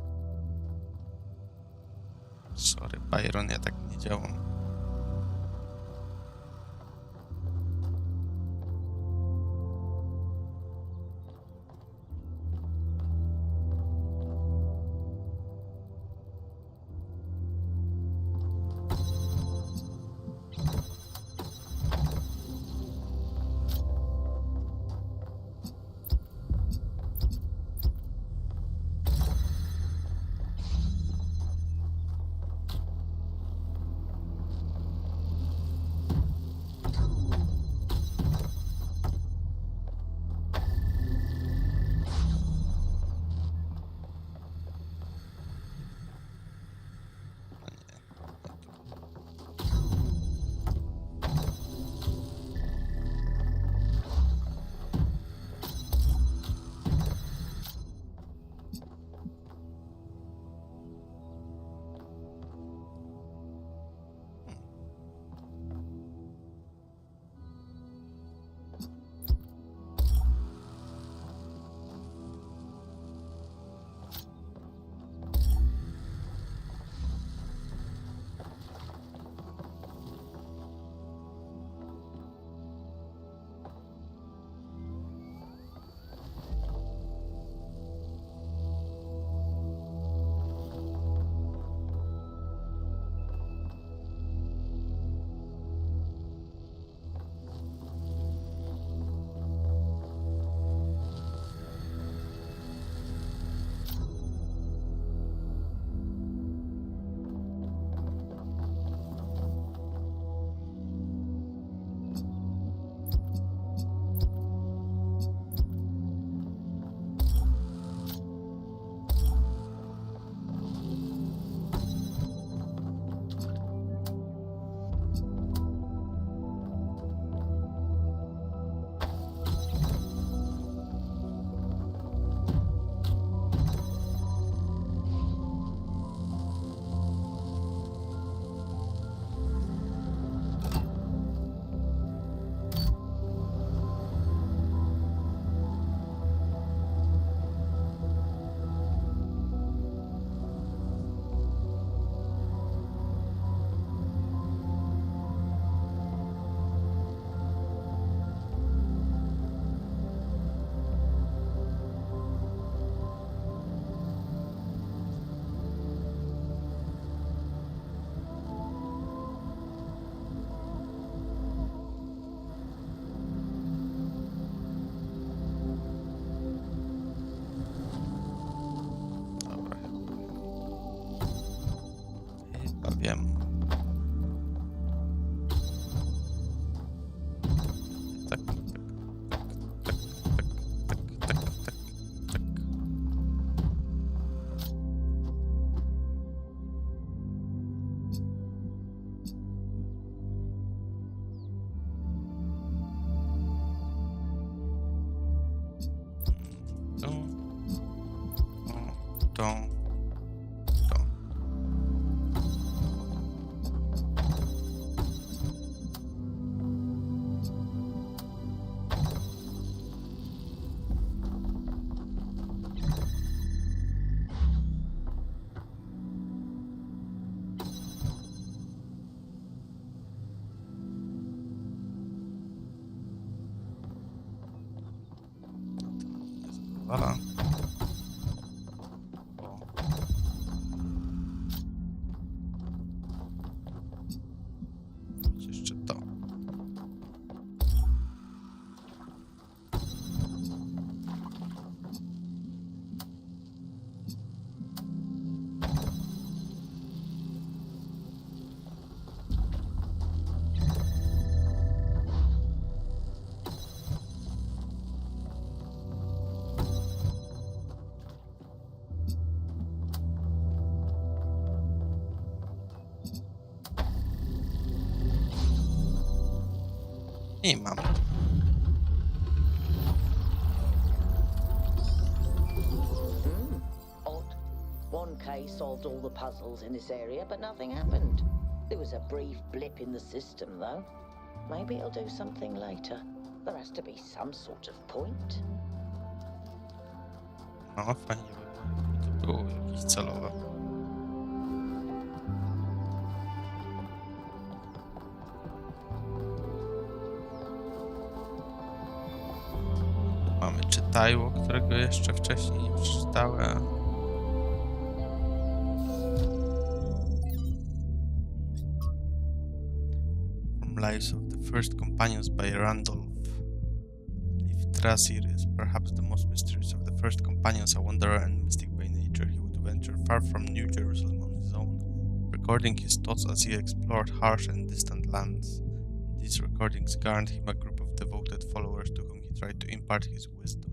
Sorry, Byron, ja tak nie działam. Wiem. Tak, tak, tak, tak, tak, tak, tak, tak. To. Voilà. Jeszcze to. I mam. Odd. 1K solved all the puzzles in this area, but nothing happened. There was a brief blip in the system, though. Maybe it'll do something later. There has to be some sort of point. No, fajnie by było, gdyby to było jakieś celowe. Mamy czytajło, którego jeszcze wcześniej nie przeczytałem. From Lives of the First Companions by Randolph. Trasir is perhaps the most mysterious of the first companions, a wanderer and mystic by nature. He would venture far from New Jerusalem on his own, recording his thoughts as he explored harsh and distant lands. These recordings garnered him a group of devoted followers to whom he tried to impart his wisdom.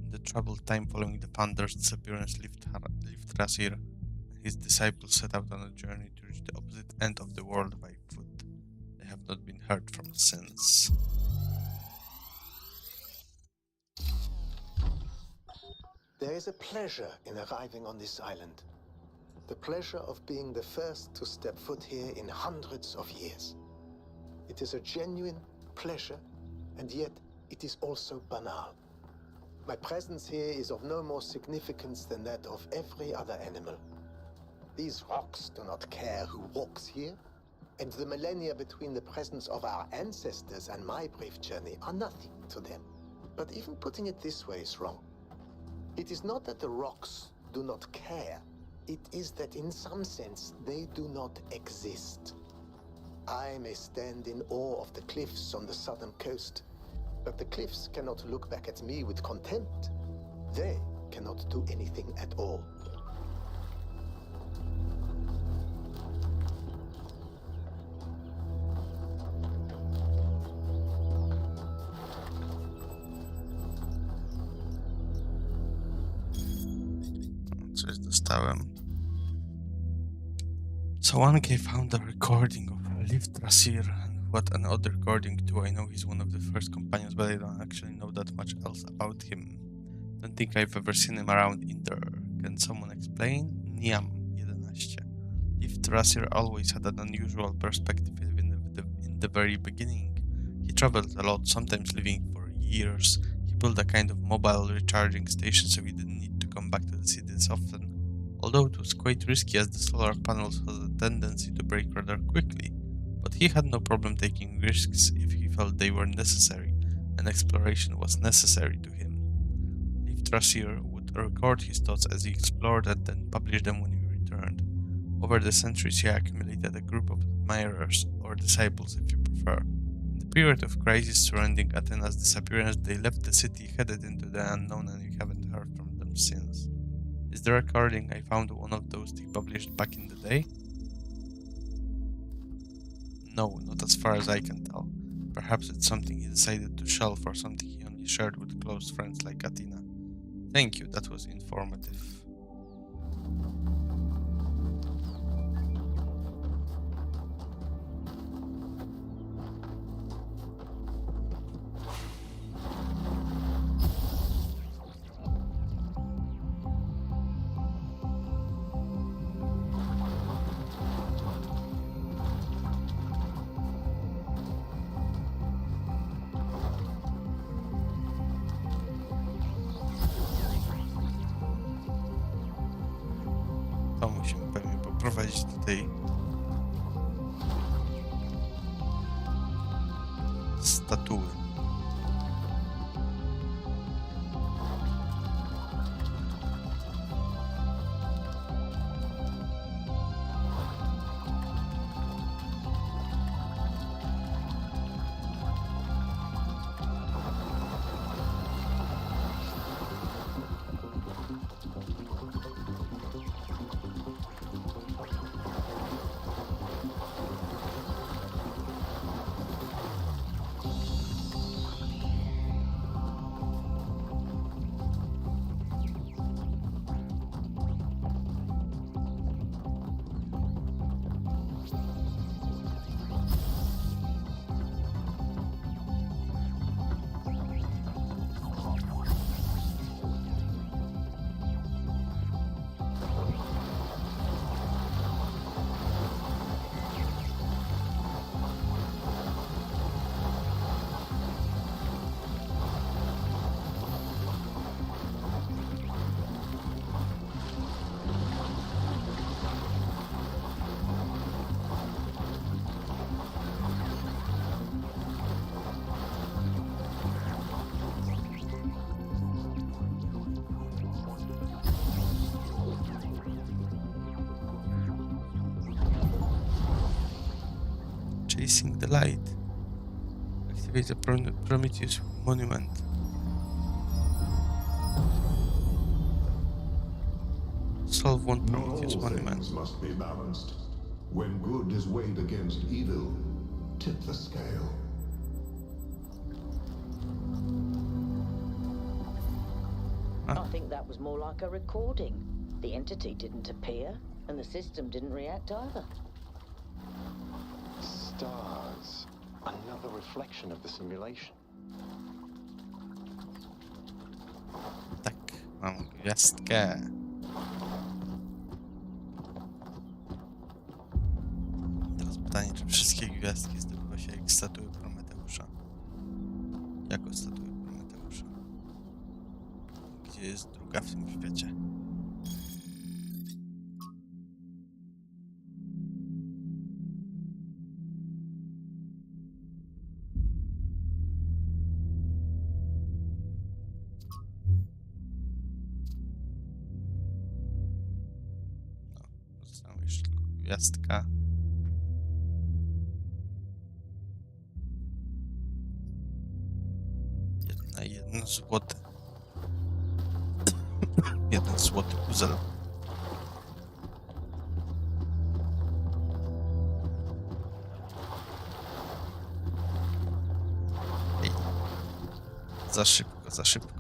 In the troubled time following the founder's disappearance, Trasir and his disciples set out on a journey to reach the opposite end of the world by foot. They have not been heard from since. There is a pleasure in arriving on this island. The pleasure of being the first to step foot here in hundreds of years. It is a genuine pleasure, and yet it is also banal. My presence here is of no more significance than that of every other animal. These rocks do not care who walks here, and the millennia between the presence of our ancestors and my brief journey are nothing to them. But even putting it this way is wrong. It is not that the rocks do not care. It is that in some sense they do not exist. I may stand in awe of the cliffs on the southern coast, but the cliffs cannot look back at me with contempt. They cannot do anything at all. Coś dostałem. So 1K found a recording of Liv Trasir, and what another recording too. I know he's one of the first companions, but I don't actually know that much else about him. Don't think I've ever seen him around either. Can someone explain? Niam 11. Liv Trasir always had an unusual perspective in the very beginning. He traveled a lot, sometimes living for years. He built a kind of mobile recharging station so he didn't need to come back to the city as often. Although it was quite risky as the solar panels had a tendency to break rather quickly, but he had no problem taking risks if he felt they were necessary, and exploration was necessary to him. Liv Trasir would record his thoughts as he explored and then publish them when he returned. Over the centuries he accumulated a group of admirers, or disciples if you prefer. In the period of crisis surrounding Athena's disappearance, they left the city, headed into the unknown, and we haven't heard from them since. Is the recording I found one of those he published back in the day? No, not as far as I can tell. Perhaps it's something he decided to shelve or something he only shared with close friends like Athena. Thank you, that was informative. To musimy pewnie poprowadzić do tej statuły. Chasing the light. Activate the Prometheus monument. Solve one Prometheus Not all monument. things must be balanced. When good is weighed against evil, tip the scale. I think that was more like a recording. The entity didn't appear, and the system didn't react either. Stars. Another reflection of the simulation. Tak, mam gwiazdkę. Teraz pytanie, czy wszystkie gwiazdki zdobywa się jak statuły Prometeusza? Jako statuły Prometeusza? Gdzie jest druga w tym świecie? Została jeszcze tylko gwiazdka. Jeden złoty. Jeden złoty puzzle. Ej. Za szybko, za szybko.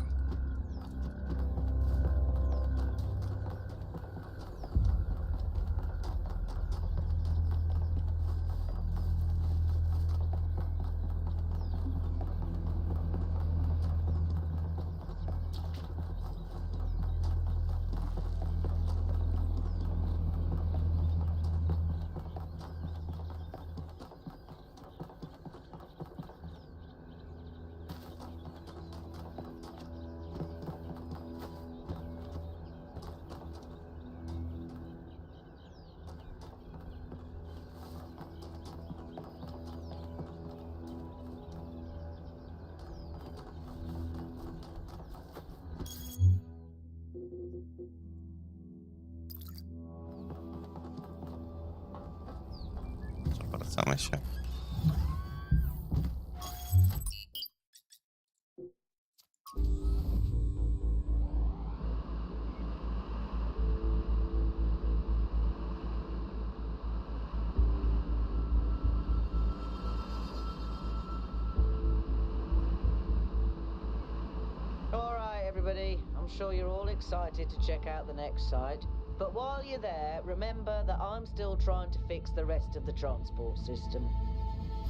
Zwracamy się. Everybody, I'm sure you're all excited to check out the next site. But while you're there, remember that I'm still trying to fix the rest of the transport system.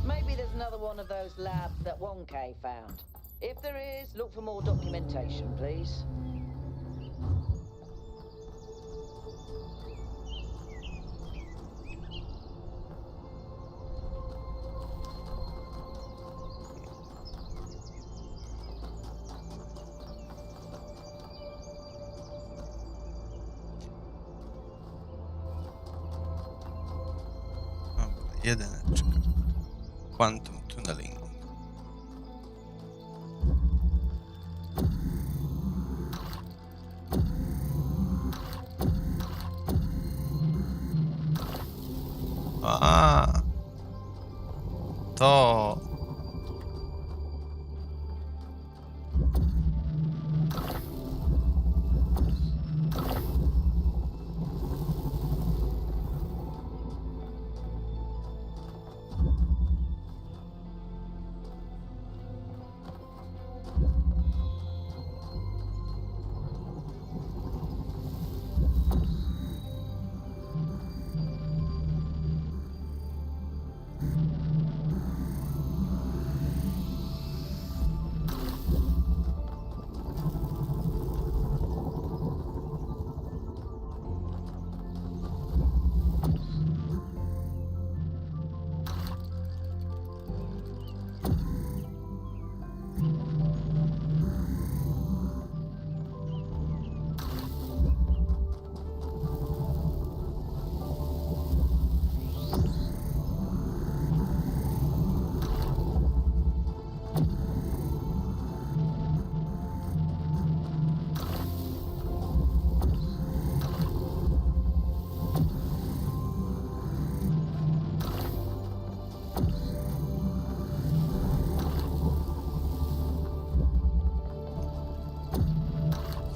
Maybe there's another one of those labs that Wonka found. If there is, look for more documentation, please. Jedyneczka. Quantum tunneling. A, to.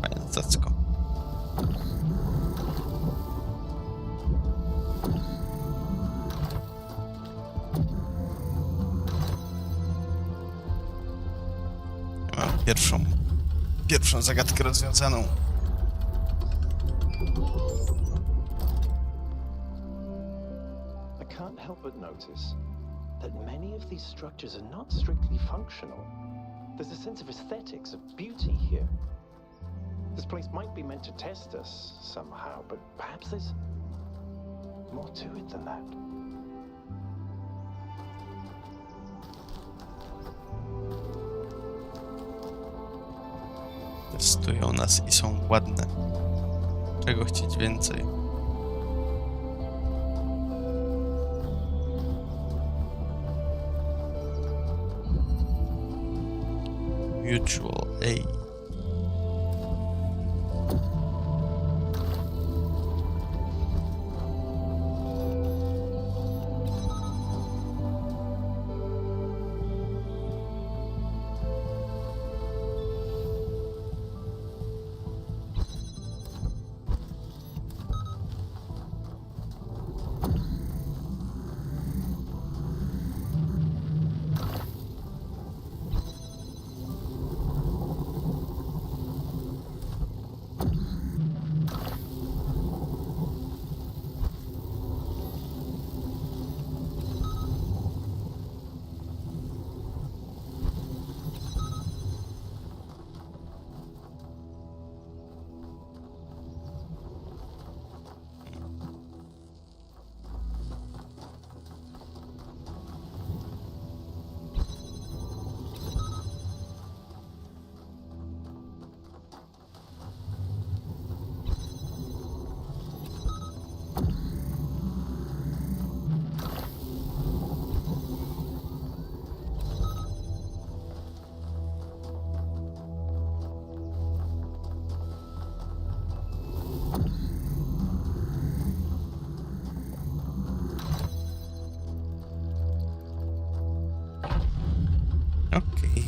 Fajne cacko. Mam pierwszą zagadkę rozwiązaną. I can't help but notice that many of these structures are not strictly functional. There's a sense of aesthetics, of beauty here. This place might be meant to test us somehow, but perhaps there's more to it than that. Testują nas i są ładne. Czego chcieć więcej? Mutual aid. Okay.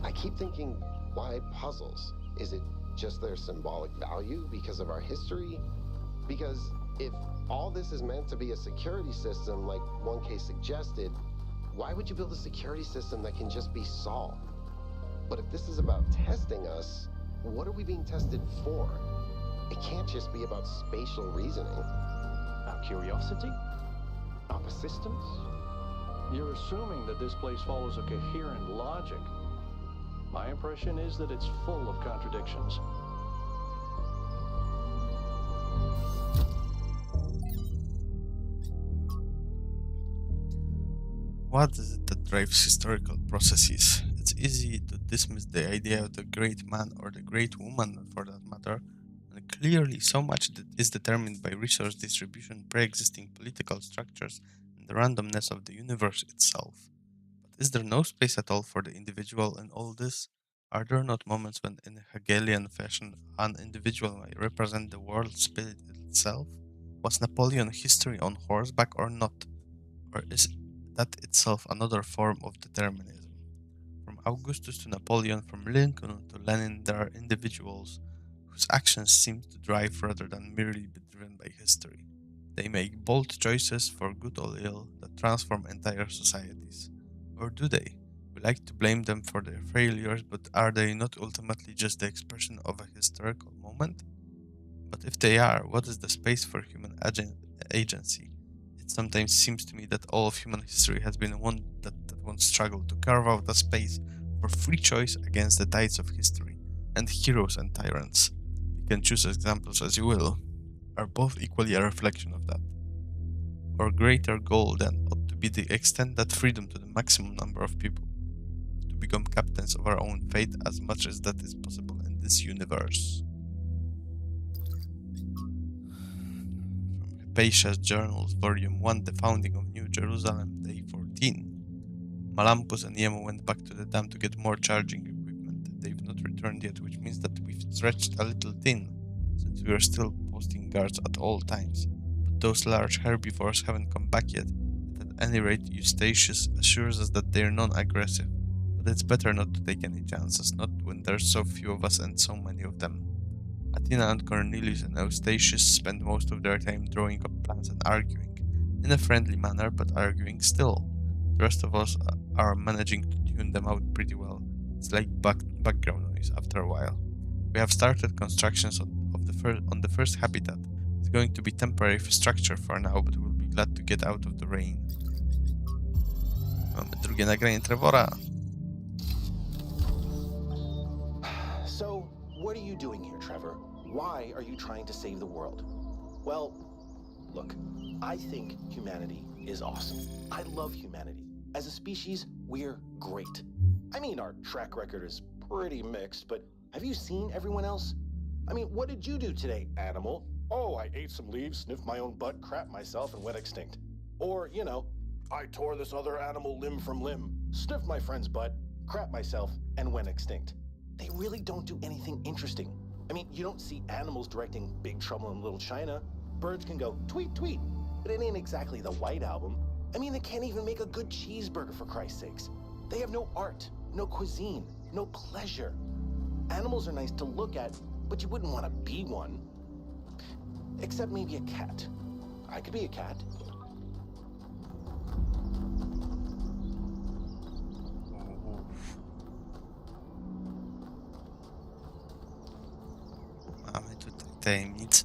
I keep thinking, why puzzles? Is it just their symbolic value because of our history? Because if all this is meant to be a security system, like 1K suggested, why would you build a security system that can just be solved? But if this is about testing us, what are we being tested for? It can't just be about spatial reasoning. Our curiosity? Our persistence? You're assuming that this place follows a coherent logic. My impression is that it's full of contradictions. What is it that drives historical processes? It's easy to dismiss the idea of the great man or the great woman, for that matter, and clearly so much that is determined by resource distribution, pre-existing political structures, and the randomness of the universe itself. But is there no space at all for the individual in all this? Are there not moments when, in a Hegelian fashion, an individual may represent the world spirit itself? Was Napoleon history on horseback or not? Or is that itself another form of determinism? From Augustus to Napoleon, from Lincoln to Lenin, there are individuals whose actions seem to drive rather than merely be driven by history. They make bold choices, for good or ill, that transform entire societies. Or do they? We like to blame them for their failures, but are they not ultimately just the expression of a historical moment? But if they are, what is the space for human agency? It sometimes seems to me that all of human history has been one struggle to carve out a space for free choice against the tides of history, and heroes and tyrants, you can choose examples as you will, are both equally a reflection of that. Our greater goal then ought to be the extend that freedom to the maximum number of people, to become captains of our own fate as much as that is possible in this universe. From Hypatia's Journals, Volume 1, The Founding of New Jerusalem, Day 14. Malampus and Yemo went back to the dam to get more charging equipment. They've not returned yet, which means that we've stretched a little thin, since we are still posting guards at all times. But those large herbivores haven't come back yet. At any rate, Eustachius assures us that they're non-aggressive. But it's better not to take any chances, not when there's so few of us and so many of them. Athena and Cornelius and Eustachius spend most of their time drawing up plans and arguing. In a friendly manner, but arguing still. The rest of us are managing to tune them out pretty well. It's like background noise after a while. We have started constructions on the first habitat. It's going to be temporary structure for now, but we'll be glad to get out of the rain. Mamy drugie nagranie Trevora. So, what are you doing here, Trevor? Why are you trying to save the world? Well, look, I think humanity is awesome. I love humanity. As a species, we're great. I mean, our track record is pretty mixed, but have you seen everyone else? I mean, what did you do today, animal? Oh, I ate some leaves, sniffed my own butt, crapped myself, and went extinct. Or, you know, I tore this other animal limb from limb, sniffed my friend's butt, crapped myself, and went extinct. They really don't do anything interesting. I mean, you don't see animals directing Big Trouble in Little China. Birds can go tweet, tweet, but it ain't exactly the White Album. I mean, they can't even make a good cheeseburger, for Christ's sakes. They have no art, no cuisine, no pleasure. Animals are nice to look at, but you wouldn't want to be one. Except maybe a cat. I could be a cat. Mamy tutaj tajemnicę.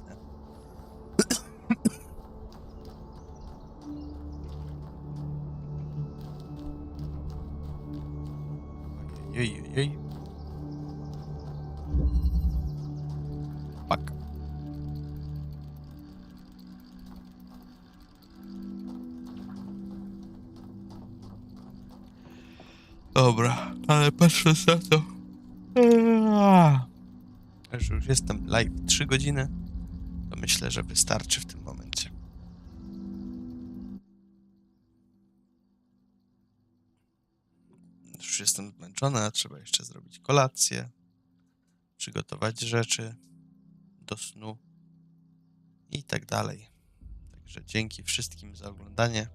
Ojej. Fuck. Dobra, ale patrząc na to, że już jestem live 3 godziny, to myślę, że wystarczy w tym momencie. Już jestem zmęczony, a trzeba jeszcze zrobić kolację, przygotować rzeczy do snu i tak dalej. Także dzięki wszystkim za oglądanie.